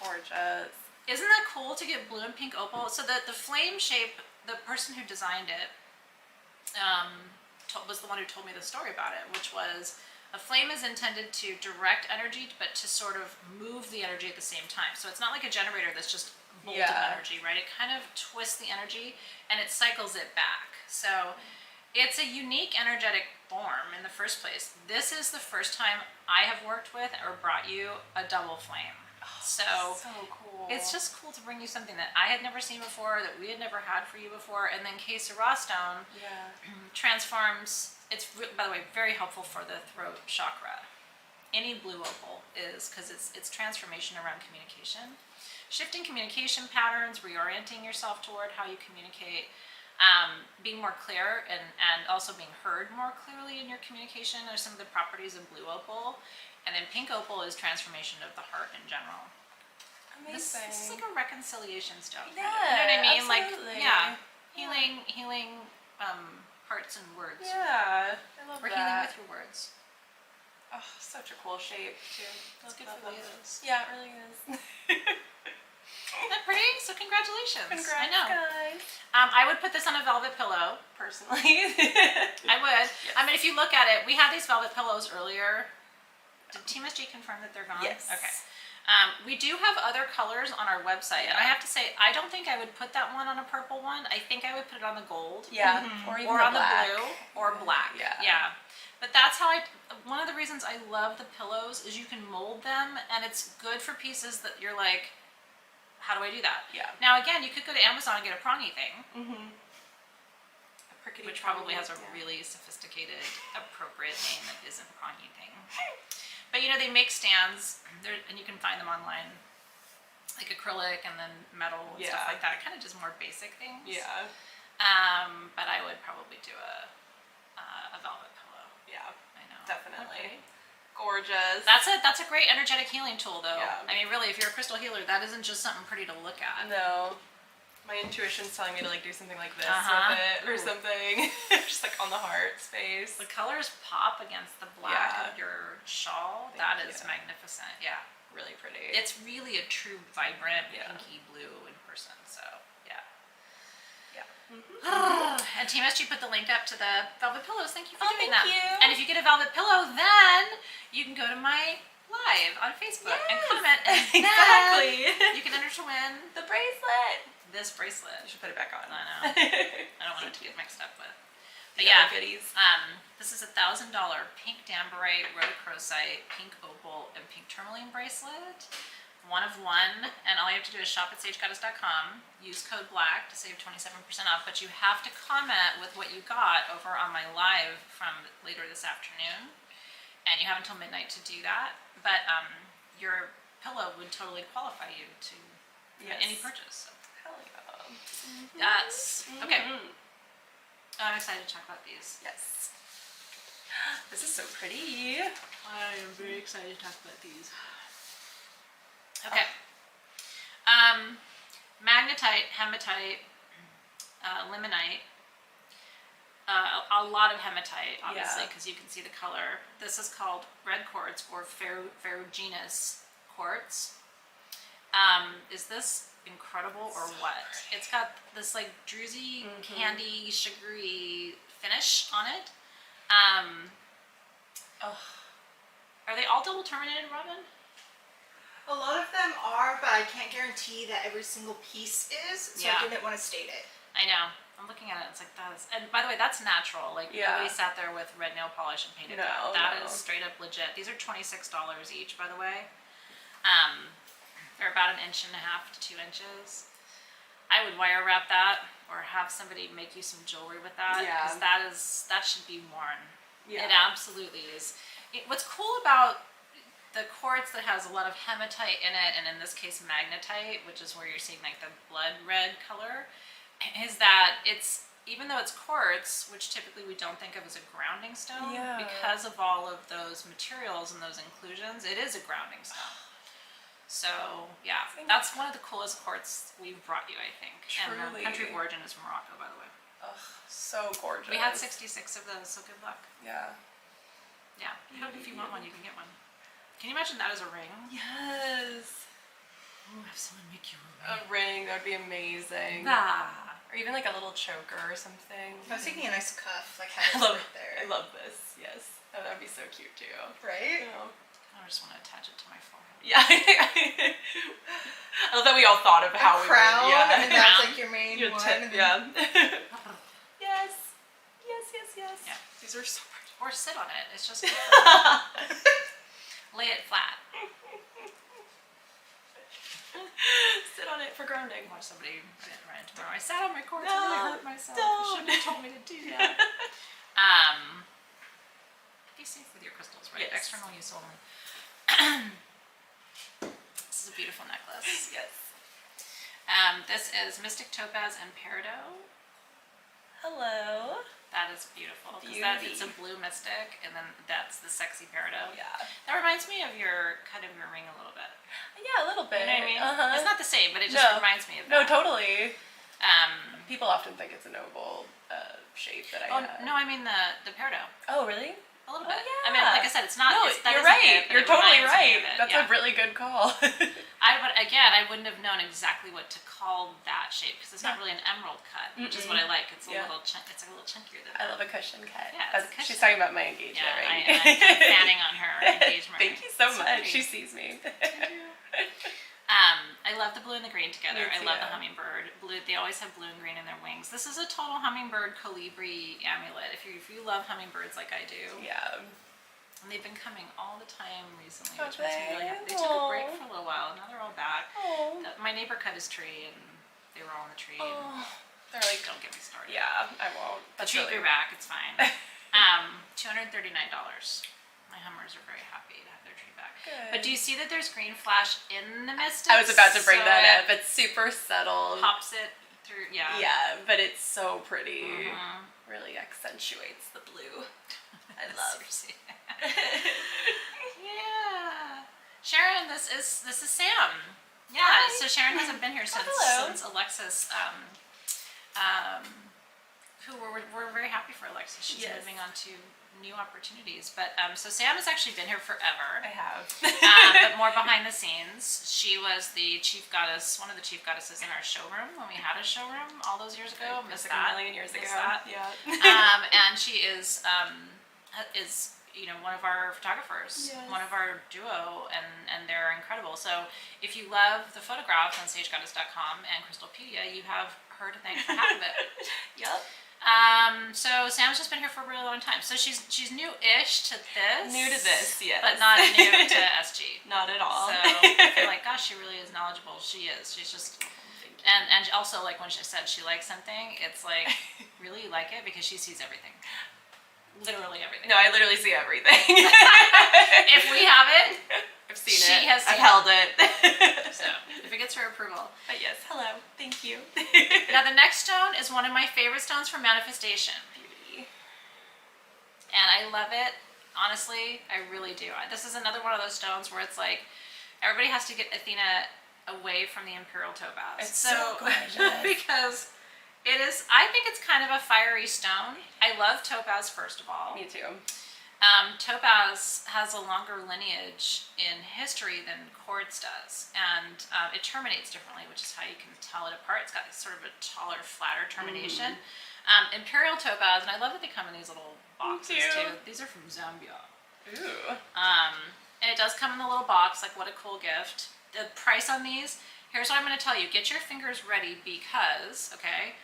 Gorgeous. Isn't that cool to get blue and pink opal? So the flame shape, the person who designed it was the one who told me the story about it, which was a flame is intended to direct energy, but to sort of move the energy at the same time. So it's not like a generator that's just bolt of Yeah. energy, right? It kind of twists the energy and it cycles it back. So it's a unique energetic form in the first place. This is the first time I have worked with or brought you a double flame. So cool. it's just cool to bring you something that I had never seen before, that we had never had for you before, and then que sera stone yeah. transforms. It's, by the way, very helpful for the throat chakra. Any blue opal is, because it's transformation around communication, shifting communication patterns, reorienting yourself toward how you communicate, being more clear and also being heard more clearly in your communication are some of the properties of blue opal. And then pink opal is transformation of the heart in general. Amazing. This is like a reconciliation stone. Yeah, you know what I mean? absolutely. Like, yeah, healing hearts and words. Yeah. I love Or that. healing with your words. Oh, such a cool shape too. It's good Love for that. Leos. Yeah, it really is. Isn't that pretty? So congratulations. Congrats, I know. guys. I would put this on a velvet pillow. Personally. I would. Yes. I mean, if you look at it, we had these velvet pillows earlier. Did Team SG confirm that they're gone? Yes. Okay. We do have other colors on our website, and I have to say, I don't think I would put that one on a purple one. I think I would put it on the gold. Yeah. Mm-hmm. Or even Or the on black. the blue, or black. Yeah. Yeah. But that's how one of the reasons I love the pillows is you can mold them, and it's good for pieces that you're like, how do I do that? Yeah. Now, again, you could go to Amazon and get a prongy thing, Mm-hmm. which probably has a really sophisticated, appropriate name that isn't prongy thing. But you know, they make stands, and you can find them online, like acrylic and then metal and stuff Yeah. like that. Kind of just more basic things. Yeah. But I would probably do a velvet pillow. Yeah. I know. Definitely. Okay. Gorgeous. That's a great energetic healing tool, though. Yeah. I mean, really, if you're a crystal healer, that isn't just something pretty to look at. No. My intuition's telling me to like do something like this Uh-huh. with it or Ooh. something. Just like on the heart space. The colors pop against the black Yeah. of your shawl. Thank That is you. magnificent. Yeah. Really pretty. It's really a true vibrant Yeah. pinky blue in person. So, yeah. Yeah. And Team SG put the link up to the velvet pillows. Thank you for Oh, doing thank that. you. And if you get a velvet pillow, then you can go to my live on Facebook and Yes. comment, and Exactly. then you can enter to win The bracelet. this bracelet. You should put it back on. I know. I don't want it to get mixed up with. But The yeah, other goodies. this is $1,000 pink danburite, rhodochrosite, pink opal, and pink tourmaline bracelet. 1 of 1, and all you have to do is shop at sagegoddess.com. Use code BLACK to save 27% off, but you have to comment with what you got over on my live from later this afternoon, and you have until midnight to do that. But your pillow would totally qualify you to any purchase. So. Hell yeah. That's okay. I'm excited to talk about these. Yes. This is so pretty. I am very excited to talk about these. Okay. Magnetite, hematite, limonite. A lot of hematite, obviously, because you can see the color. This is called red quartz or ferruginous quartz. Is this incredible or what? It's got this like druzy, candy, sugary finish on it. Are they all double terminated, Robin? A lot of them are, but I can't guarantee that every single piece is, so Yeah. I didn't want to state it. I know. I'm looking at it. It's like that is, and by the way, that's natural. Like nobody sat there with red nail polish and painted that. That is straight up legit. These are $26 each, by the way. They're about 1.5 to 2 inches. I would wire wrap that, or have somebody make you some jewelry with that, because that should be worn. Yeah. It absolutely is. What's cool about the quartz that has a lot of hematite in it, and in this case magnetite, which is where you're seeing like the blood red color, is that it's, even though it's quartz, which typically we don't think of as a grounding stone, because of all of those materials and those inclusions, it is a grounding stone. So yeah, that's one of the coolest quartz we've brought you, I think. Truly. And the country of origin is Morocco, by the way. Ugh, so gorgeous. We had 66 of those, so good luck. Yeah. Yeah, I hope if you want one, you can get one. Can you imagine that as a ring? Yes. Ooh, have someone make you A ring, that would be amazing. Ah. Or even like a little choker or something. I was thinking a nice cuff, like I have love, it right there. I love this. Yes. Oh, that'd be so cute too. Right? Yeah. I just want to attach it to my forehead. Yeah. I love that we all thought of how we crown, would. Yeah. and that's like your main Your one. tip, and then- yeah. Yes. Yes, yes, yes. Yeah. These are so pretty. Or sit on it. It's just lay it flat. Sit on it for grounding. Watch somebody run tomorrow. I sat on my quartz No, and really hurt myself. You don't. shouldn't have told me to do that. Be safe with your crystals, right? Yes. External use only. This is a beautiful necklace. Yes. This is Mystic Topaz and Peridot. Hello. That is beautiful. Because it's a blue mystic, and then that's the sexy peridot. Yeah. That reminds me of your ring a little bit. Yeah, a little bit. You know what I mean? Uh-huh. It's not the same, but it just reminds me of that. No, totally. Um, People often think it's an oval shape that I have. no, I mean the peridot. Oh, really? A little Oh, bit. yeah. I mean, like I said, it's not. No, that you're isn't right. it, but You're it totally reminds me right. of it. That's a really good call. I wouldn't have known exactly what to call that shape because it's not really an emerald cut, which is what I like. It's a little it's a little chunkier than that. I love a cushion cut. Yeah, it's a cushion. She's talking about my engagement Yeah, ring. I'm fanning on her engagement ring. Thank you so It's much. pretty. She sees me. I love the blue and the green together. Me I love too. the hummingbird. Blue. They always have blue and green in their wings. This is a total hummingbird colibri amulet. If you love hummingbirds like I do. Yeah. And they've been coming all the time recently, Oh, which makes me really happy. They took a break for a little while, and now they're all back. Oh. My neighbor cut his tree, and they were all in the tree. And They're like, don't get me started. yeah, I won't. The That's tree really grew back. It's fine. $239. My Hummers are very happy to have their tree back. Good. But do you see that there's green flash in the mystic? I was about to bring So that it up. It's super subtle. Pops it through. Yeah. Yeah, but it's so pretty. Mhm. Really accentuates the blue. I love. Seriously. Yeah. Sharon, this is Sam. Yeah. Hi. So Sharon hasn't been here hello. since Alexis. Who we're very happy for Alexis. She's Yes. moving on to new opportunities. But so Sam has actually been here forever. I have. But more behind the scenes. She was the chief goddess, one of the chief goddesses in our showroom when we had a showroom all those years ago. Missed Like that. a million years ago. Missed that. Yeah. And she is one of our photographers, Yes. one of our duo, and they're incredible. So if you love the photographs on SageGoddess.com and Crystalpedia, you have her to thank for half of it. Yep. So Sam's just been here for a really long time. So she's new-ish to this. New to this, yes. But not new to SG. Not at all. So I feel like, gosh, she really is knowledgeable. She is. She's just, and also like when she said she likes something, it's like, really you like it because she sees everything. Literally everything. No, I literally see everything. If we have it, I've seen she it. has seen I've held it. so if it gets her approval. But yes, hello. Thank you. Now the next stone is one of my favorite stones for manifestation. Beauty. And I love it. Honestly, I really do. This is another one of those stones where it's like, everybody has to get Athena away from the Imperial Topaz. It's so gorgeous. Because it is, I think it's kind of a fiery stone. I love topaz, first of all. Me too. Topaz has a longer lineage in history than quartz does, and it terminates differently, which is how you can tell it apart. It's got sort of a taller, flatter termination. Imperial topaz, and I love that they come in these little boxes too. These are from Zambia. Ooh. And it does come in a little box, like what a cool gift. The price on these, here's what I'm going to tell you. Get your fingers ready because, okay,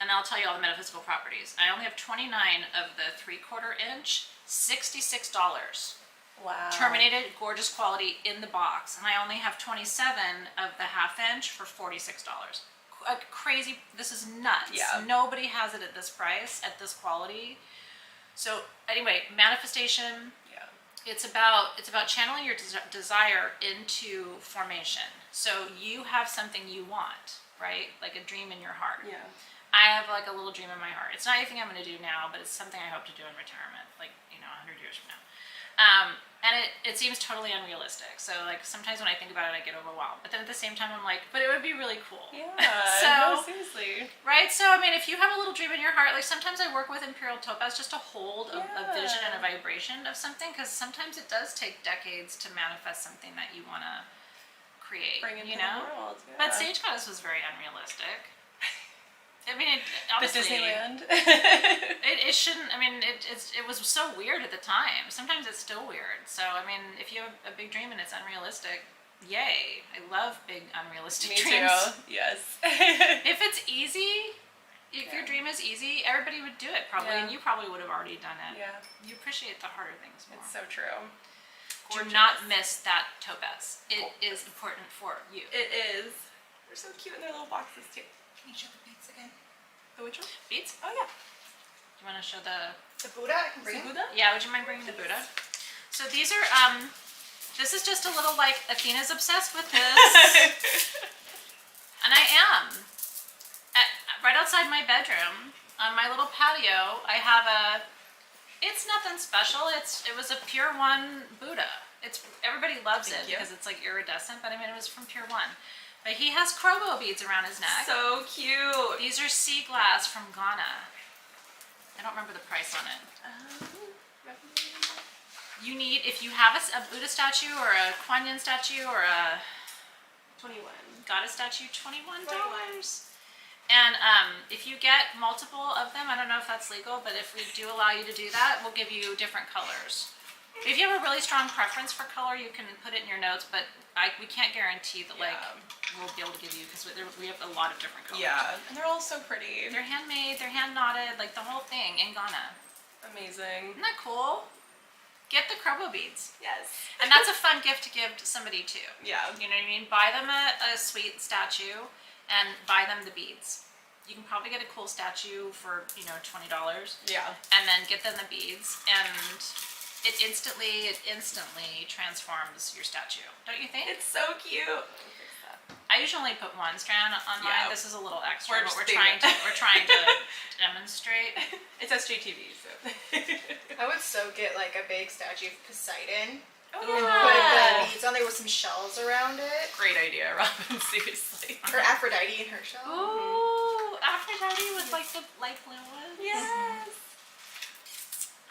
and I'll tell you all the metaphysical properties. I only have 29 of the 3/4 inch, $66. Wow. Terminated, gorgeous quality in the box. And I only have 27 of the 1/2 inch for $46. Crazy, this is nuts. Yeah. Nobody has it at this price, at this quality. So anyway, manifestation, Yeah. it's about channeling your desire into formation. So you have something you want, right? Like a dream in your heart. Yeah. I have like a little dream in my heart. It's not anything I'm going to do now, but it's something I hope to do in retirement, like 100 years from now. And it seems totally unrealistic. So like sometimes when I think about it, I get overwhelmed. But then at the same time, I'm like, but it would be really cool. Yeah. So no, seriously. right. So I mean, if you have a little dream in your heart, like sometimes I work with Imperial Topaz just to hold a vision and a vibration of something, because sometimes it does take decades to manifest something that you want to create. Bring into you know. the world. Yeah. But Sage Goddess was very unrealistic. I mean, honestly, The Disneyland. it shouldn't. I mean, it was so weird at the time. Sometimes it's still weird. So I mean, if you have a big dream and it's unrealistic, yay! I love big unrealistic Me dreams. too. Yes. If it's easy, if your dream is easy, everybody would do it probably, and you probably would have already done it. Yeah. You appreciate the harder things more. It's so true. Do not miss that topaz. It is important for you. It is. They're so cute in their little boxes too. Can you show the beads again? The which one? Beads? Oh yeah. Do you want to show the? The Buddha, I can bring it. Buddha? Yeah. Would you mind bringing the Buddha? So these are This is just a little like Athena's obsessed with this, and I am. Right outside my bedroom, on my little patio, I have a. It's nothing special. It was a Pure One Buddha. Everybody loves it because it's like iridescent, but I mean it was from Pure One. But he has krobo beads around his neck. So cute. These are sea glass from Ghana. I don't remember the price on it. You need, if you have a Buddha statue or a Kuan Yin statue or a 21. goddess statue, $21. And if you get multiple of them, I don't know if that's legal, but if we do allow you to do that, we'll give you different colors. If you have a really strong preference for color, you can put it in your notes, but we can't guarantee that like we'll be able to give you, because we have a lot of different colors. Yeah, and they're all so pretty. They're handmade, they're hand knotted, like the whole thing in Ghana. Amazing. Isn't that cool? Get the krobo beads. Yes. And that's a fun gift to give to somebody too. Yeah. You know what I mean? Buy them a sweet statue and buy them the beads. You can probably get a cool statue for, $20. Yeah. And then get them the beads, and it instantly transforms your statue. Don't you think? It's so cute. I usually put one strand on mine. Yeah. This is a little extra, We're but just we're trying to demonstrate. It's SJTV, so. I would so get like a big statue of Poseidon. Oh Put yeah. the beads on there with some shells around it. Great idea, Robin. Seriously. Or Aphrodite in her shell. Ooh, Aphrodite with like the light blue one. Yes.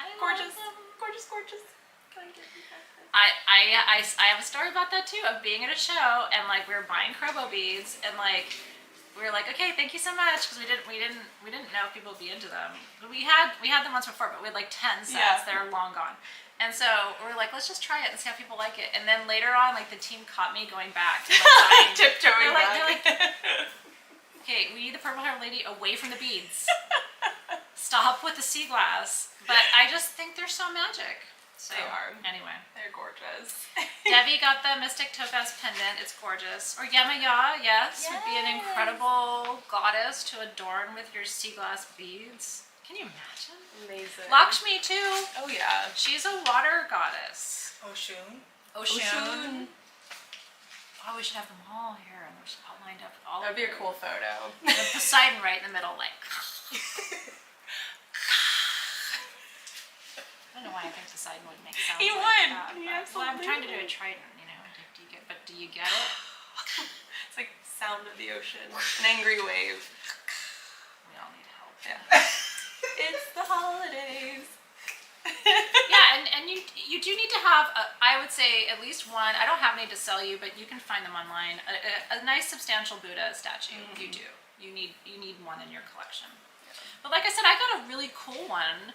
I love Gorgeous. them. Gorgeous, gorgeous. Can I get you back? I have a story about that too, of being at a show and like we were buying krobo beads and like we were like, okay, thank you so much, because we didn't know if people would be into them. But we had them once before, but we had like 10 sets. Yeah. They're long gone. And so we were like, let's just try it and see how people like it. And then later on, like the team caught me going back and like buying, Tiptoeing they're back. like, okay, we need the purple hair lady away from the beads. Stop with the sea glass. But I just think they're so magic. So They are. Anyway. They're gorgeous. Debbie got the Mystic Topaz pendant. It's gorgeous. Or Yamaya, yes, would be an incredible goddess to adorn with your sea glass beads. Can you imagine? Amazing. Lakshmi too. Oh yeah. She's a water goddess. Oshun. Oshun. Oh, we should have them all here, and they're just all lined up with all. That'd be a cool photo. The Poseidon right in the middle, like. I don't know why I think Poseidon would make sounds. He like would. that, He but- well, I'm absolutely trying to do a would. trident, you know. Do you get it? It's like sound of the ocean. An angry wave. We all need help. Yeah. It's the holidays. Yeah, and you do need to have, I would say, at least one. I don't have any to sell you, but you can find them online. A nice substantial Buddha statue. Mm-hmm. You do. You need one in your collection. Yeah. But like I said, I got a really cool one,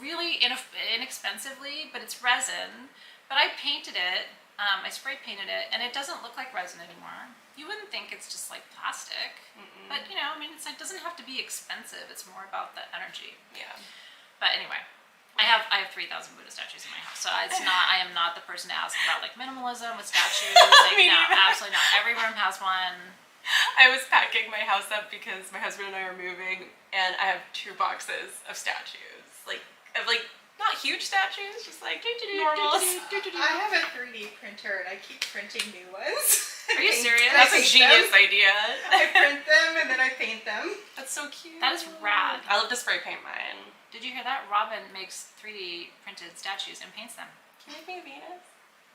really inexpensively, but it's resin. But I painted it. I spray painted it, and it doesn't look like resin anymore. You wouldn't think it's just like plastic, but you know, I mean, it doesn't have to be expensive. It's more about the energy. Yeah. But anyway. I have 3,000 Buddha statues in my house, so I am not the person to ask about like minimalism with statues. Like, Me no, neither. absolutely not. Every room has one. I was packing my house up because my husband and I are moving, and I have 2 boxes of statues. Like not huge statues, just like normals. I have a 3D printer and I keep printing new ones. Are you serious? And I That's a paint genius them. idea. I print them and then I paint them. That's so cute. That is rad. I love to spray paint mine. Did you hear that? Robin makes 3D printed statues and paints them. Can you make me a Venus?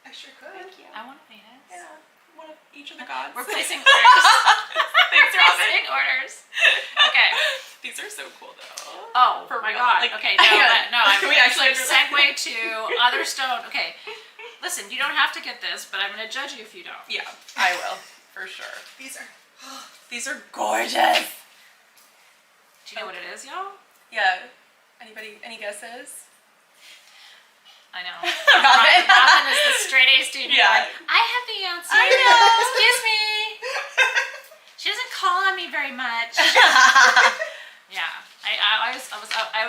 I sure could. Thank you. I want a Venus. Yeah. One of each of the gods. We're placing orders. Thanks, We're Robin. placing orders. Okay. These are so cool though. Oh For my real. god. Like, Okay, no, yeah. no. I'm Can we actually actually- segue to other stone. Okay. Listen, you don't have to get this, but I'm going to judge you if you don't. Yeah, I will for sure. These are. These are gorgeous. Do you know what it is, y'all? Yeah. Anybody? Any guesses? I know. Robin. Robin is the straight A student. Yeah. Like, I have the answer. I know. Excuse me. She doesn't call on me very much. Yeah.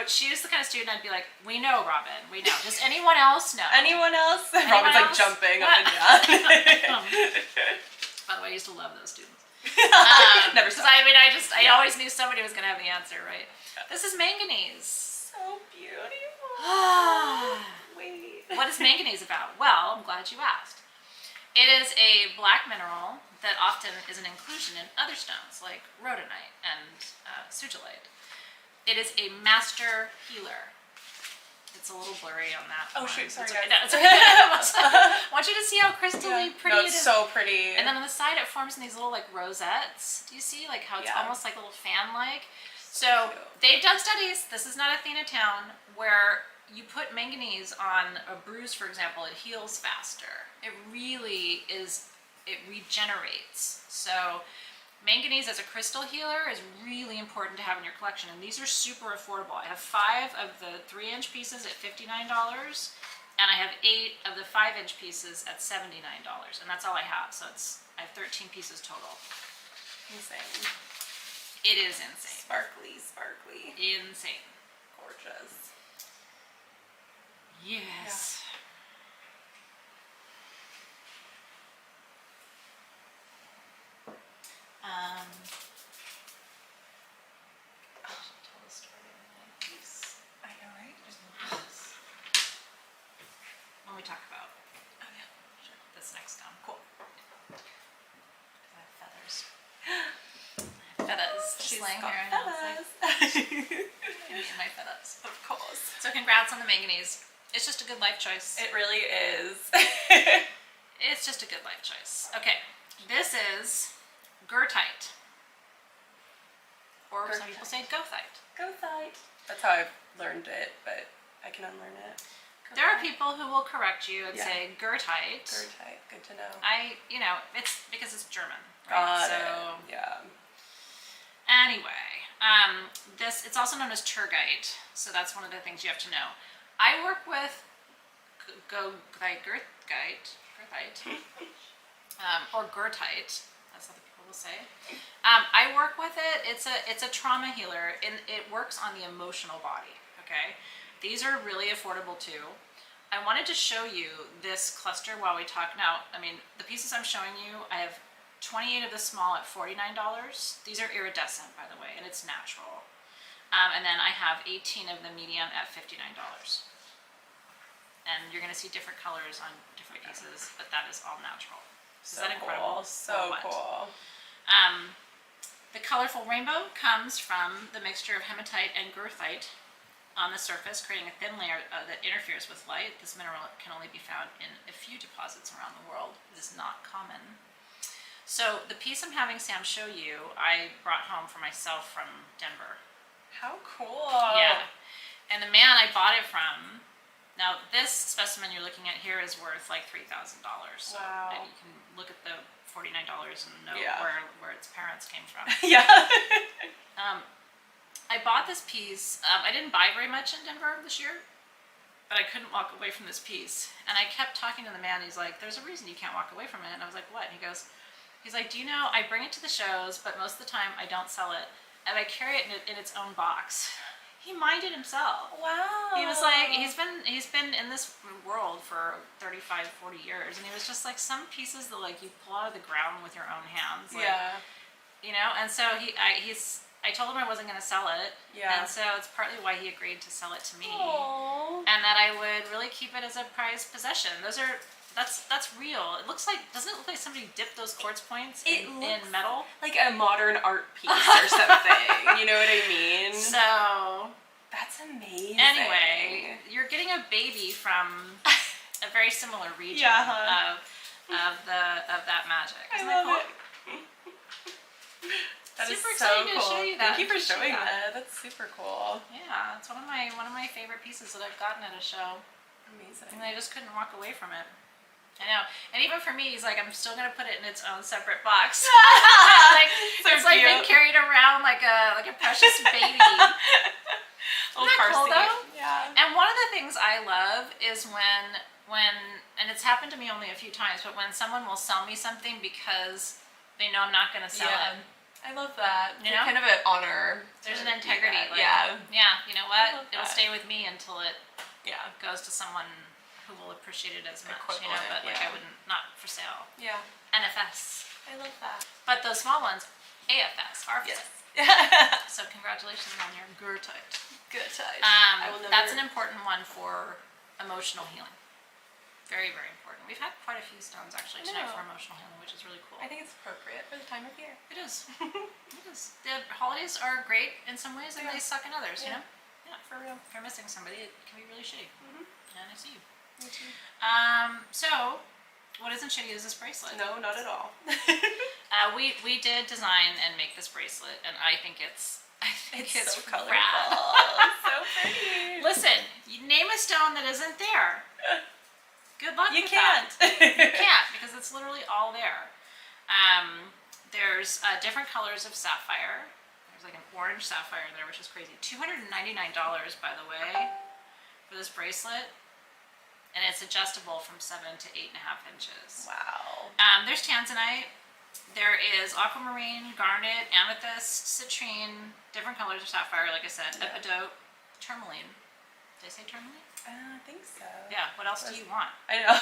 She was the kind of student I'd be like, we know, Robin. We know. Does anyone else know? Anyone else? Anyone Robin's like else? jumping What? up and down. By the way, I used to love those students. Never Because stopped. I always knew somebody was going to have the answer, right? This is manganese. So beautiful. Wait. What is manganese about? Well, I'm glad you asked. It is a black mineral that often is an inclusion in other stones like rhodonite and sugilite. It is a master healer. It's a little blurry on that. Oh one. shoot, sorry It's guys. okay. No, it's okay. I want you to see how crystally pretty No, it it's is. so pretty. And then on the side, it forms in these little like rosettes. Do you see like how it's Yeah. almost like a little fan-like? So they've done studies. This is not Athena town where you put manganese on a bruise, for example, it heals faster. It really is. It regenerates. So manganese as a crystal healer is really important to have in your collection, and these are super affordable. I have 5 of the 3-inch pieces at $59, and I have 8 of the 5-inch pieces at $79, and that's all I have. So I have 13 pieces total. Insane. It is insane. Sparkly, sparkly. Insane. Gorgeous. Yes. Tell the story of my piece. I know, right? When we talk about Oh yeah. this next stone. Cool. I have feathers. Feathers. She's Slang got here. I know. It's like, feathers. give me my feathers. Of course. So congrats on the manganese. It's just a good life choice. It really is. It's just a good life choice. Okay, this is Gurtite. Or some people say Gothite. Go fight. That's how I've learned it, but I can unlearn it. There are people who will correct you and Yeah. say Gurtite. Gurtite. Good to know. It's because it's German, right? Got So it. Yeah. Anyway, it's also known as turgite, so that's one of the things you have to know. I work with girthite, or gurtite. That's what the people will say. I work with it. It's a trauma healer, and it works on the emotional body. Okay, these are really affordable too. I wanted to show you this cluster while we talk now. I mean, the pieces I'm showing you, I have 28 of the small at $49. These are iridescent, by the way, and it's natural. And then I have 18 of the medium at $59. And you're going to see different colors on different pieces, but that is all natural. Is that incredible? So cool. The colorful rainbow comes from the mixture of hematite and goethite on the surface, creating a thin layer that interferes with light. This mineral can only be found in a few deposits around the world. It is not common. So the piece I'm having Sam show you, I brought home for myself from Denver. How cool. Yeah. And the man I bought it from, now this specimen you're looking at here is worth like $3,000. So Wow. and you can look at the $49 and know Yeah. where its parents came from. Yeah. I bought this piece. I didn't buy very much in Denver this year, but I couldn't walk away from this piece. And I kept talking to the man. He's like, there's a reason you can't walk away from it. And I was like, what? And he's like, do you know, I bring it to the shows, but most of the time I don't sell it. And I carry it in its own box. He minded himself. Wow. He was like, he's been in this world for 35, 40 years. And he was just like, some pieces that like you pull out of the ground with your own hands. Like, Yeah. You know, and so I told him I wasn't going to sell it, Yeah. and so it's partly why he agreed to sell it to me, Aww. and that I would really keep it as a prized possession. That's real. It looks like, doesn't it look like somebody dipped those quartz points in metal? Like a modern art piece or something. You know what I mean? So That's amazing. anyway, you're getting a baby from a very similar region Yeah. of that magic. I Isn't love that cool? it. That is Super so excited to cool. show you that. Thank you for Appreciate showing that. that. That's super cool. Yeah, it's one of my favorite pieces that I've gotten at a show. Amazing. And I just couldn't walk away from it. I know. And even for me, he's like, I'm still gonna put it in its own separate box. Like, So it's like been cute. carried around like a precious baby. Little Isn't that car cool, seat. though? Yeah. And one of the things I love is when and it's happened to me only a few times, but when someone will sell me something because they know I'm not gonna sell Yeah. it. I love that. You It's know? kind of an honor. There's to an do integrity. that. Like, Yeah. Yeah, you know I what? love It'll that. stay with me until it Yeah. goes to someone who will appreciate it as much, you know, Equivalent, but like yeah. I wouldn't, not for sale. Yeah. NFS. I love that. But those small ones, AFS, are for Yes. sale. So congratulations on your goethite. Good time. I will never... That's an important one for emotional healing. Very, very important. We've had quite a few stones actually I tonight know. for emotional healing, which is really cool. I think it's appropriate for the time of year. It is. It is. The holidays are great in some ways and Yeah. they suck in others, you Yeah. know? Yeah, for real. If you're missing somebody, it can be really shitty. Mhm. And I see you. Me too. So, what isn't shitty is this bracelet. No, not at all. We did design and make this bracelet, and I think it's It's so colorful. rad. So pretty. Listen, you name a stone that isn't there. Good luck You with can't. that. You can't, because it's literally all there. There's different colors of sapphire. There's like an orange sapphire in there, which is crazy. $299, by the way, for this bracelet. And it's adjustable from 7 to 8.5 inches. Wow. There's tanzanite. There is aquamarine, garnet, amethyst, citrine, different colors of sapphire, like I said, Yeah. epidote, tourmaline. Did I say tourmaline? I think so. Yeah, what else do you want? I know.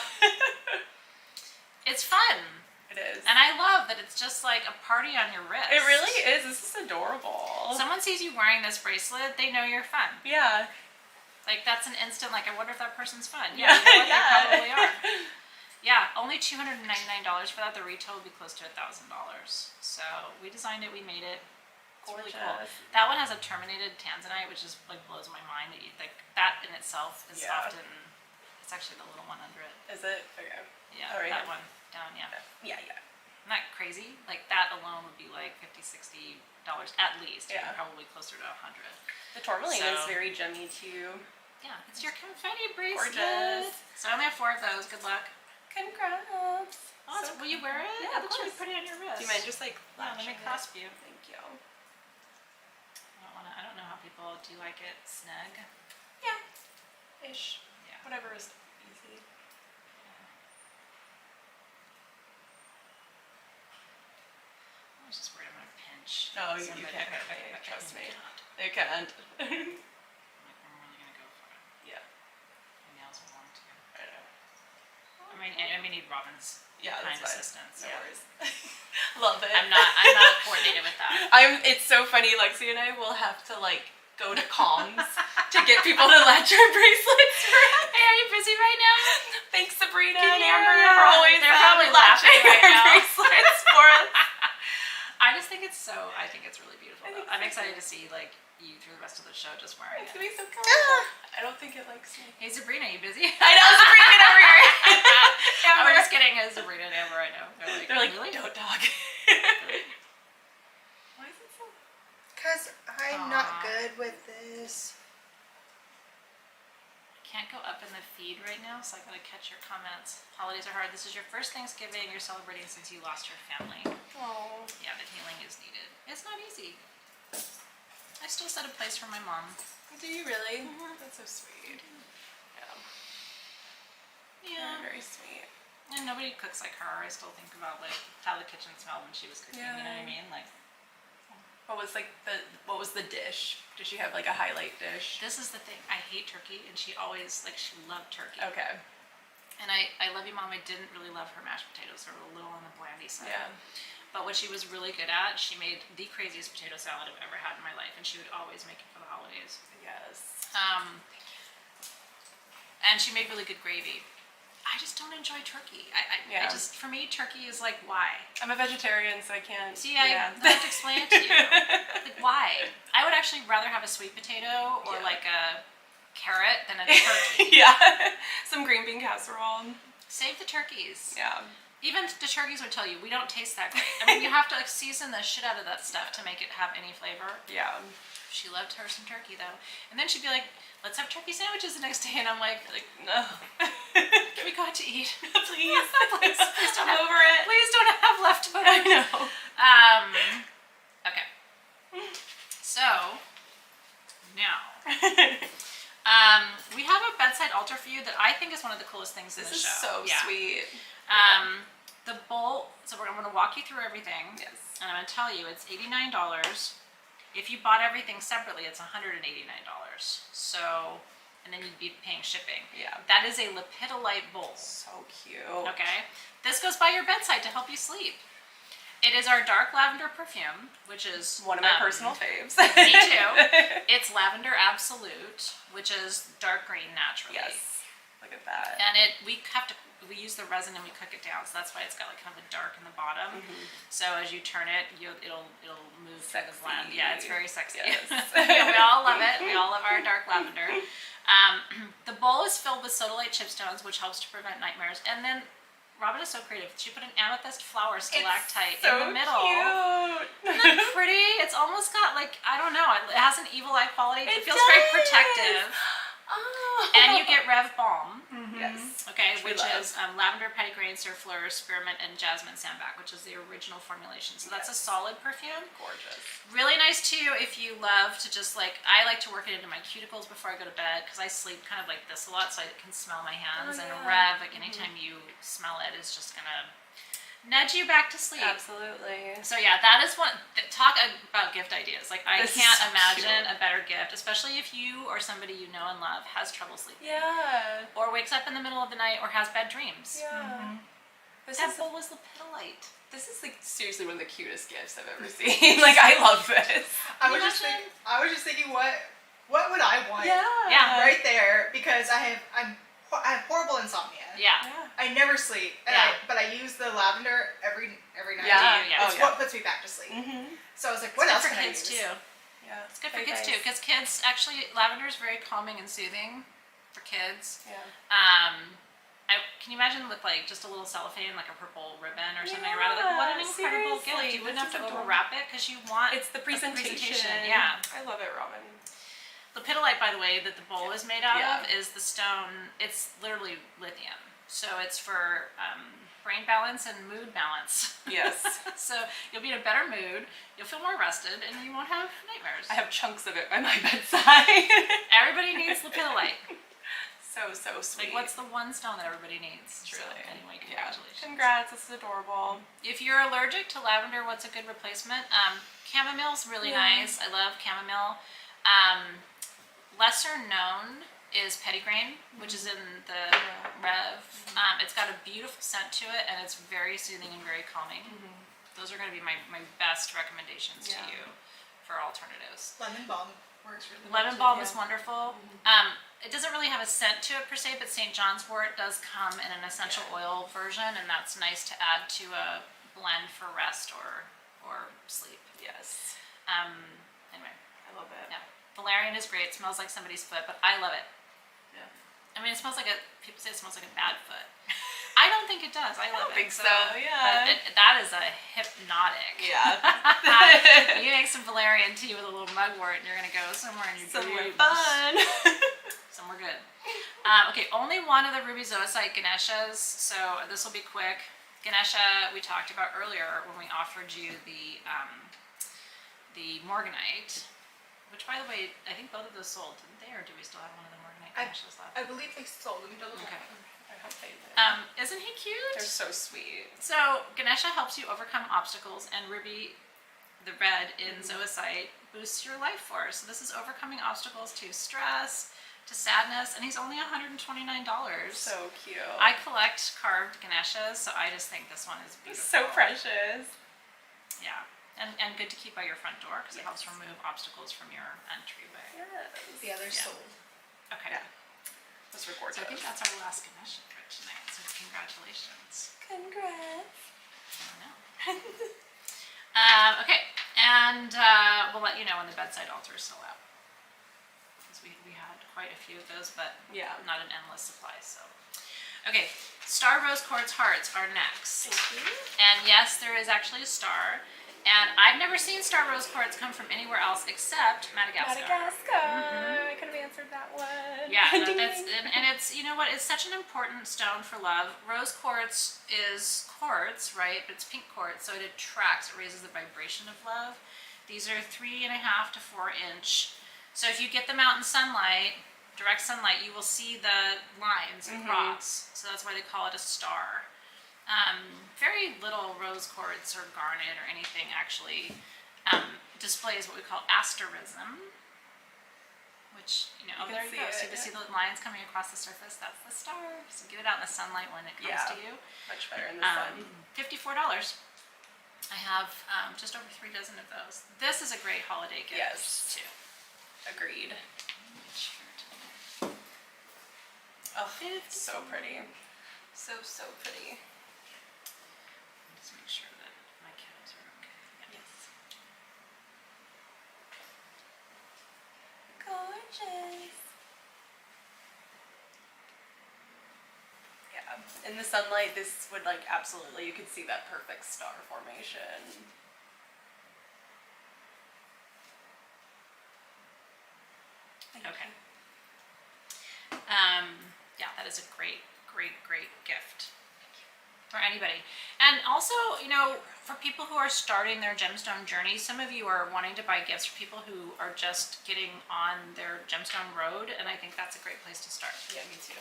It's fun. It is. And I love that it's just like a party on your wrist. It really is. This is adorable. Someone sees you wearing this bracelet, they know you're fun. Yeah. Like, that's an instant, like, I wonder if that person's fun. Yeah. Yeah, you know what? Yeah. They probably are. Yeah, only $299 for that. The retail would be close to $1,000. So we designed it, we made it. It's really cool. Gorgeous. That one has a terminated tanzanite, which is like blows my mind. That you, like that in itself is Yeah. often. It's actually the little one under it. Is it? Okay. Yeah, Oh, right that here. one down. Yeah, Yeah, yeah. isn't that crazy? Like that alone would be like $50, $60 at least. Yeah. And probably closer to $100. The tourmaline is So- very gemmy too. Yeah, it's your confetti bracelet. Gorgeous. So I only have 4 of those. Good luck. Congrats. Oh, will you wear it? Yeah, It of looks really course. pretty on your wrist. Do you mind just like Yeah, let me flashing it? clasp you. Thank you. comfortable. Do you like it snug? Yeah. Ish. Yeah. Whatever is easy. I was just worried I'm gonna pinch. No, you somebody. can't hurt me. Trust me. I'm They can't. really gonna go for it. Yeah. My nails are long too. I know. I may need Robin's Yeah, kind that's fine. assistance. No Yeah. worries. Love it. I'm not coordinated with that. It's so funny. Lexi and I will have to like go to comms to get people to latch our bracelets for us. Hey, are you busy right now? Thanks, Sabrina Can and you- Amber, yeah, for always they're probably latching laughing right our now. bracelets for us. I just think it's really beautiful. I think I'm so, excited too. to see like you through the rest of the show just wearing It's it. gonna be so cool. I don't think it likes me. Hey Sabrina, you busy? I know, Sabrina, get over here. I'm Amber. just kidding. Sabrina and Amber, I know. They're like, really? don't talk. Really? Why is it so? Because I'm Aw. not good with this. Can't go up in the feed right now, so I gotta catch your comments. Holidays are hard. This is your first Thanksgiving you're celebrating since you lost your family. Oh. Yeah, the healing is needed. It's not easy. I still set a place for my mom. Do you really? That's so sweet. Yeah. Yeah. Very sweet. And nobody cooks like her. I still think about like how the kitchen smelled when she was cooking. You know what I Yeah. mean? Like What was the dish? Did she have like a highlight dish? this is the thing. I hate turkey, and she always she loved turkey. Okay. And I love you, Mom. I didn't really love her mashed potatoes. They were a little on the blandy side. Yeah. But what she was really good at, she made the craziest potato salad I've ever had in my life, and she would always make it for the holidays. Yes. And she made really good gravy. I just don't enjoy turkey. I just, for me, turkey is like, why? I'm a vegetarian, so I can't. See, I have to explain it to you. Like, why? I would actually rather have a sweet potato or Yeah. like a carrot than a turkey. Yeah. Some green bean casserole. Save the turkeys. Yeah. Even the turkeys would tell you, we don't taste that great. I mean, you have to like season the shit out of that stuff to make it have any flavor. Yeah. She loved her some turkey though. And then she'd be like, let's have turkey sandwiches the next day. And I'm like No. we got to eat. Please. Please don't I'm have, over it. please don't have leftovers. I know. Okay. So, now. We have a bedside altar for you that I think is one of the coolest things in This the is show. so sweet. The bowl, so I'm going to walk you through everything. Yes. And I'm going to tell you, it's $89. If you bought everything separately, it's $189. So, and then you'd be paying shipping. Yeah. That is a lepidolite bowl. So cute. Okay. This goes by your bedside to help you sleep. It is our dark lavender perfume, which is One of my personal faves. Me too. It's lavender absolute, which is dark green naturally. Yes. Look at that. And we use the resin and we cook it down, so that's why it's got like kind of a dark in the bottom. So as you turn it, it'll move through the blend. Yeah, it's very sexy. Yes. Yeah, we all love it. We all love our dark lavender. The bowl is filled with sodalite chipstones, which helps to prevent nightmares. And then Robin is so creative. She put an amethyst flower stalactite so in the middle. Cute. Isn't that pretty? It's almost got like, I don't know, it has an evil eye quality. It feels does. very protective. Oh. And you get Rev Balm. Yes. Okay, we which love. is lavender, petitgrain, surfleur, spearmint, and jasmine sambac, which is the original formulation. So that's a solid perfume. Gorgeous. Really nice too if you love to just like, I like to work it into my cuticles before I go to bed because I sleep kind of like this a lot, so I can smell my hands. Oh, And yeah. Rev, like anytime you smell it, is just gonna nudge you back to sleep. Absolutely. So yeah, that is one. Talk about gift ideas. Like I This is can't so imagine cute. a better gift, especially if you or somebody you know and love has trouble sleeping, Yeah. or wakes up in the middle of the night, or has bad dreams. Yeah. This That is bowl was lepidolite. like seriously one of the cutest gifts I've ever seen. Like I love this. I was just thinking, what would I want? Yeah. Right there, because I have horrible insomnia. Yeah. I never sleep, and Yeah. but I use the lavender every night. Yeah. Yeah. It's what puts me back to sleep. So I was like, what It's else good for can I kids use? too. Yeah. It's good for kids too, because kids actually lavender is very calming and soothing for kids. Yeah. Can you imagine with like just a little cellophane, like a purple ribbon or something around it? Like, what an incredible seriously, gift! You wouldn't have this to is adorable. overwrap it because you want It's the presentation. Yeah. I love it, Robin. Lepidolite, by the way, that the bowl is made out Yeah. of is the stone. It's literally lithium. So it's for brain balance and mood balance. Yes. So you'll be in a better mood, you'll feel more rested, and you won't have nightmares. I have chunks of it by my bedside. Everybody needs lapidolite. So sweet. Like, what's the one stone that everybody needs? Truly. So, anyway, Yeah. congratulations. Congrats, this is adorable. If you're allergic to lavender, what's a good replacement? Chamomile's really nice. I love chamomile. Lesser known is petitgrain, which is in the Rev. It's got a beautiful scent to it, and it's very soothing and very calming. Those are going to be my best recommendations to you for alternatives. Lemon balm works really well. Lemon balm is wonderful. It doesn't really have a scent to it per se, but St. John's wort does come in an essential oil version, and that's nice to add to a blend for rest or sleep. Yes. Anyway, I love it. yeah. Valerian is great. It smells like somebody's foot, but I love it. Yeah. I mean, it smells like people say it smells like a bad foot. I don't think it does. I love don't it. think so, yeah. But that is a hypnotic. Yeah. You make some valerian tea with a little mugwort, and you're gonna go somewhere in your Somewhere dreams. fun. Somewhere good. Okay, only one of the ruby zoisite Ganeshas, so this will be quick. Ganesha we talked about earlier when we offered you the Morganite, which, by the way, I think both of those sold, didn't they? Or do we still have one of the Morganite Ganeshas left? I believe they sold. Let me double check. Okay. I hope they did. Isn't he cute? They're so sweet. So Ganesha helps you overcome obstacles, and Ruby, the red in zoisite, boosts your life force. So this is overcoming obstacles to stress, to sadness, and he's only $129. So cute. I collect carved Ganeshas, so I just think this one is beautiful. So precious. Yeah, and good to keep by your front door because it helps remove obstacles from your entryway. Yes. The others Yeah. sold. Okay. Yeah. Let's record So I think those. that's our last Ganesha for tonight. So congratulations. Congrats. I know. Okay, and we'll let you know when the bedside altars sell out. Because we had quite a few of those, but Yeah. not an endless supply, so. Okay, star rose quartz hearts are next. Thank you. And yes, there is actually a star. And I've never seen star rose quartz come from anywhere else except Madagascar. I could have answered that one. Yeah, and it's, you know what, it's such an important stone for love. Rose quartz is quartz, right? But it's pink quartz, so it attracts, it raises the vibration of love. These are 3.5 to 4 inch. So if you get them out in sunlight, direct sunlight, you will see the lines across. So that's why they call it a star. Very little rose quartz or garnet or anything actually displays what we call asterism, which, you know, You there can you go. see So it, you see yeah. the lines coming across the surface, that's the star. So get it out in the sunlight when it comes Yeah. to you. Much better in the sun. $54. I have just over 3 dozen of those. This is a great holiday gift Yes. too. Agreed. Make sure to- Oh, it's so pretty. So pretty. Just make sure that my kiddos are okay. Yeah. Yes. Gorgeous. Yeah. In the sunlight, this would like absolutely, you could see that perfect star formation. Okay. Yeah, that is a great gift for anybody. And also, you know, for people who are starting their gemstone journey, some of you are wanting to buy gifts for people who are just getting on their gemstone road, and I think that's a great place to start. Yeah, me too.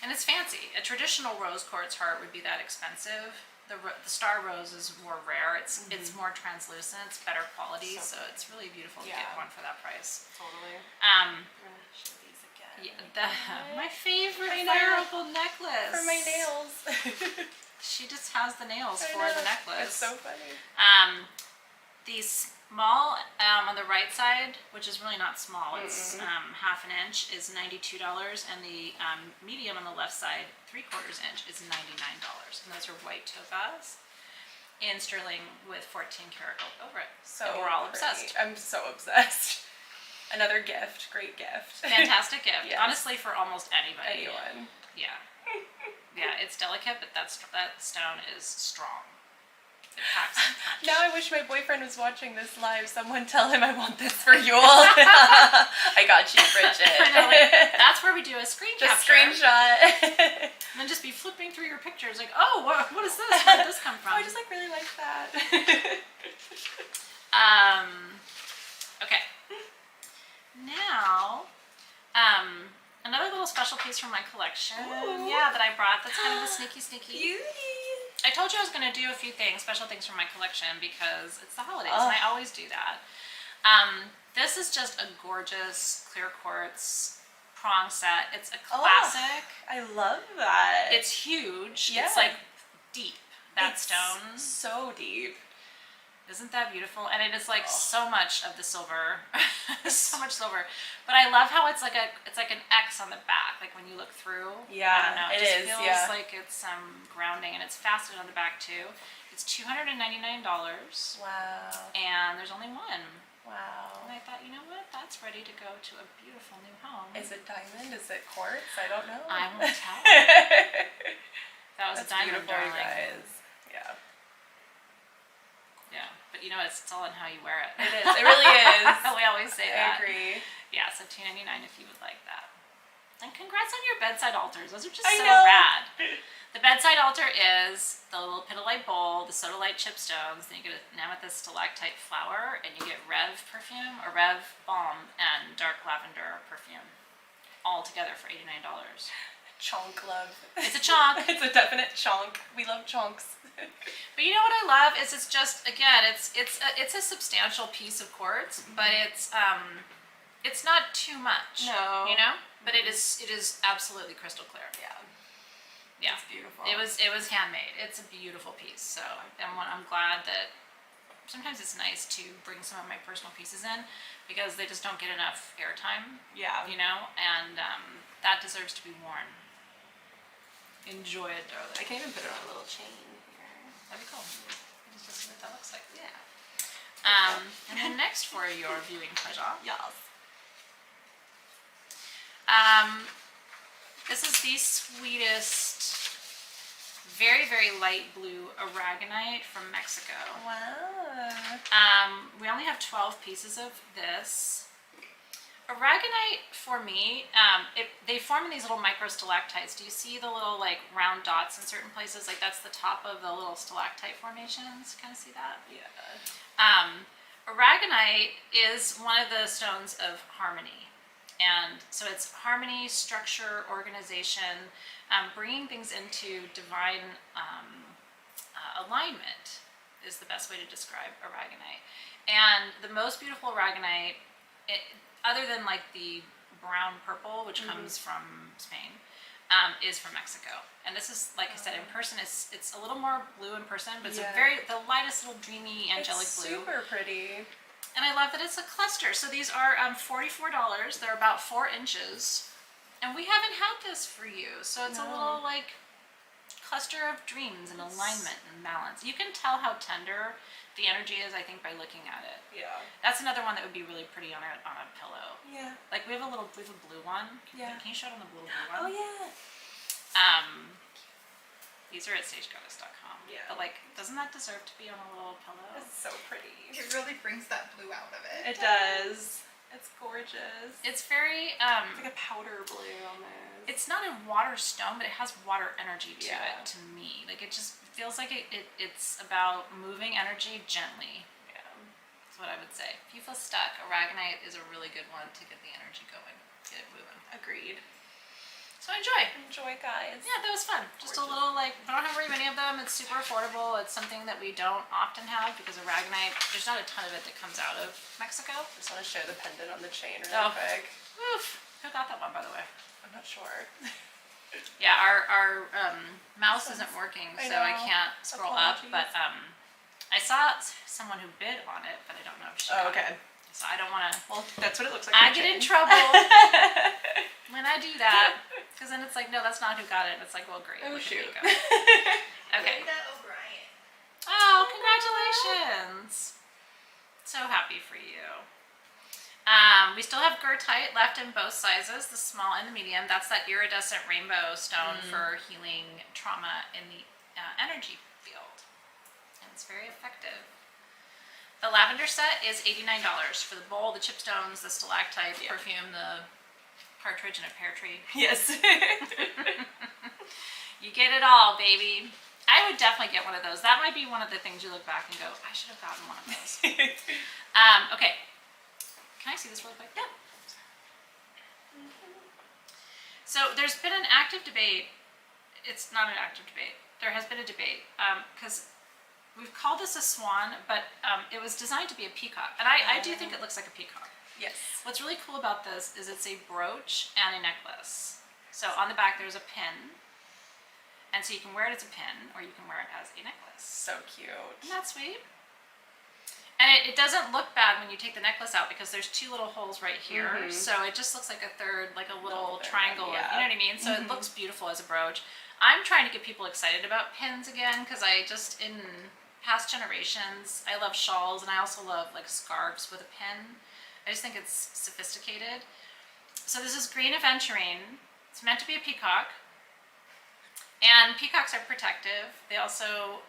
And it's fancy. A traditional rose quartz heart would be that expensive. The star rose is more rare. It's more translucent. It's better quality, so it's really beautiful to get Yeah. one for that price. Totally. I'm gonna show these again. Yeah, my favorite I know. fire opal necklace. For my nails. She just has the nails I for know. the necklace. It's so funny. The small on the right side, which is really not small, it's half an inch, is $92, and the medium on the left side, 3/4 inch, is $99. And those are white topaz in sterling with 14 karat gold over it. So and we're all pretty. obsessed. I'm so obsessed. Another gift. Great gift. Fantastic gift. Yes. Honestly, for almost anybody. Anyone. Yeah. Yeah, it's delicate, but that stone is strong. It packs a punch. Now I wish my boyfriend was watching this live. Someone tell him I want this for Yule. I got you, Bridget. I know, like, that's where we do a screen The capture. screenshot. And then then just be flipping through your pictures like, oh, what is this? Where did this come from? Oh, I just like really like that. Okay. Now, another little special piece from my collection. Ooh. Yeah, that I brought. That's kind of a sneaky. Beauty. I told you I was going to do a few things, special things from my collection because it's the holidays and I always do that. This is just a gorgeous clear quartz prong set. It's a classic. I love that. It's huge. Yeah. It's like deep. That It's stone. so deep. Isn't that beautiful? And it is like so much of the silver, so much silver. But I love how it's like an X on the back, like when you look through. Yeah, I don't know. it just is, feels yeah. like it's grounding, and it's faceted on the back too. It's $299, Wow. and there's only one. Wow. And I thought, you know what? That's ready to go to a beautiful new home. Is it diamond? Is it quartz? I don't know. I won't tell. That was That's a diamond, beautiful, you darling. guys. Yeah. Yeah, but you know what? It's all in how you wear it. It is. It really is. We always say I that. agree. Yeah, so $299 if you would like that. And congrats on your bedside altars. Those are just I so know. rad. The bedside altar is the little pedalite bowl, the sodalite chipstones, then you get an amethyst stalactite flower, and you get Rev perfume, or Rev balm, and dark lavender perfume. All together for $89. Chonk love. It's a chonk. It's a definite chonk. We love chonks. But you know what I love is it's just, again, it's a substantial piece of quartz, but it's not too much. No. You know? But it is absolutely crystal clear. Yeah. Yeah. It's beautiful. It was handmade. It's a beautiful piece. So I'm glad that sometimes it's nice to bring some of my personal pieces in because they just don't get enough airtime. Yeah. You know, and that deserves to be worn. Enjoy it, darling. I can even put it on a little chain here. That'd be cool. Just see what that looks like. Yeah. And then next for your viewing pleasure. Yes. This is the sweetest, very, very light blue aragonite from Mexico. Wow. We only have 12 pieces of this. Aragonite, for me, they form in these little micro stalactites. Do you see the little like round dots in certain places? Like that's the top of the little stalactite formations. Kind of see that? Yeah. Aragonite is one of the stones of harmony. And so it's harmony, structure, organization, bringing things into divine alignment is the best way to describe aragonite. And the most beautiful aragonite, other than like the brown purple, which comes from Spain, is from Mexico. And this is, like I said, in person, it's a little more blue in person, but it's the lightest little dreamy angelic blue. Super pretty. And I love that it's a cluster. So these are $44. They're about 4 inches. And we haven't had this for you. So it's a little like cluster of dreams and alignment and balance. You can tell how tender the energy is, I think, by looking at it. Yeah. That's another one that would be really pretty on a pillow. Yeah. Like we have a blue one. Yeah. Can you show it on the blue one? Oh yeah. These are at stagegoddess.com. Yeah. But like, doesn't that deserve to be on a little pillow? It's so pretty. It really brings that blue out of it. It does. It's gorgeous. It's very It's like a powder blue almost. it's not a water stone, but it has water energy to Yeah. it to me. Like it just feels like it's about moving energy gently. Yeah. That's what I would say. If you feel stuck, aragonite is a really good one to get the energy going, get it moving. Agreed. So enjoy. Enjoy, guys. Yeah, that was fun. Just a Gorgeous. little like, we don't have very many of them. It's super affordable. It's something that we don't often have because aragonite, there's not a ton of it that comes out of Mexico. Just want to show the pendant on the chain Oh. really quick. Oof. Who got that one, by the way? I'm not sure. Yeah, our mouse isn't working, I so I know. can't scroll up. Apologies. But I saw someone who bid on it, but I don't know if she got Oh, okay. it. So I don't want to. Well, that's what it looks like. I on the get in chain. trouble when I do that, because then it's like, no, that's not who got it. And it's like, well, great. Oh, look at me shoot. go. Okay. Linda O'Brien. Oh, congratulations! So happy for you. We still have goethite left in both sizes, the small and the medium. That's that iridescent rainbow stone for healing trauma in the energy field. And it's very effective. The lavender set is $89 for the bowl, the chipstones, the stalactite, the perfume, the partridge in a pear tree. Yes. all, baby. I would definitely get one of those. That might be one of the things you look back and go, I should have gotten one of those. Okay. Can I see this really quick? Yeah. So there's been an active debate. It's not an active debate. There has been a debate because we've called this a swan, but it was designed to be a peacock. And I do think it looks like a peacock. Yes. What's really cool about this is it's a brooch and a necklace. So on the back there's a pin. And so you can wear it as a pin or you can wear it as a necklace. So cute. Isn't that sweet? And it doesn't look bad when you take the necklace out because there's two little holes right here. So it just looks like a third, like a little triangle. Yeah. You know what I mean? So it looks beautiful as a brooch. I'm trying to get people excited about pins again because I just, in past generations, I love shawls and I also love like scarves with a pin. I just think it's sophisticated. So this is green aventurine. It's meant to be a peacock. And peacocks are protective. They also,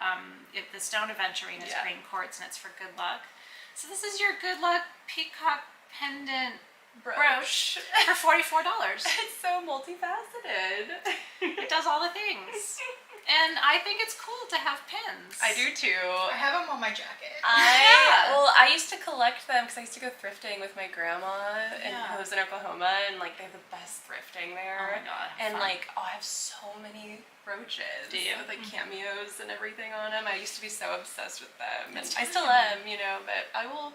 the stone aventurine is green quartz and it's for good luck. So this is your good luck peacock pendant brooch for $44. It's so multifaceted. It does all the things. And I think it's cool to have pins. I do too. I have them on my jacket. Well, I used to collect them because I used to go thrifting with my grandma and who lives in Oklahoma, and like they have the best thrifting there. Oh my god. And like, I have so many brooches. Do you? With like cameos and everything on them. I used to be so obsessed with them. It's And I still time. am, you know, but I'll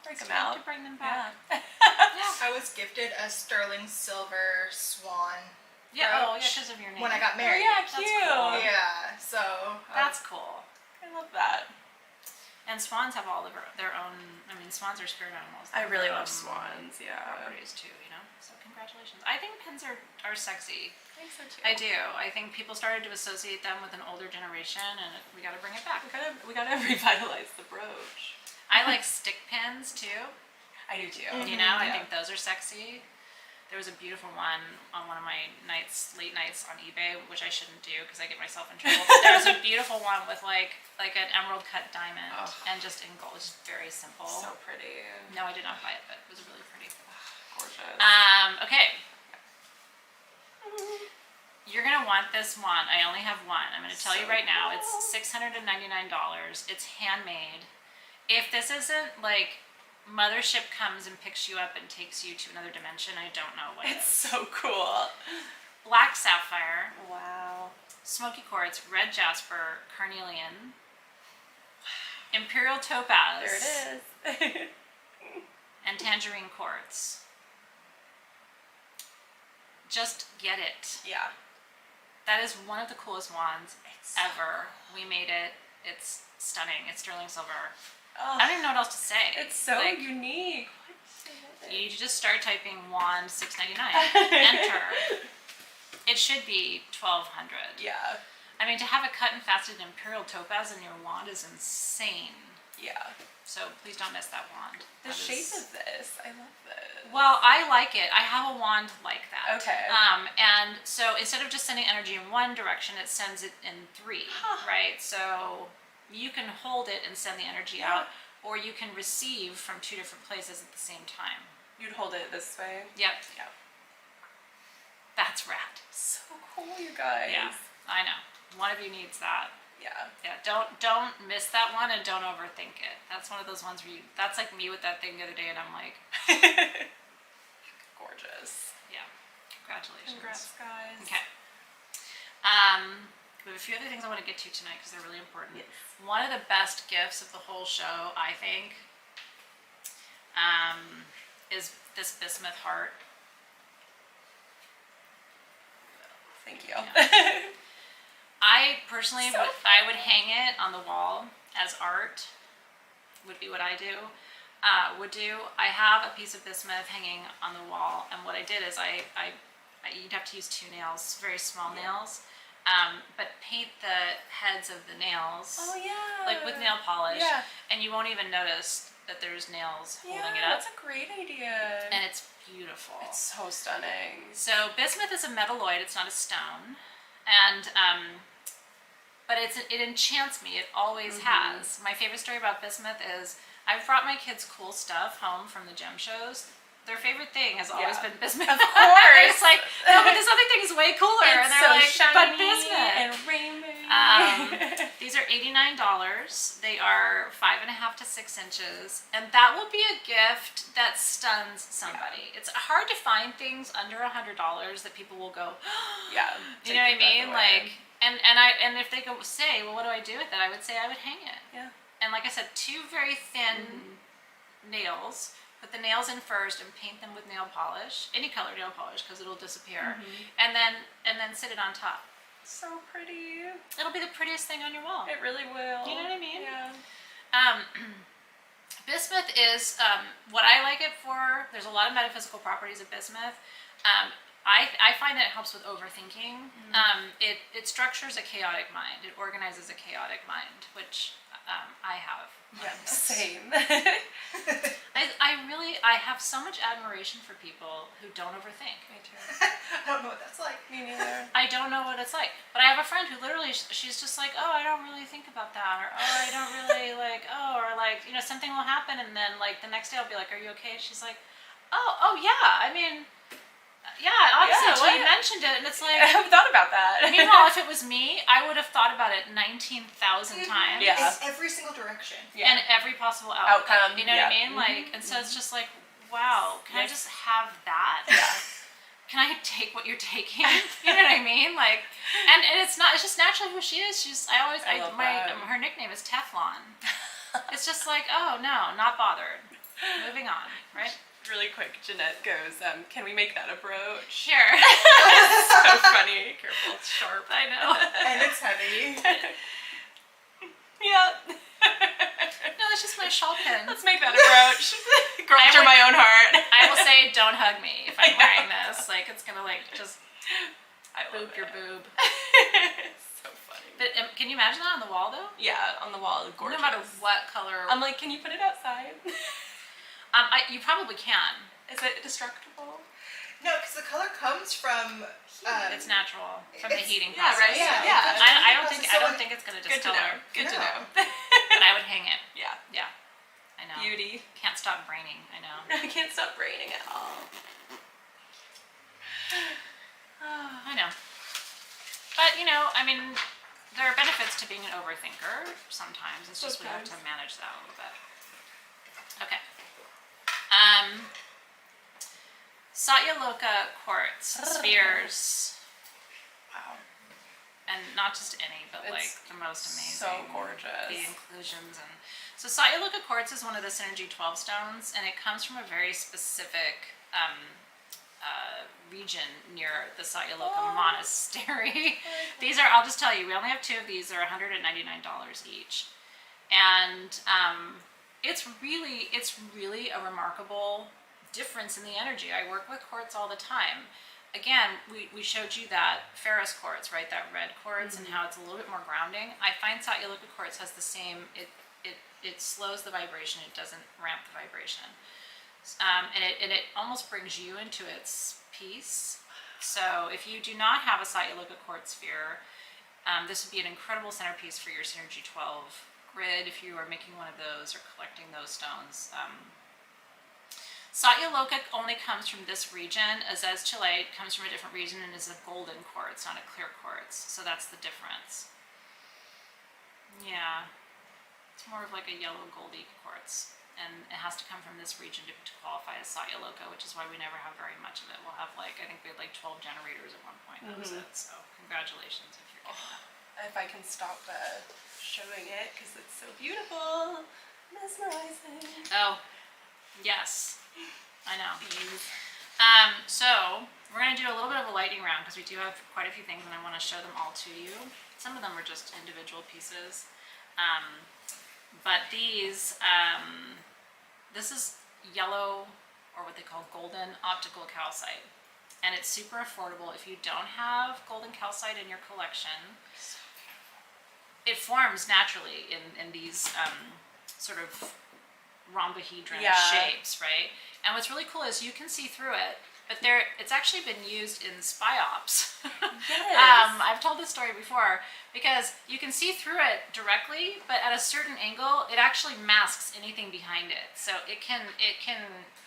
break them time out. to bring them back. Yeah. I was gifted a sterling silver swan Yeah. Oh, yeah, brooch because of your name. when I got Oh, married. yeah, That's cute. cool. Yeah, so That's cool. I love that. And swans have all of their own. I mean, swans are spirit animals. They I have really their love own swans, yeah. properties too, you know. So congratulations. I think pins are sexy. I think so too. I do. I think people started to associate them with an older generation, and we got to bring it back. We gotta revitalize the brooch. I like stick pins too. I do too. You know, I Yeah. think those are sexy. There was a beautiful one on one of my late nights on eBay, which I shouldn't do because I get myself in trouble. But there was a beautiful one with like an emerald cut diamond and just in gold. It's very simple. So pretty. No, I did not buy it, but it was really pretty. Gorgeous. Okay. You're gonna want this one. I only have one. I'm gonna tell you right now. It's $699. It's handmade. If this isn't like Mothership comes and picks you up and takes you to another dimension, I don't know what It's is. so cool. Black sapphire, Wow. smoky quartz, red jasper, carnelian, imperial topaz, There it is. and tangerine quartz. Just get it. Yeah. That is one of the coolest wands It's ever. We made it. It's stunning. It's sterling silver. Oh, I don't even know what else to say. it's so Like, unique. you need to just start typing wand $699. Enter. It should be $1,200. Yeah. I mean, to have a cut and faceted imperial topaz in your wand is insane. Yeah. So please don't miss that wand. The That shape is- of this, I love this. Well, I like it. I have a wand like that. Okay. And so instead of just sending energy in one direction, it sends it in three, right? So you can hold it and send the energy out, or you can receive from two different places at the same time. You'd hold it this way. Yep. Yeah. That's rad. So cool, you guys. Yeah, I know. One of you needs that. Yeah. Yeah, don't miss that one and don't overthink it. That's one of those ones where that's like me with that thing the other day and I'm like, Gorgeous. yeah, congratulations. Congrats, guys. Okay. We have a few other things I want to get to tonight because they're really important. Yes. One of the best gifts of the whole show, I think, is this bismuth heart. Thank you. Yeah. I personally So I would hang it on the wall as art. Would be what I do. I have a piece of bismuth hanging on the wall, and what I did is you'd have to use two nails, very small nails, but paint the heads of the nails. Oh yeah. Like with nail polish, Yeah. and you won't even notice that there's nails holding it Yeah, up, that's a great idea. and it's beautiful. It's so stunning. So bismuth is a metalloid; it's not a stone, and but it enchants me. It always has. My favorite story about bismuth is I've brought my kids cool stuff home from the gem shows. their favorite thing has always Yeah. been bismuth. Of course. It's like, no, but this other thing is way cooler. It's And they're so like, shiny but bismuth. and rainbow. These are $89. They are 5.5 to 6 inches, and that will be a gift that stuns somebody. It's hard to find things under $100 that people will go, Yeah. you know what I mean? Like, and if they go say, well, what do I do with it? I would say I would hang it. Yeah. And like I said, 2 very thin nails. Put the nails in first and paint them with nail polish, any color nail polish, because it'll disappear. And then sit it on top. So pretty. It'll be the prettiest thing on your wall. It really will. You know what I mean? Yeah. Bismuth is what I like it for. There's a lot of metaphysical properties of bismuth. I find that it helps with overthinking. It structures a chaotic mind. It organizes a chaotic mind, which I have. Yeah, same. I have so much admiration for people who don't overthink. Me too. I don't know what that's like. Me neither. I don't know what it's like, but I have a friend who literally, she's just like, oh, I don't really think about that, or oh, I don't really like, oh, or like, you know, something will happen, and then like the next day I'll be like, are you okay? She's like, oh yeah, I mean, yeah, obviously, until you mentioned it, and it's like, I haven't thought about that. meanwhile, if it was me, I would have thought about it 19,000 times. Yeah. In every single direction. Yeah. And every possible outcome. You know what I mean? Yeah. Like, and so it's just like, wow, can I just have that? Yeah. Can I take what you're taking? You know what I mean? Like, and it's not, it's just naturally who she is. I love that. Her nickname is Teflon. It's just like, oh no, not bothered. Moving on, right? Really quick, Jeanette goes, can we make that a brooch? Sure. So funny. Careful, it's sharp. I know. And it's heavy. Yeah. No, that's just my shawl pin. Let's make that a brooch. Girl after my own heart. I will say, don't hug me if I'm wearing this. Like, it's gonna like just I love boob your it. boob. So funny. But can you imagine that on the wall though? Yeah, on the wall, gorgeous. No matter what color. I'm like, can you put it outside? You probably can. Is it destructible? No, because the color comes from. It's natural from the it's- heating yeah, process. right, yeah. I don't think So think it's gonna Good to discolor. know. Good to No. know. But I would hang it. Yeah. Yeah. I know. Beauty. Can't stop braining. I know. I can't stop raining at all. I know. But you know, I mean, there are benefits to being an overthinker. Sometimes it's just we have to manage that a little bit. Okay. Satyaloka quartz spheres. Wow. And not just any, but It's like the most amazing. so gorgeous. The inclusions and so Satyaloka quartz is one of the Synergy 12 stones, and it comes from a very specific region near the Satyaloka monastery. These are, I'll just tell you, we only have 2 of these. They're $199 each, and it's really a remarkable difference in the energy. I work with quartz all the time. Again, we showed you that ferrous quartz, right? That red quartz, and how it's a little bit more grounding. I find Satyaloka quartz has the same. It slows the vibration. It doesn't ramp the vibration, and it almost brings you into its peace. So if you do not have a Satyaloka quartz sphere, this would be an incredible centerpiece for your Synergy 12 grid if you are making one of those or collecting those stones. Satyaloka only comes from this region. Azez Chile comes from a different region and is a golden quartz, not a clear quartz. So that's the difference. Yeah, it's more of like a yellow goldy quartz, and it has to come from this region to qualify as Satyaloka, which is why we never have very much of it. We'll have like, I think we had like 12 generators at one point. That was it. So congratulations if you're getting that. If I can stop showing it, because it's so beautiful. Mesmerizing. Oh, yes. I know. So we're going to do a little bit of a lightning round because we do have quite a few things and I want to show them all to you. Some of them are just individual pieces. But these, this is yellow, or what they call golden optical calcite. And it's super affordable. If you don't have golden calcite in your collection, it forms naturally in these sort of rhombohedron shapes, right? And what's really cool is you can see through it, but it's actually been used in spy ops. Yes. I've told this story before because you can see through it directly, but at a certain angle, it actually masks anything behind it. So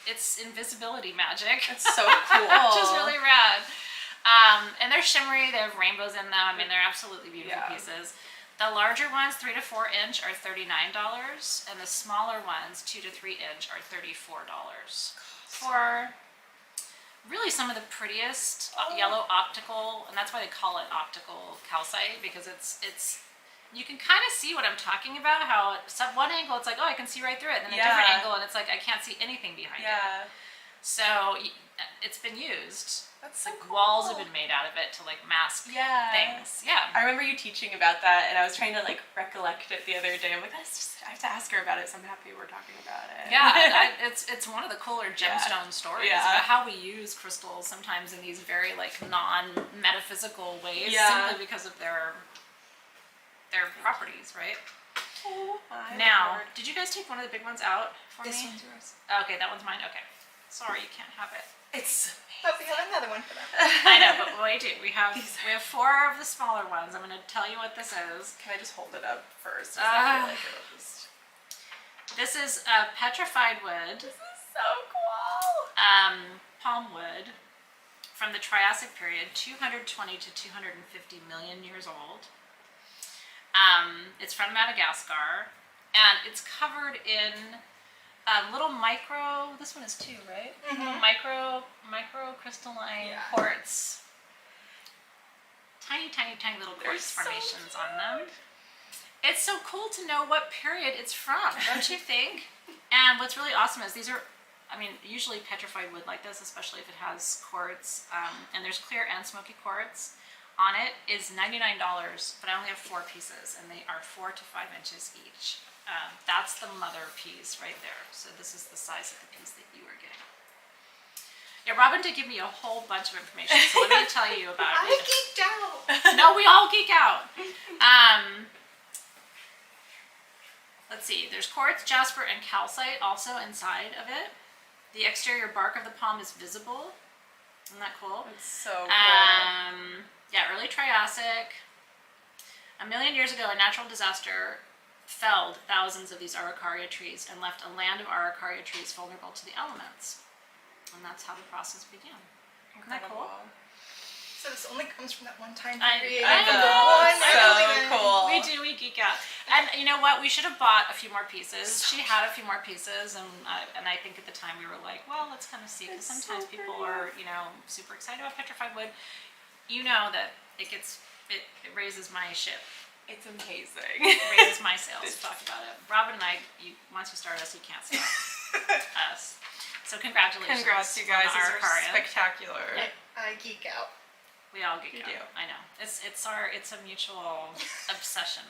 it's invisibility magic. It's so cool. Which is really rad. And they're shimmery, they have rainbows in them. I mean, they're absolutely beautiful pieces. The larger ones, 3 to 4 inch, are $39, and the smaller ones, 2 to 3 inch, are $34 for really some of the prettiest yellow optical, and that's why they call it optical calcite, because it's you can kind of see what I'm talking about. How at one angle it's like, oh, I can see right through it, and then a different angle, and it's like I can't see anything behind it. So it's been used. That's so cool. Walls have been made out of it to like mask things. Yeah. I remember you teaching about that, and I was trying to like recollect it the other day. I'm like, I have to ask her about it, so I'm happy we're talking about it. Yeah, it's one of the cooler gemstone stories about how we use crystals sometimes in these very like non-metaphysical ways, simply because of their properties, right? Oh, now, did you guys take one of the big ones out for This me? one's yours. Okay, that one's mine. Okay. Sorry, you can't have it. It's But we have another one for them. I know, but we do. We have 4 of the smaller ones. I'm going to tell you what this is. Can I just hold it up first? 'Cause I feel like it'll just... This is petrified wood. This is so cool. Palm wood from the Triassic period, 220 to 250 million years old. It's from Madagascar, and it's covered in little micro. This one is 2, right? Little micro crystalline quartz. Tiny little quartz formations on them. It's so cool to know what period it's from, don't you think? And what's really awesome is these are, I mean, usually petrified wood like this, especially if it has quartz, and there's clear and smoky quartz on it, is $99, but I only have 4 pieces, and they are 4 to 5 inches each. That's the mother piece right there. So this is the size of the piece that you are getting. Yeah, Robin did give me a whole bunch of information, so let me tell you about I it. geeked out. No, we all geek out. Let's see, there's quartz, jasper, and calcite also inside of it. The exterior bark of the palm is visible. Isn't that cool? It's so cool. Yeah, early Triassic. 1 million years ago, a natural disaster felled thousands of these araucaria trees and left a land of araucaria trees vulnerable to the elements. And that's how the process began. Isn't that cool? So this only comes from that one time I period. know. So cool. We geek out. And you know what? We should have bought a few more pieces. She had a few more pieces, and I think at the time we were like, well, let's kind of see, because sometimes people are, super excited about petrified wood. You know that it raises my ship. It's amazing. It raises my sales to talk about it. Robin and I, once you start us, you can't stop us. So congratulations. Congrats, you guys. on the These are araucaria. spectacular. I geek out. We all geek out. do. I know. It's a mutual obsession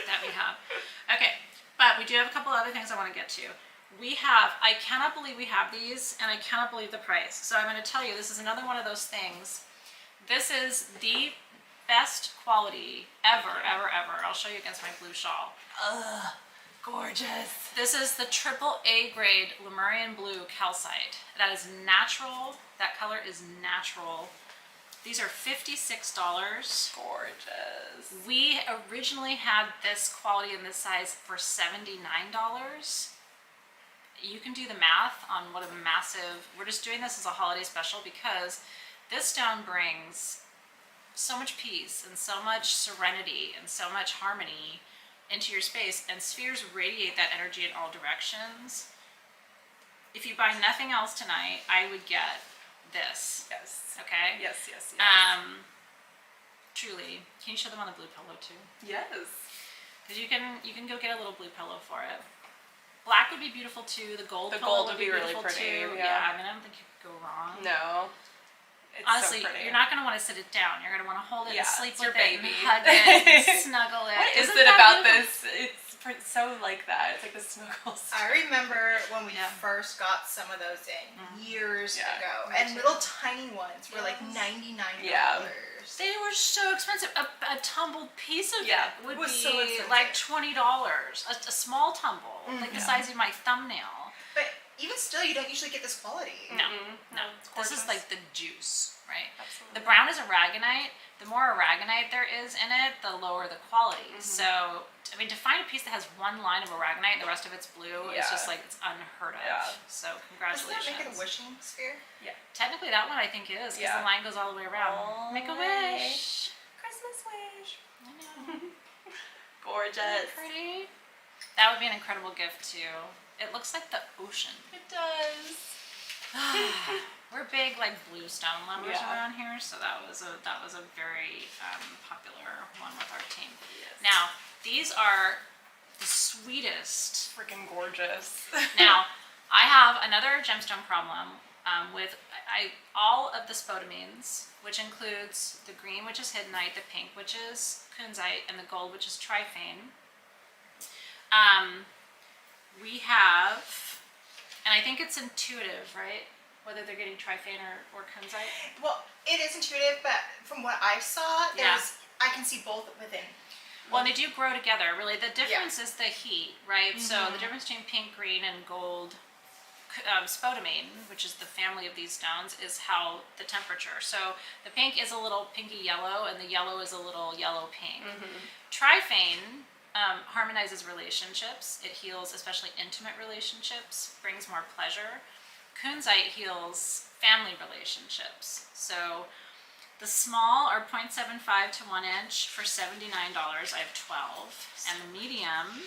that we have. Okay, but we do have a couple other things I want to get to. I cannot believe we have these, and I cannot believe the price. So I'm going to tell you, this is another one of those things. This is the best quality ever. I'll show you against my blue shawl. Ugh, gorgeous. This is the AAA grade Lemurian blue calcite. That is natural. That color is natural. These are $56. Gorgeous. We originally had this quality and this size for $79. You can do the math on what a massive, we're just doing this as a holiday special because this stone brings so much peace and so much serenity and so much harmony into your space, and spheres radiate that energy in all directions. If you buy nothing else tonight, I would get this. Yes. Okay? Yes. Truly. Can you show them on the blue pillow too? Yes. Because you can go get a little blue pillow for it. Black would be beautiful too. The gold would be really beautiful pretty. too. Yeah. I mean, I don't think you could go wrong. No. It's Honestly, so pretty. you're not going to want to sit it down. You're going to want to hold it and sleep it's with your it baby. and hug it and snuggle it. What is Isn't it that about beautiful? this? It's so like that. It's like the snuggles. I remember when we first got some of those in years ago, and little tiny ones were like $99. Yeah. They were so expensive. A tumbled piece of it would was be so expensive. like $20. A small tumble, like the size of my thumbnail. But even still, you don't usually get this quality. No, Mm-hmm. no. It's This is gorgeous. like the juice, right? Absolutely. The brown is aragonite. The more aragonite there is in it, the lower the quality. Mm-hmm. So, I mean, to find a piece that has one line of aragonite and the rest of it's blue, it's Yeah. just like, it's unheard of. Yeah. So, Doesn't that congratulations. make it a wishing sphere? Technically, that one I think is, because Yeah. the line goes all the way around. All Make a the way. wish. Christmas wish. I know. Gorgeous. Pretty. That would be an incredible gift too. It looks like the ocean. It does. We're big like blue stone lovers Yeah. around here, so that was a very popular one with our team. Yes. Now these are the sweetest. Freaking gorgeous. Now I have another gemstone problem with all of the spodumines, which includes the green, which is hiddenite, the pink, which is kunzite, and the gold, which is triphane. We have, and I think it's intuitive, right? Whether they're getting triphane or kunzite. Well, it is intuitive, but from what I saw, Yeah. I can see both within. Well, they do grow together. Really, the difference is the heat, right? So the difference between pink, green, and gold spodumene, which is the family of these stones, is how the temperature. So the pink is a little pinky yellow, and the yellow is a little yellow pink. Triphane harmonizes relationships. It heals especially intimate relationships, brings more pleasure. Kunzite heals family relationships. So the small are 0.75 to 1 inch for $79. I have 12. And the medium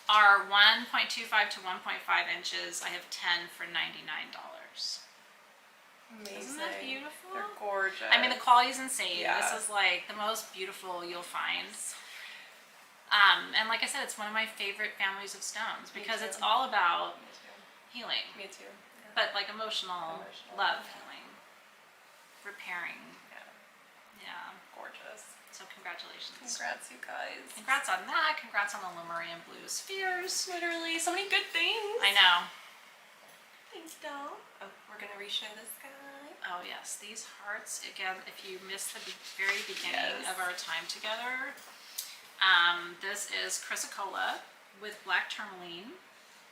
are 1.25 to 1.5 inches. I have 10 for $99. Amazing. Isn't that beautiful? They're gorgeous. I mean, the quality is insane. Yeah. This is like the most beautiful you'll find. And like I said, it's one of my favorite families of stones because it's too. all about Me too. healing, Me too. Yeah. but like emotional love yeah. healing, repairing. Yeah. Yeah. Gorgeous. So congratulations. Congrats, you guys. Congrats on that. Congrats on the Lemurian blue spheres. Literally, so many good things. I know. Thanks, doll. Oh, we're gonna reshow this guy. Oh yes, these hearts again. If you missed the very beginning Yes. of our time together, this is Chrysocolla with black tourmaline.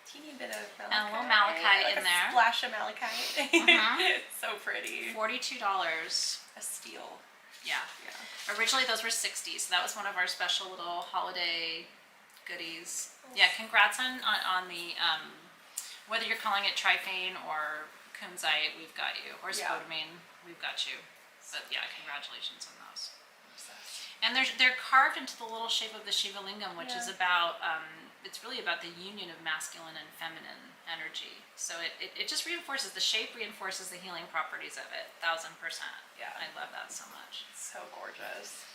Teeny bit of malachite. And a little malachite like in a there. Splash of malachite. It's so pretty. $42. A steal. Yeah. Yeah. Originally those were 60, so that was one of our special little holiday goodies. Yeah, congrats on the whether you're calling it triphane or kunzite, we've got you, or Yeah. spodumene, we've got you. But yeah, congratulations on those. And they're carved into the little shape of the Shiva Lingam, which is about it's really about the union of masculine and feminine energy. So it just reinforces the shape, reinforces the healing properties of it, 1000%. Yeah. I love that so much. So gorgeous.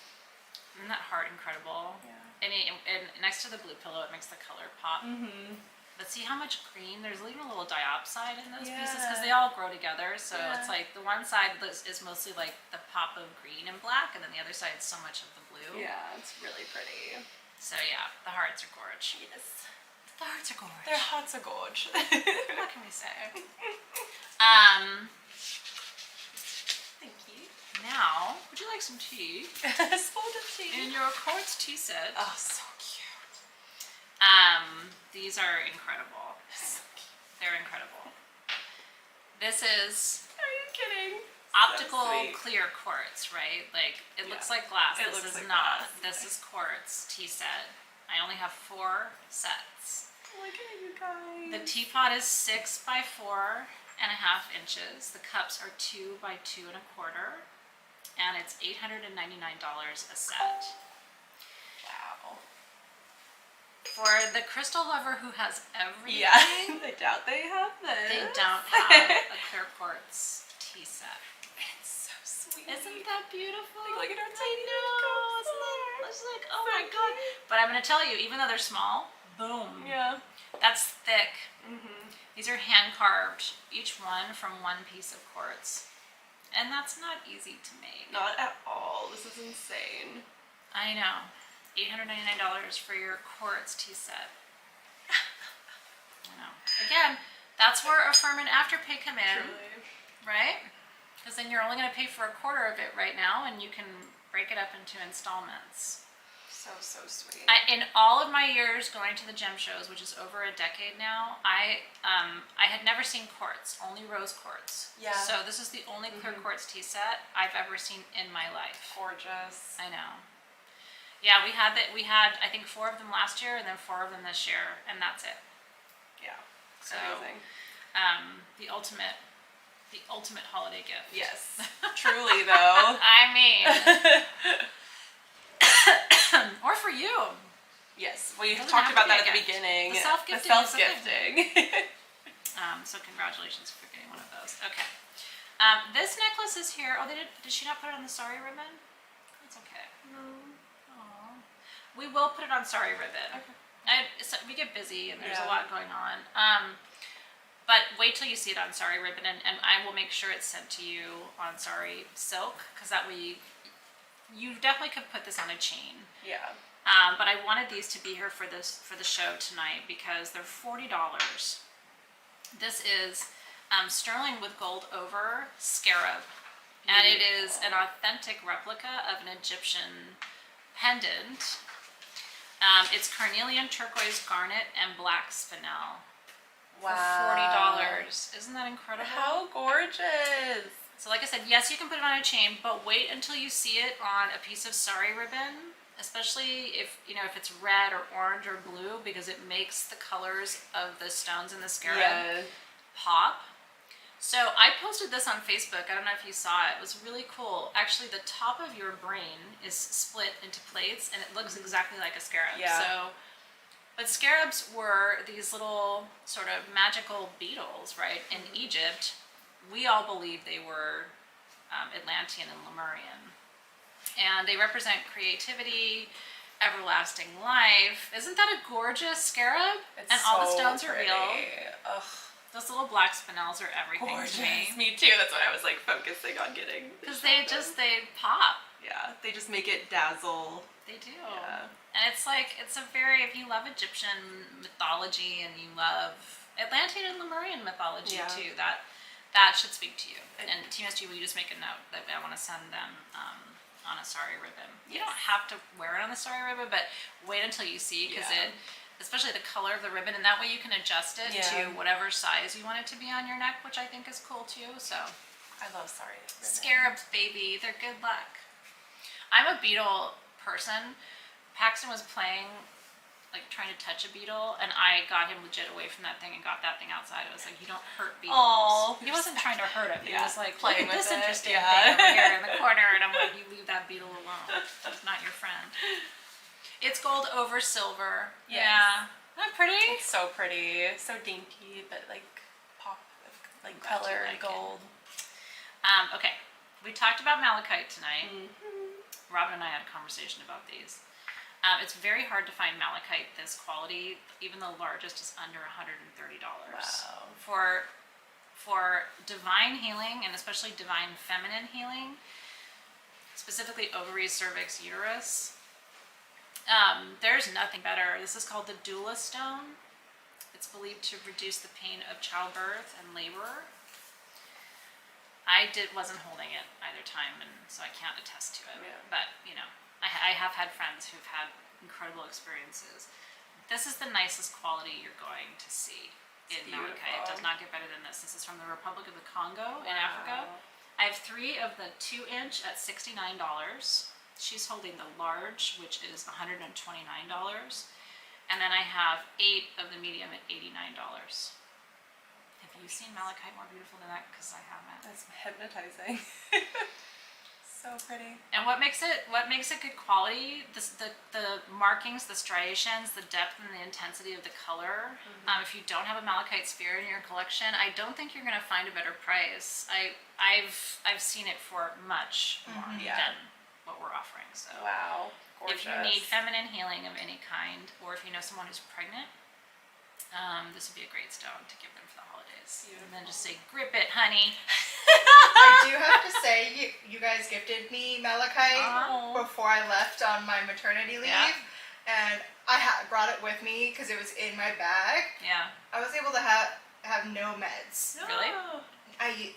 Isn't that heart incredible? Yeah. And next to the blue pillow, it makes the color pop. Mm-hmm. But see how much green? There's even a little diopside in those pieces because Yeah. they all grow together. So it's Yeah. like the one side is mostly like the pop of green and black, and then the other side is so much of the blue. Yeah, it's really pretty. So yeah, the hearts are gorge. Yes. The hearts are gorge. Their hearts are gorge. What can we say? Thank you. Now, would you like some tea? Sport of tea. In your quartz tea set. Oh, so cute. These are incredible. They're incredible. This is Are you kidding? optical So sweet. clear quartz, right? Like it looks Yeah. like glass. It This looks is like not. glass. This is quartz tea set. I only have 4 sets. Look at you guys. The teapot is 6 by 4.5 inches. The cups are 2 by 2.25, and it's $899 a set. Wow. For the crystal lover who has everything, Yeah. I doubt they have this. they don't have a clear quartz tea set. It's so sweet. Isn't that beautiful? Like, look at our I tiny know. cups Isn't that, there. it's like, oh So my god. cute. But I'm going to tell you, even though they're small, boom. Yeah. That's thick. Mm-hmm. These are hand carved, each one from one piece of quartz. And that's not easy to make. Not at all. This is insane. I know. $899 for your quartz tea set. I know. Again, that's where Affirm and Afterpay come in, Truly. right? Because then you're only going to pay for a quarter of it right now, and you can break it up into installments. So sweet. In all of my years going to the gem shows, which is over a decade now, I had never seen quartz, only rose quartz. Yeah. So this is the only clear quartz tea set I've ever seen in my life. Gorgeous. I know. Yeah, we had I think 4 of them last year and then 4 of them this year, and that's it. Yeah. So Amazing. the ultimate holiday gift. Yes. Truly though. I mean, or for you. Yes. We Doesn't talked have about to be that a at the gift. beginning. The self-gifting The is the thing. self-gifting. So congratulations for getting one of those. Okay. This necklace is here. Oh, did she not put it on the sari ribbon? It's okay. Aww. We will put it on sari ribbon. Okay. We get busy and there's Yeah. a lot going on. But wait till you see it on sari ribbon, and I will make sure it's sent to you on sari silk, because that way you definitely could put this on a chain. Yeah. But I wanted these to be here for the show tonight because they're $40. This is sterling with gold over scarab, and it is an authentic replica of an Egyptian pendant. It's carnelian, turquoise, garnet, and black spinel. Wow. For $40. Isn't that incredible? How gorgeous. So like I said, yes, you can put it on a chain, but wait until you see it on a piece of sari ribbon, especially if it's red or orange or blue, because it makes the colors of the stones in the scarab pop. So I posted this on Facebook. I don't know if you saw it. It was really cool. Actually, the top of your brain is split into plates, and it looks exactly like a scarab. Yeah. But scarabs were these little sort of magical beetles, right? In Egypt, we all believe they were Atlantean and Lemurian. And they represent creativity, everlasting life. Isn't that a gorgeous scarab? It's and all the so stones are pretty. real. Ugh. Those little black spinels are everything Gorgeous. to me. Me too. That's what I was like focusing on getting. Because they pop. Yeah. They just make it dazzle. They do. Yeah. And it's if you love Egyptian mythology and you love Atlantean and Lemurian mythology too, that should speak to you. And Team SG, will you just make a note that I want to send them on a sari ribbon? You don't have to wear it on the sari ribbon, but wait until you see, because especially the color of the ribbon, and that way you can adjust it to whatever size you want it to be on your neck, which I think is cool too. So I love sari ribbon. scarabs, baby, they're good luck. I'm a beetle person. Paxton was playing, trying to touch a beetle, and I got him legit away from that thing and got that thing outside. I was like, you don't hurt beetles. Aww. He wasn't trying to hurt it. He was like, playing look at with this it. interesting thing over here in the corner, and I'm like, you leave that beetle alone. It's not your friend. It's gold over silver. Yes. Yeah. Isn't that pretty? It's so pretty. So dainty, but pop of color and gold. Okay. We talked about malachite tonight. Robin and I had a conversation about these. It's very hard to find malachite this quality. Even the largest is under $130. Wow. For divine healing, and especially divine feminine healing, specifically ovaries, cervix, uterus, there's nothing better. This is called the doula stone. It's believed to reduce the pain of childbirth and labor. I wasn't holding it either time, and so I can't attest to it. Yeah. But I have had friends who've had incredible experiences. This is the nicest quality you're going to see in malachite. It does not get better than this. This is from the Republic of the Congo in Africa. I have 3 of the 2-inch at $69. She's holding the large, which is $129. And then I have 8 of the medium at $89. Have you seen malachite more beautiful than that? Because I haven't. That's hypnotizing. So pretty. And what makes it good quality? The markings, the striations, the depth and the intensity of the color. If you don't have a malachite sphere in your collection, I don't think you're gonna find a better price. I've seen it for much more than what we're offering. So Wow. Gorgeous. if you need feminine healing of any kind, or if you know someone who's pregnant, this would be a great stone to give them for the holidays. And then just say, grip it, honey. I do have to say, you guys gifted me malachite before I left on my maternity leave, and I brought it with me because it was in my bag. Yeah. I was able to have no meds. Really?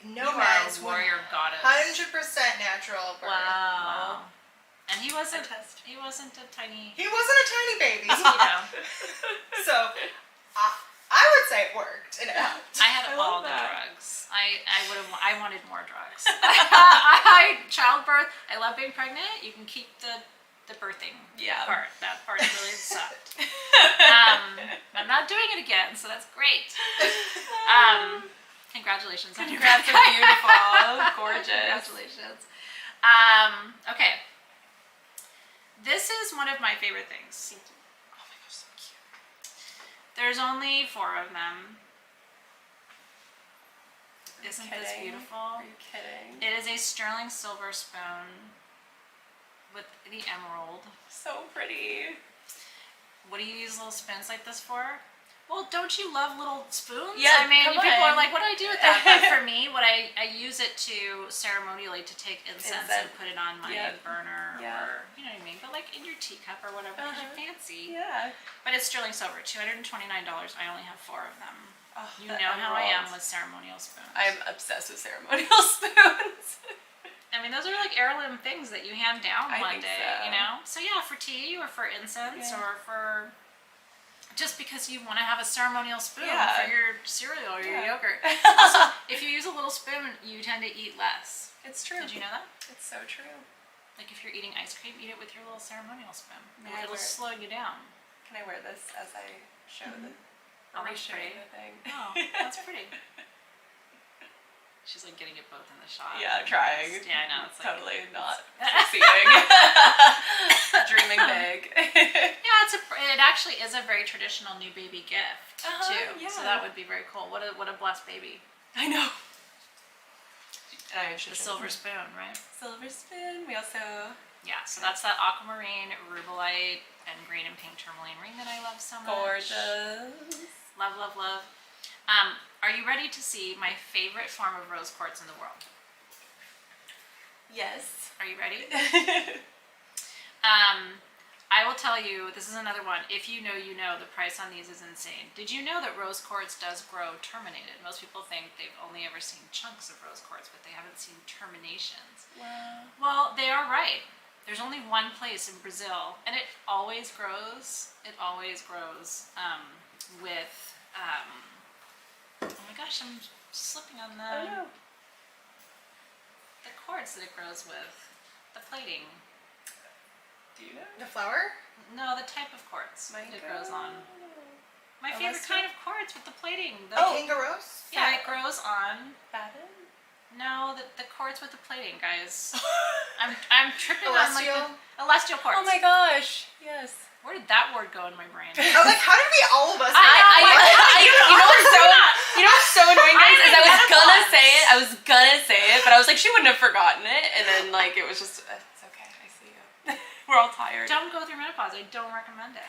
No You meds. are a warrior goddess. 100% natural birth. Wow. And he wasn't. test. He wasn't a tiny. He wasn't a tiny baby. So I would say it worked and it helped. I had I all love the that. drugs. I wanted more drugs. Childbirth. I love being pregnant. You can keep the birthing part. That part really sucked. I'm not doing it again, so that's great. Congratulations. Congrats are beautiful. Gorgeous. Congratulations. Okay. This is one of my favorite things. Oh my gosh, so cute. There's only 4 of them. Isn't this Kidding? beautiful? Are you kidding? It is a sterling silver spoon with the emerald. So pretty. What do you use little spoons like this for? Well, don't you love little spoons? Yeah, I mean, come people on. are like, what do I do with that? But for me, I use it to ceremonially to take incense and put it on my burner or, you know what I mean? But like in your teacup or whatever, because you're fancy. Yeah. But it's sterling silver, $229. I only have 4 of them. Oh, You the know how I am emerald. with ceremonial spoons. I'm obsessed with ceremonial spoons. I mean, those are like heirloom things that you hand down I one think day, so. you know? So yeah, for tea or for incense or for just because you want to have a ceremonial spoon for your cereal or your yogurt. Also, if you use a little spoon, you tend to eat less. It's true. Did you know that? It's so true. Like if you're eating ice cream, eat it with your little ceremonial spoon. May I It'll wear it? slow you down. Can I wear this as I show the Oh, that's showing pretty. the thing? Oh, that's pretty. She's like getting it both in the shot. Yeah, trying. Yeah, I know. It's like, Totally not succeeding. Dreaming big. yeah, it actually is a very traditional new baby gift too. Yeah. So that would be very cool. What a blessed baby. I know. And I The silver spoon, right? silver spoon. We also Yeah. So that's that aquamarine, rubellite, and green and pink tourmaline ring that I love so much. gorgeous. Love, love, love. Are you ready to see my favorite form of rose quartz in the world? Yes. Are you ready? I will tell you, this is another one. If you know, you know, the price on these is insane. Did you know that rose quartz does grow terminated? Most people think they've only ever seen chunks of rose quartz, but they haven't seen terminations. Wow. Well, they are right. There's only one place in Brazil, and it always grows. It always grows with, oh my gosh, I'm slipping on Oh no. the quartz that it grows with, the plating. Do you know? The flower? No, the type of quartz that it grows on. My favorite Elestial? kind of quartz with the plating. The, Kangaroos? yeah, it grows on. Baden? No, the quartz with the plating, guys. I'm tripping on like Elestial? the Elestial quartz. Oh my gosh. Yes. Where did that word go in my brain? I was like, how did we all of us? You know what's so annoying, guys, is I was gonna say it, but I was like, she wouldn't have forgotten it, and then like it was just, it's okay, I see you. We're all tired. Don't go through menopause. I don't recommend it.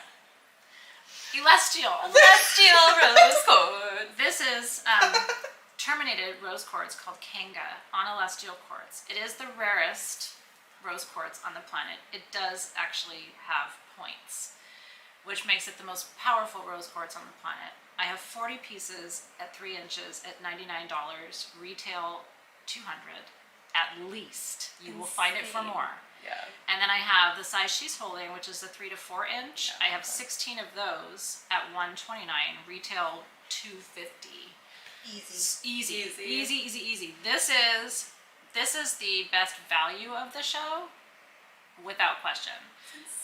Elestial. Celestial rose quartz. This is terminated rose quartz called Kanga on Elestial quartz. It is the rarest rose quartz on the planet. It does actually have points, which makes it the most powerful rose quartz on the planet. I have 40 pieces at 3 inches at $99, retail $200 at least. You will find it for more. Yeah. And then I have the size she's holding, which is the 3 to 4 inch. I have 16 of those at $129, retail $250. Easy. This is the best value of the show, without question.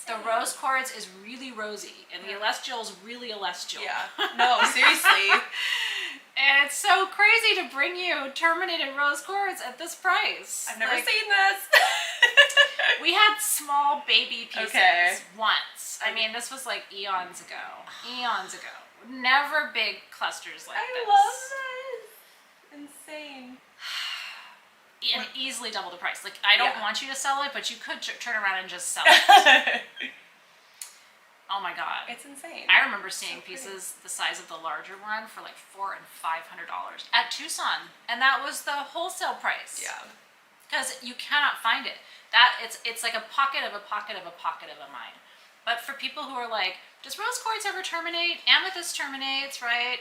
The rose quartz is really rosy, and the Elestial is really Elestial. Yeah. No, seriously. And it's so crazy to bring you terminated rose quartz at this price. I've never seen this. We had small baby pieces Okay. once. I mean, this was like eons ago. Never big clusters like I this. love this. Insane. And easily double the price. Like, I don't Yeah. want you to sell it, but you could turn around and just sell it. Oh my god. It's insane. I remember seeing So pretty. pieces the size of the larger one for like $400 and $500 at Tucson, and that was the wholesale price. Yeah. Because you cannot find it. It's like a pocket of a pocket of a pocket of a mine. But for people who are like, does rose quartz ever terminate? Amethyst terminates, right?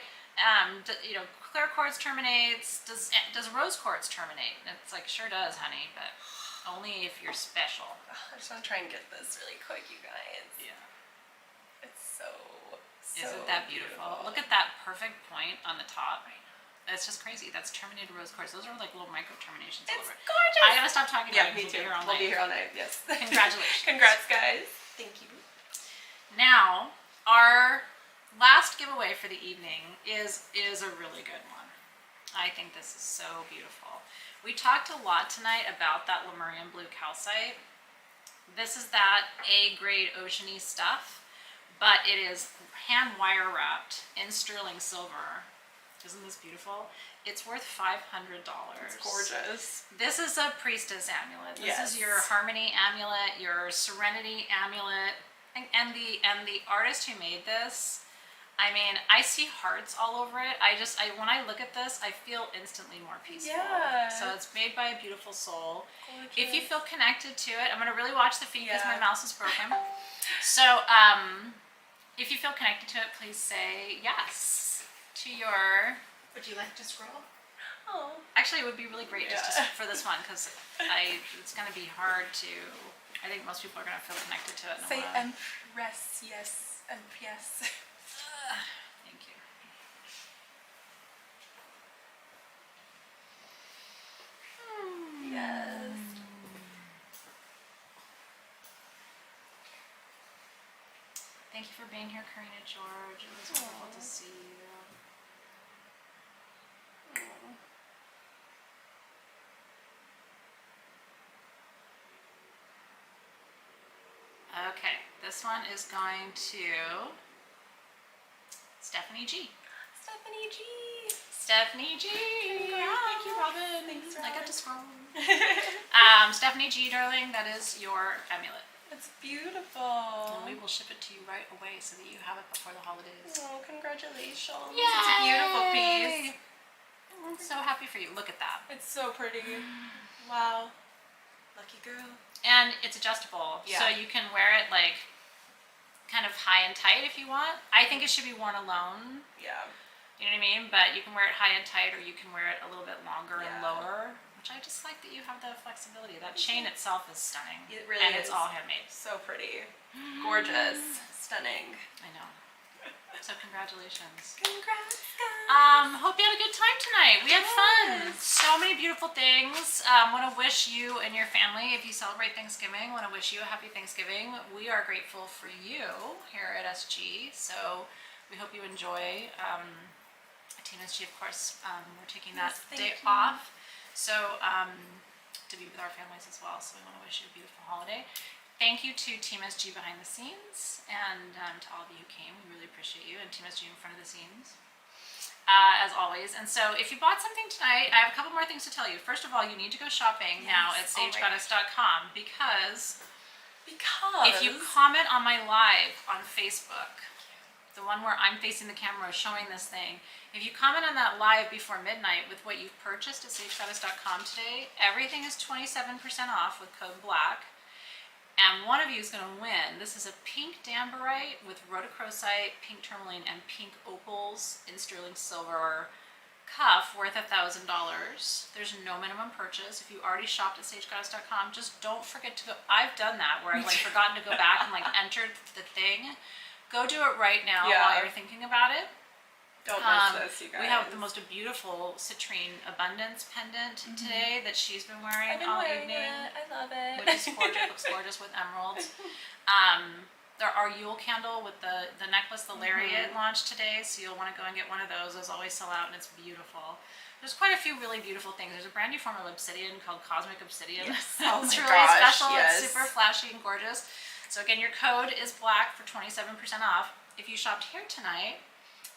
Clear quartz terminates. Does rose quartz terminate? And it's like, sure does, honey. But Only if you're special. I just want to try and get this really quick, you guys. Yeah. It's so Isn't that beautiful? Look at that perfect point on the top. That's just crazy. That's terminated rose quartz. Those are like little micro terminations all It's over. gorgeous. I gotta stop talking Yeah, about me it. too. We'll We'll be be here all here night. all night. Yes. Congratulations. Congrats, guys. Thank you. Now, our last giveaway for the evening is a really good one. I think this is so beautiful. We talked a lot tonight about that Lemurian blue calcite. This is that A-grade oceany stuff, but it is hand wire wrapped in sterling silver. Isn't this beautiful? It's worth $500. It's gorgeous. This is a priestess amulet. This Yes. is your harmony amulet, your serenity amulet, and the artist who made this. I mean, I see hearts all over it. When I look at this, I feel instantly more peaceful. Yeah. So it's made by a beautiful soul. Gorgeous. If you feel connected to it, I'm gonna really watch the feet because Yeah. my mouse is broken. So, if you feel connected to it, please say yes to your. Would you like to scroll? Oh. Actually, it would be really great just Yeah. for this one because it's gonna be hard to. I think most people are gonna feel connected to it. And Say wanna- Empress, yes. Empress. Thank you. Yes. Thank you for being here, Karina George. It was wonderful to see you. Okay, this one is going to Stephanie G. Stephanie G. Stephanie G. Thank you, Robin. Thanks, I got Robin. to scroll. Stephanie G, darling, that is your amulet. It's beautiful. And we will ship it to you right away so that you have it before the holidays. Oh, congratulations. Yay! It's a beautiful piece. I'm so happy for you. Look at that. It's so pretty. Wow. Lucky girl. And it's adjustable, so Yeah. you can wear it like kind of high and tight if you want. I think it should be worn alone. Yeah. You know what I mean? But you can wear it high and tight, or you can wear it a little bit longer and Yeah. lower. Which I just like that you have the flexibility. That chain itself is stunning. It really and is. it's all handmade. So pretty. Gorgeous. Stunning. I know. So congratulations. Congrats, guys. Hope you had a good time tonight. We had fun. So many beautiful things. Want to wish you and your family, if you celebrate Thanksgiving, want to wish you a happy Thanksgiving. We are grateful for you here at SG. So we hope you enjoy. Athena SG, of course, we're taking that Yes, thank day you. off. So to be with our families as well. So we want to wish you a beautiful holiday. Thank you to Team SG behind the scenes and to all of you who came. We really appreciate you, and Team SG in front of the scenes, as always. And so if you bought something tonight, I have a couple more things to tell you. First of all, you need to go shopping now at Yes, oh my sagegoddess.com because Because if you comment on my live on Facebook, the one where I'm facing the camera showing this thing, if you comment on that live before midnight with what you've purchased at sagegoddess.com today, everything is 27% off with code BLACK. And one of you is going to win. This is a pink danburite with rhodochrosite, pink tourmaline, and pink opals in sterling silver cuff worth $1,000. There's no minimum purchase. If you already shopped at sagegoddess.com, just don't forget to go. I've done that where I've like forgotten to go back and like entered the thing. Go do it right now Yeah. while you're thinking about it. don't miss this, you guys. We have the most beautiful citrine abundance pendant today that she's been wearing I've been all wearing evening. it. I love it. Which is gorgeous, looks gorgeous with emeralds. Our Yule candle with the necklace, the lariat launched today, so you'll want to go and get one of those. Those always sell out and it's beautiful. There's quite a few really beautiful things. There's a brand new form of obsidian called Cosmic Obsidian. Yes. Oh It's my really gosh, special. yes. It's super flashy and gorgeous. So again, your code is BLACK for 27% off. If you shopped here tonight,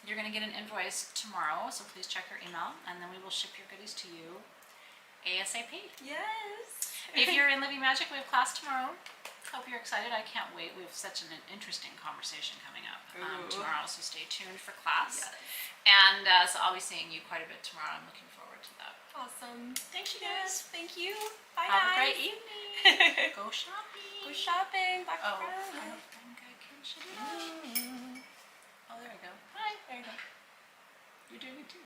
you're going to get an invoice tomorrow, so please check your email, and then we will ship your goodies to you ASAP. Yes. If you're in Living Magic, we have class tomorrow. Hope you're excited. I can't wait. We have such an interesting conversation coming up Ooh. tomorrow, so stay tuned for class. Yes. And so I'll be seeing you quite a bit tomorrow. I'm looking forward to that. Awesome. Thanks, you Yes, guys. thank you. Bye, Have guys. a great evening. Go shopping. Go shopping. Black Oh, Friday. I don't think I can shut it off. Oh, there we go. Bye. There you go. You're doing it too.